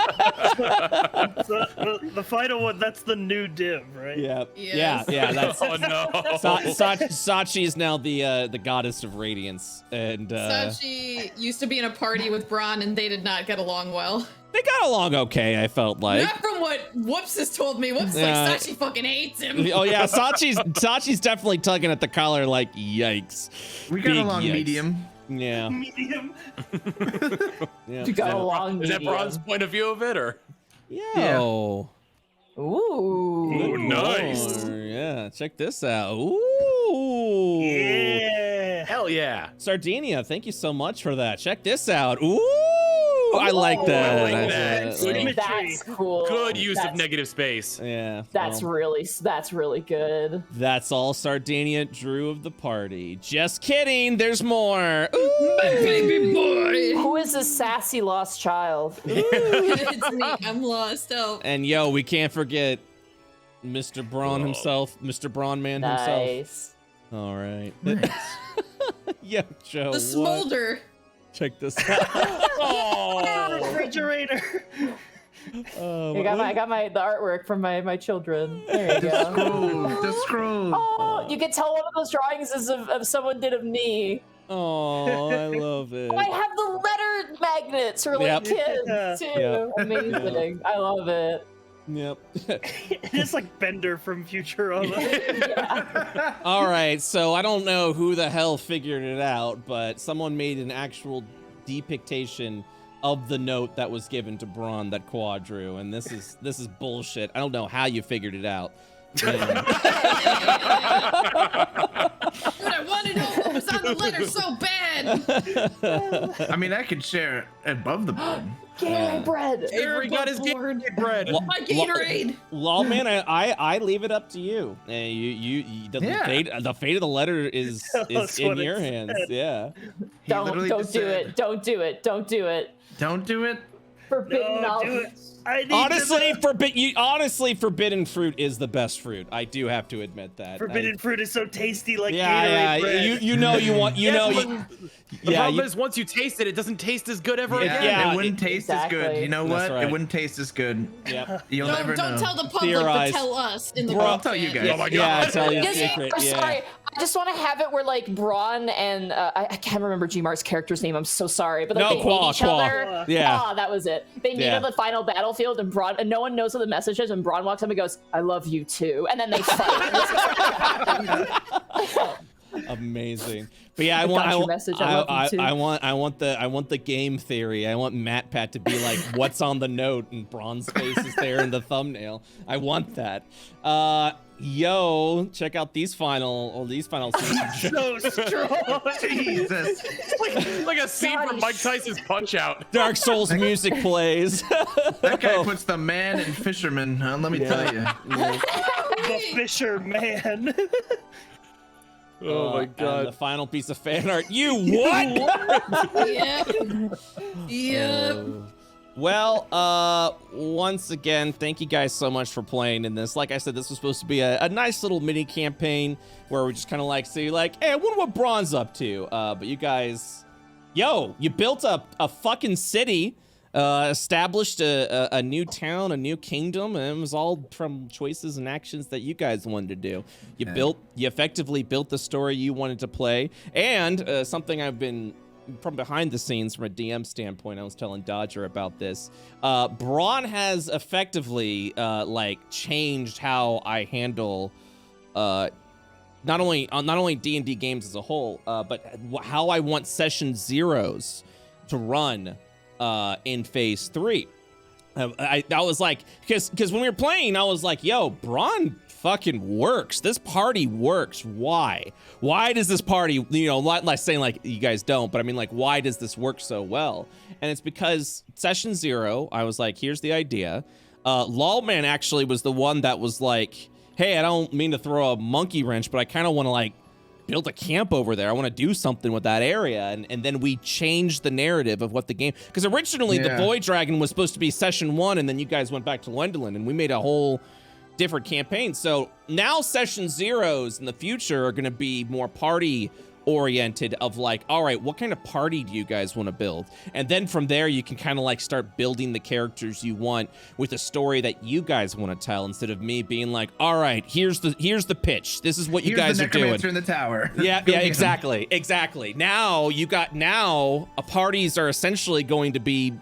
The final one, that's the new div, right? Yeah. Yes. Yeah. That's Oh no. Sachi is now the goddess of radiance, and Sachi used to be in a party with Bronn and they did not get along well. they got along okay. I felt like. Not from what Whoops has told me. Whoops Yeah. like Sachi fucking hates him. Oh yeah, Sachi's definitely tugging at the collar like yikes. We got Big along yikes. medium. Yeah. Medium. Yeah. You got a long Is that medium. Braun's point of view of it, or? Yo. Ooh. Ooh, nice. Yeah, check this out. Ooh. Yeah. Hell yeah. Sardinia, thank you so much for that. Check this out. Ooh. I like that. I like that. Symmetry. That's cool. Good use of That's- negative space. Yeah. That's well, really good. that's all Sardinia drew of the party. Just kidding. There's more. Ooh. Baby boy. Who is this sassy lost child? It's me. I'm lost. Oh. And yo, we can't forget Mr. Braun himself, Mr. Braun Man himself. Nice. All right. Nice. Yo, Joe. The what? smolder. Check this out. Oh, refrigerator. Oh, I got the artwork from my children. There you go. The scroll. Oh, you can tell one of those drawings is of someone did of me. Oh, I love it. I have the letter magnets for like Yep. kids too. Yep. Amazing. I love it. Yep. It's like Bender from Futurama. Yeah. All right, so I don't know who the hell figured it out, but someone made an actual depiction of the note that was given to Braun that Quad drew, and this is bullshit. I don't know how you figured it out. Yeah. Dude, I want to know what was on the letter so bad. I mean, I could share above the board. Gatorade bread. Avery got his Lord. Gatorade bread. Lo- My Gatorade. Lawman, I leave it up to you. The Yeah. fate of the letter is That's in what it your hands. said. Yeah. He literally Don't just do said, it. Don't do it. Don't do it. Don't do it. Forbidden No, knowledge. do it. I need Honestly, forbidden fruit is the best fruit. I do have to admit that. Forbidden fruit is so tasty, like Yeah, Gatorade bread. you know you want The problem is, once you taste it, it doesn't taste as good ever Yeah, again. Yeah, it wouldn't taste as good. exactly. You know That's what? right. It wouldn't taste as good. Yep. You'll never Don't know. tell the public, Theorize. but tell us in the Bro, group I'll tell you chat. guys. Oh my Yeah, god. tell you a Yes, secret. I'm Yeah. sorry. I just want to have it where like Braun and I can't remember Gmar's character's name. I'm so sorry, but like No, they Qua, meet each Qua. other. Yeah. Ah, that was it. They meet Yeah. on the final battlefield, and Braun and no one knows what the message is. And Braun walks up and goes, "I love you too," and then they fight. Amazing. But yeah, I got want your message. I love you too. I want the game theory. I want MatPat to be like, what's on the note, and Braun's face is there in the thumbnail. I want that. Yo, check out these final scenes. So strong. Jesus. Like a scene God, from Mike Tyson's Punch Out. Dark Souls music plays. That guy puts the man in fisherman, huh? Let me tell you. The Fisherman. Oh my And god. the final piece of fan art. You what? Yep. Well, once again, thank you guys so much for playing in this. Like I said, this was supposed to be a nice little mini campaign where we just kind of like see like, hey, I wonder what Braun's up to. But you guys, yo, you built a fucking city, established a new town, a new kingdom, and it was all from choices and actions that you guys wanted to do. You effectively built the story you wanted to play, and something I've been from behind the scenes from a DM standpoint, I was telling Dodger about this. Braun has effectively like changed how I handle not only D&D games as a whole, but how I want session zeros to run in phase 3. I was like, because when we were playing, I was like, yo, Bronn fucking works. This party works. Why? Why does this party, not saying like you guys don't, but I mean like, why does this work so well? And it's because session 0, I was like, here's the idea. Lawlman actually was the one that was like, hey, I don't mean to throw a monkey wrench, but I kind of want to like build a camp over there. I want to do something with that area. And then we changed the narrative of what the game, because originally the Void Dragon was supposed to be session 1, and then you guys went back to Wendelin, and we made a whole different campaign. So now session 0s in the future are going to be more party oriented of like, all right, what kind of party do you guys want to build? And then from there you can kind of like start building the characters you want with a story that you guys want to tell, instead of me being like, all right, here's the pitch, this is what you guys are doing. In the tower. Yeah, exactly. Now parties are essentially going to be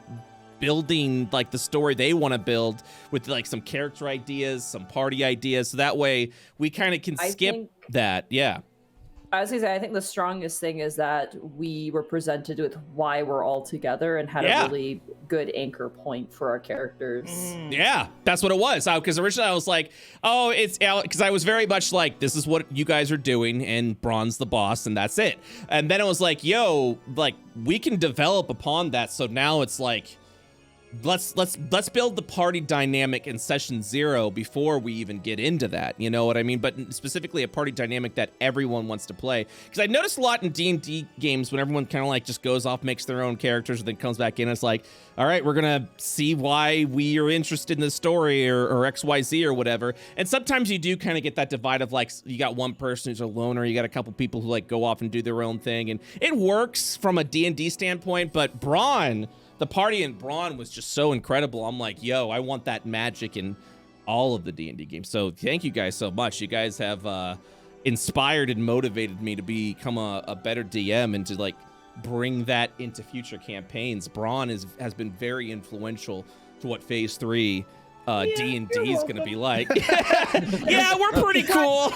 building like the story they want to build with like some character ideas, some party ideas, so that way we kind of can skip that. Yeah. I was gonna say, I think the strongest thing is that we were presented with why we're all together and had a really good anchor point for our characters. Yeah, that's what it was. Because originally I was like, oh, it's because I was very much like, this is what you guys are doing, and Bronn's the boss, and that's it. And then it was like, yo, like we can develop upon that. So now it's like, let's build the party dynamic in session 0 before we even get into that, you know what I mean? But specifically a party dynamic that everyone wants to play, because I noticed a lot in D&D games when everyone kind of like just goes off, makes their own characters, and then comes back in, it's like, all right, we're gonna see why we are interested in the story or XYZ or whatever. And sometimes you do kind of get that divide of like, you got one person who's a loner, you got a couple people who like go off and do their own thing, and it works from a D&D standpoint. But Braun, the party in Braun was just so incredible. I'm like, yo, I want that magic in all of the D&D games. So thank you guys so much. You guys have inspired and motivated me to become a better DM and to like bring that into future campaigns. Braun has been very influential to what Phase 3 D&D is going to be like. Yeah, we're pretty cool.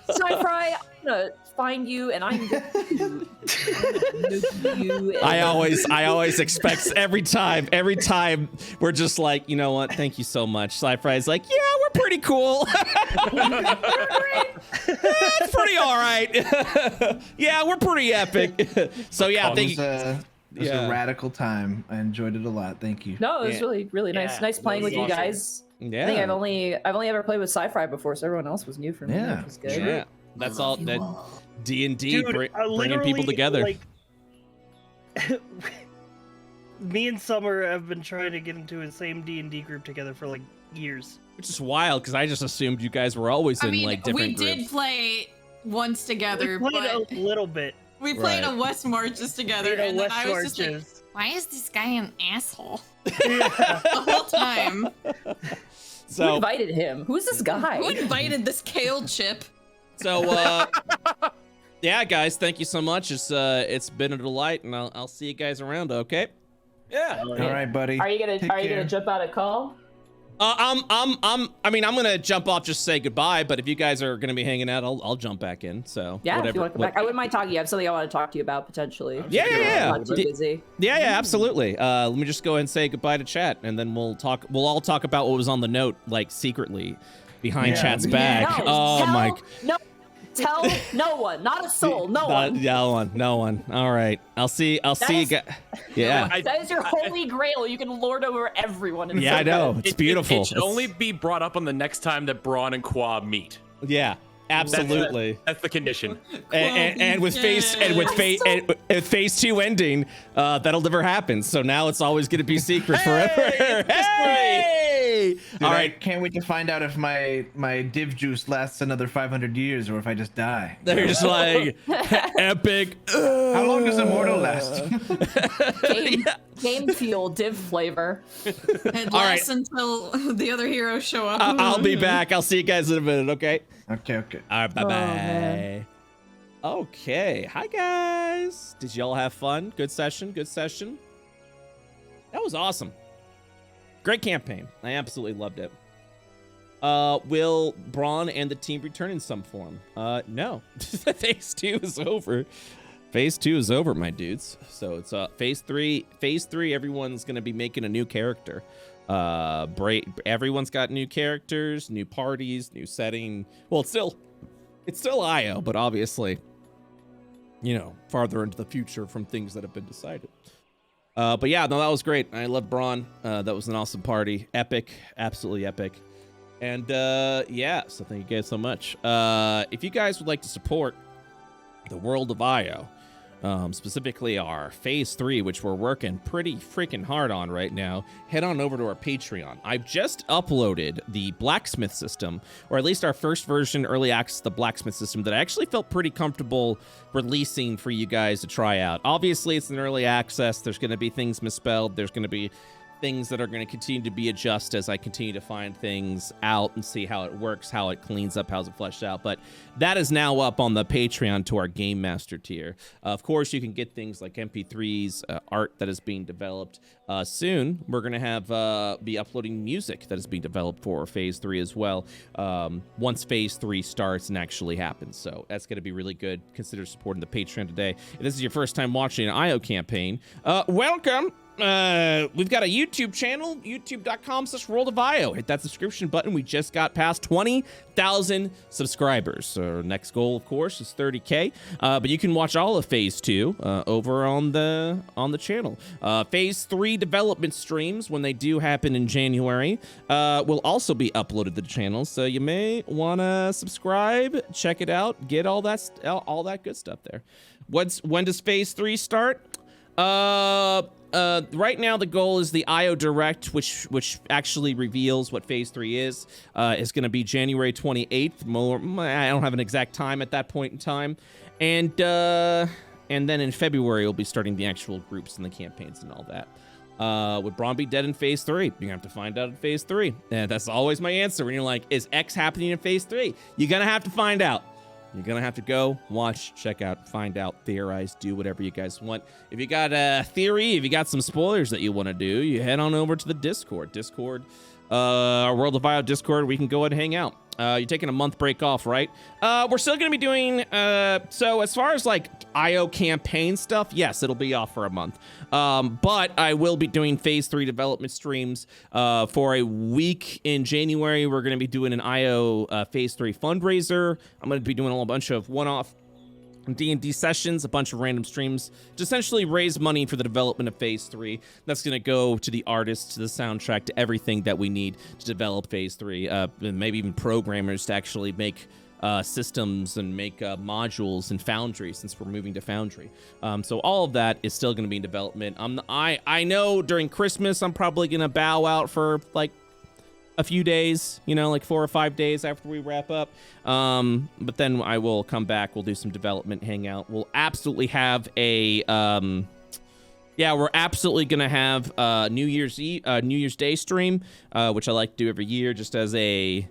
SciFri, I'm gonna find you, and I'm gonna you. And I always expect every time we're just like, you know what? Thank you so much. SciFri's like, yeah, we're pretty cool. It's pretty all right. Yeah, we're pretty epic. So yeah, thank you. It was a radical time. I enjoyed it a lot. Thank you. No, it was really nice. Nice playing with you guys. Yeah. I think I've only ever played with SciFri before, so everyone else was new for me. Yeah. That was good. Yeah, that's all. That D&D bringing people together. Like, me and Summer have been trying to get into the same D&D group together for like years. Which is wild, because I just assumed you guys were always in like different groups. We did play once together, We played but a little bit. we played a West Marches together, and then I was just like, Marches. why is this guy an asshole Yeah. the whole time? Who So invited him? Who's this guy? Who invited this kale chip? Yeah, guys, thank you so much. It's been a delight, and I'll see you guys around. Okay. Yeah. All right, buddy. Are you gonna Take care. jump out a call? I'm gonna jump off, just say goodbye. But if you guys are gonna be hanging out, I'll jump back in. So Yeah, whatever. if you want to come back. I wouldn't mind talking to you. I have something I want to talk to you about potentially. Yeah. I'm not too busy. Yeah, absolutely. Let me just go ahead and say goodbye to chat, and then we'll all talk about what was on the note, like secretly behind chat's back. Tell no one, not a soul, no one. No one. All right. I'll see you guys. Yeah. That is your holy grail. You can lord over everyone. In Yeah, I know. It's beautiful. It should only be brought up on the next time that Braun and Qua meet. Yeah. Absolutely. That's the condition. And with phase 2 ending, that'll never happen. So now it's always going to be secret forever. Hey! Dude, All I right. can't wait to find out if my div juice lasts another 500 years or if I just die. They're just like epic. How long does Immortal last? Game fuel, div flavor. It All lasts until the other heroes show up. I'll be back. I'll see you guys in a minute. Okay. Okay. All right. Bye bye. Okay. Hi guys. Did y'all have fun? Good session. That was awesome. Great campaign. I absolutely loved it. Will Braun and the team return in some form? No. Phase 2 is over. Phase 2 is over, my dudes. So it's phase 3. Phase 3, everyone's gonna be making a new character. Everyone's got new characters, new parties, new setting. Well, it's still IO, but obviously, you know, farther into the future from things that have been decided. But yeah, no, that was great. I love Braun. That was an awesome party. Epic, absolutely epic. And yeah, so thank you guys so much. If you guys would like to support the world of IO, specifically our phase 3, which we're working pretty freaking hard on right now, head on over to our Patreon. I've just uploaded the blacksmith system, or at least our first version, early access, the blacksmith system, that I actually felt pretty comfortable releasing for you guys to try out. Obviously, it's an early access. There's going to be things misspelled. There's going to be things that are going to continue to be adjusted as I continue to find things out and see how it works, how it cleans up, how's it fleshed out. But that is now up on the Patreon to our Game Master tier. Of course, you can get things like MP3s, art that is being developed. Soon, we're going to have be uploading music that is being developed for Phase 3 as well, once Phase 3 starts and actually happens. So that's going to be really good. Consider supporting the Patreon today. If this is your first time watching an IO campaign, welcome. We've got a YouTube channel, youtube.com/worldofio. Hit that subscription button. We just got past 20,000 subscribers. Our next goal, of course, is 30K. But you can watch all of Phase 2 over on the channel. Phase 3 development streams, when they do happen in January, will also be uploaded to the channel. So you may want to subscribe, check it out, get all that good stuff there. When does Phase 3 start? Right now the goal is the IO Direct, which actually reveals what Phase 3 is going to be January 28th. I don't have an exact time at that point in time. And then in February, we'll be starting the actual groups and the campaigns and all that. Would Braun be dead in Phase 3? You're gonna have to find out in Phase 3. And that's always my answer when you're like, is X happening in Phase 3? You're gonna have to find out. You're going to have to go, watch, check out, find out, theorize, do whatever you guys want. If you got a theory, if you got some spoilers that you want to do, you head on over to the Discord. Our World of IO Discord, we can go ahead and hang out. You're taking a month break off, right? We're still going to be doing, so as far as like IO campaign stuff, yes, it'll be off for a month. But I will be doing Phase 3 development streams for a week in January. We're going to be doing an IO Phase 3 fundraiser. I'm going to be doing a whole bunch of one-off D&D sessions, a bunch of random streams to essentially raise money for the development of Phase 3. That's going to go to the artists, to the soundtrack, to everything that we need to develop Phase 3. Maybe even programmers to actually make systems and make modules in Foundry, since we're moving to Foundry. So all of that is still going to be in development. I know during Christmas I'm probably going to bow out for like a few days, you know, like 4 or 5 days after we wrap up. But then I will come back. We'll do some development, hang out. We'll absolutely have a, we're absolutely going to have New Year's Day stream, which I like to do every year, just as we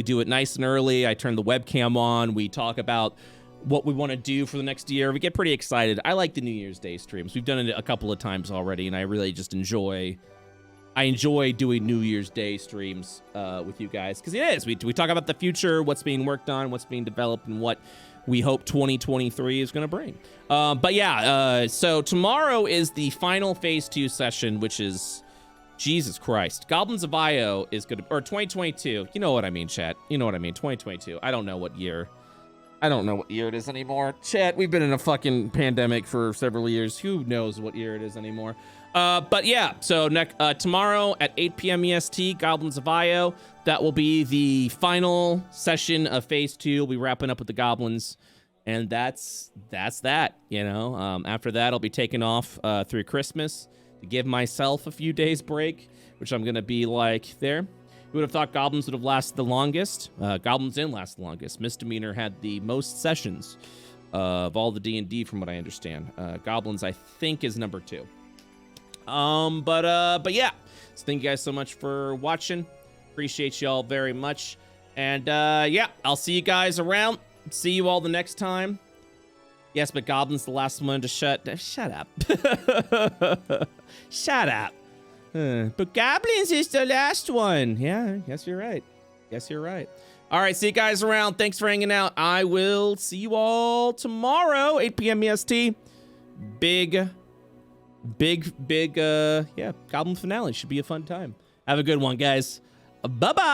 do it nice and early. I turn the webcam on. We talk about what we want to do for the next year. We get pretty excited. I like the New Year's Day streams. We've done it a couple of times already, and I really just enjoy doing New Year's Day streams with you guys, because it is. We talk about the future, what's being worked on, what's being developed, and what we hope 2023 is going to bring. But yeah, so tomorrow is the final Phase 2 session, which is, Jesus Christ, Goblins of IO is going to, or 2022. You know what I mean, chat. You know what I mean, 2022. I don't know what year it is anymore. Chat, we've been in a fucking pandemic for several years. Who knows what year it is anymore? But yeah, so tomorrow at 8 p.m. EST, Goblins of IO. That will be the final session of Phase 2. We'll be wrapping up with the Goblins, and that's that. You know, after that, I'll be taking off through Christmas to give myself a few days break, which I'm gonna be like there. Who would have thought Goblins would have lasted the longest? Goblins didn't last the longest. Misdemeanor had the most sessions of all the D&D, from what I understand. Goblins, I think, is number 2. But yeah, so thank you guys so much for watching. Appreciate y'all very much. And yeah, I'll see you guys around. See you all the next time. Yes, but Goblin's the last one to shut up. Shut up. But Goblins is the last one. Yeah, guess you're right. All right, see you guys around. Thanks for hanging out. I will see you all tomorrow, 8 p.m. EST. Big, yeah, Goblin finale. Should be a fun time. Have a good one, guys. Bye-bye.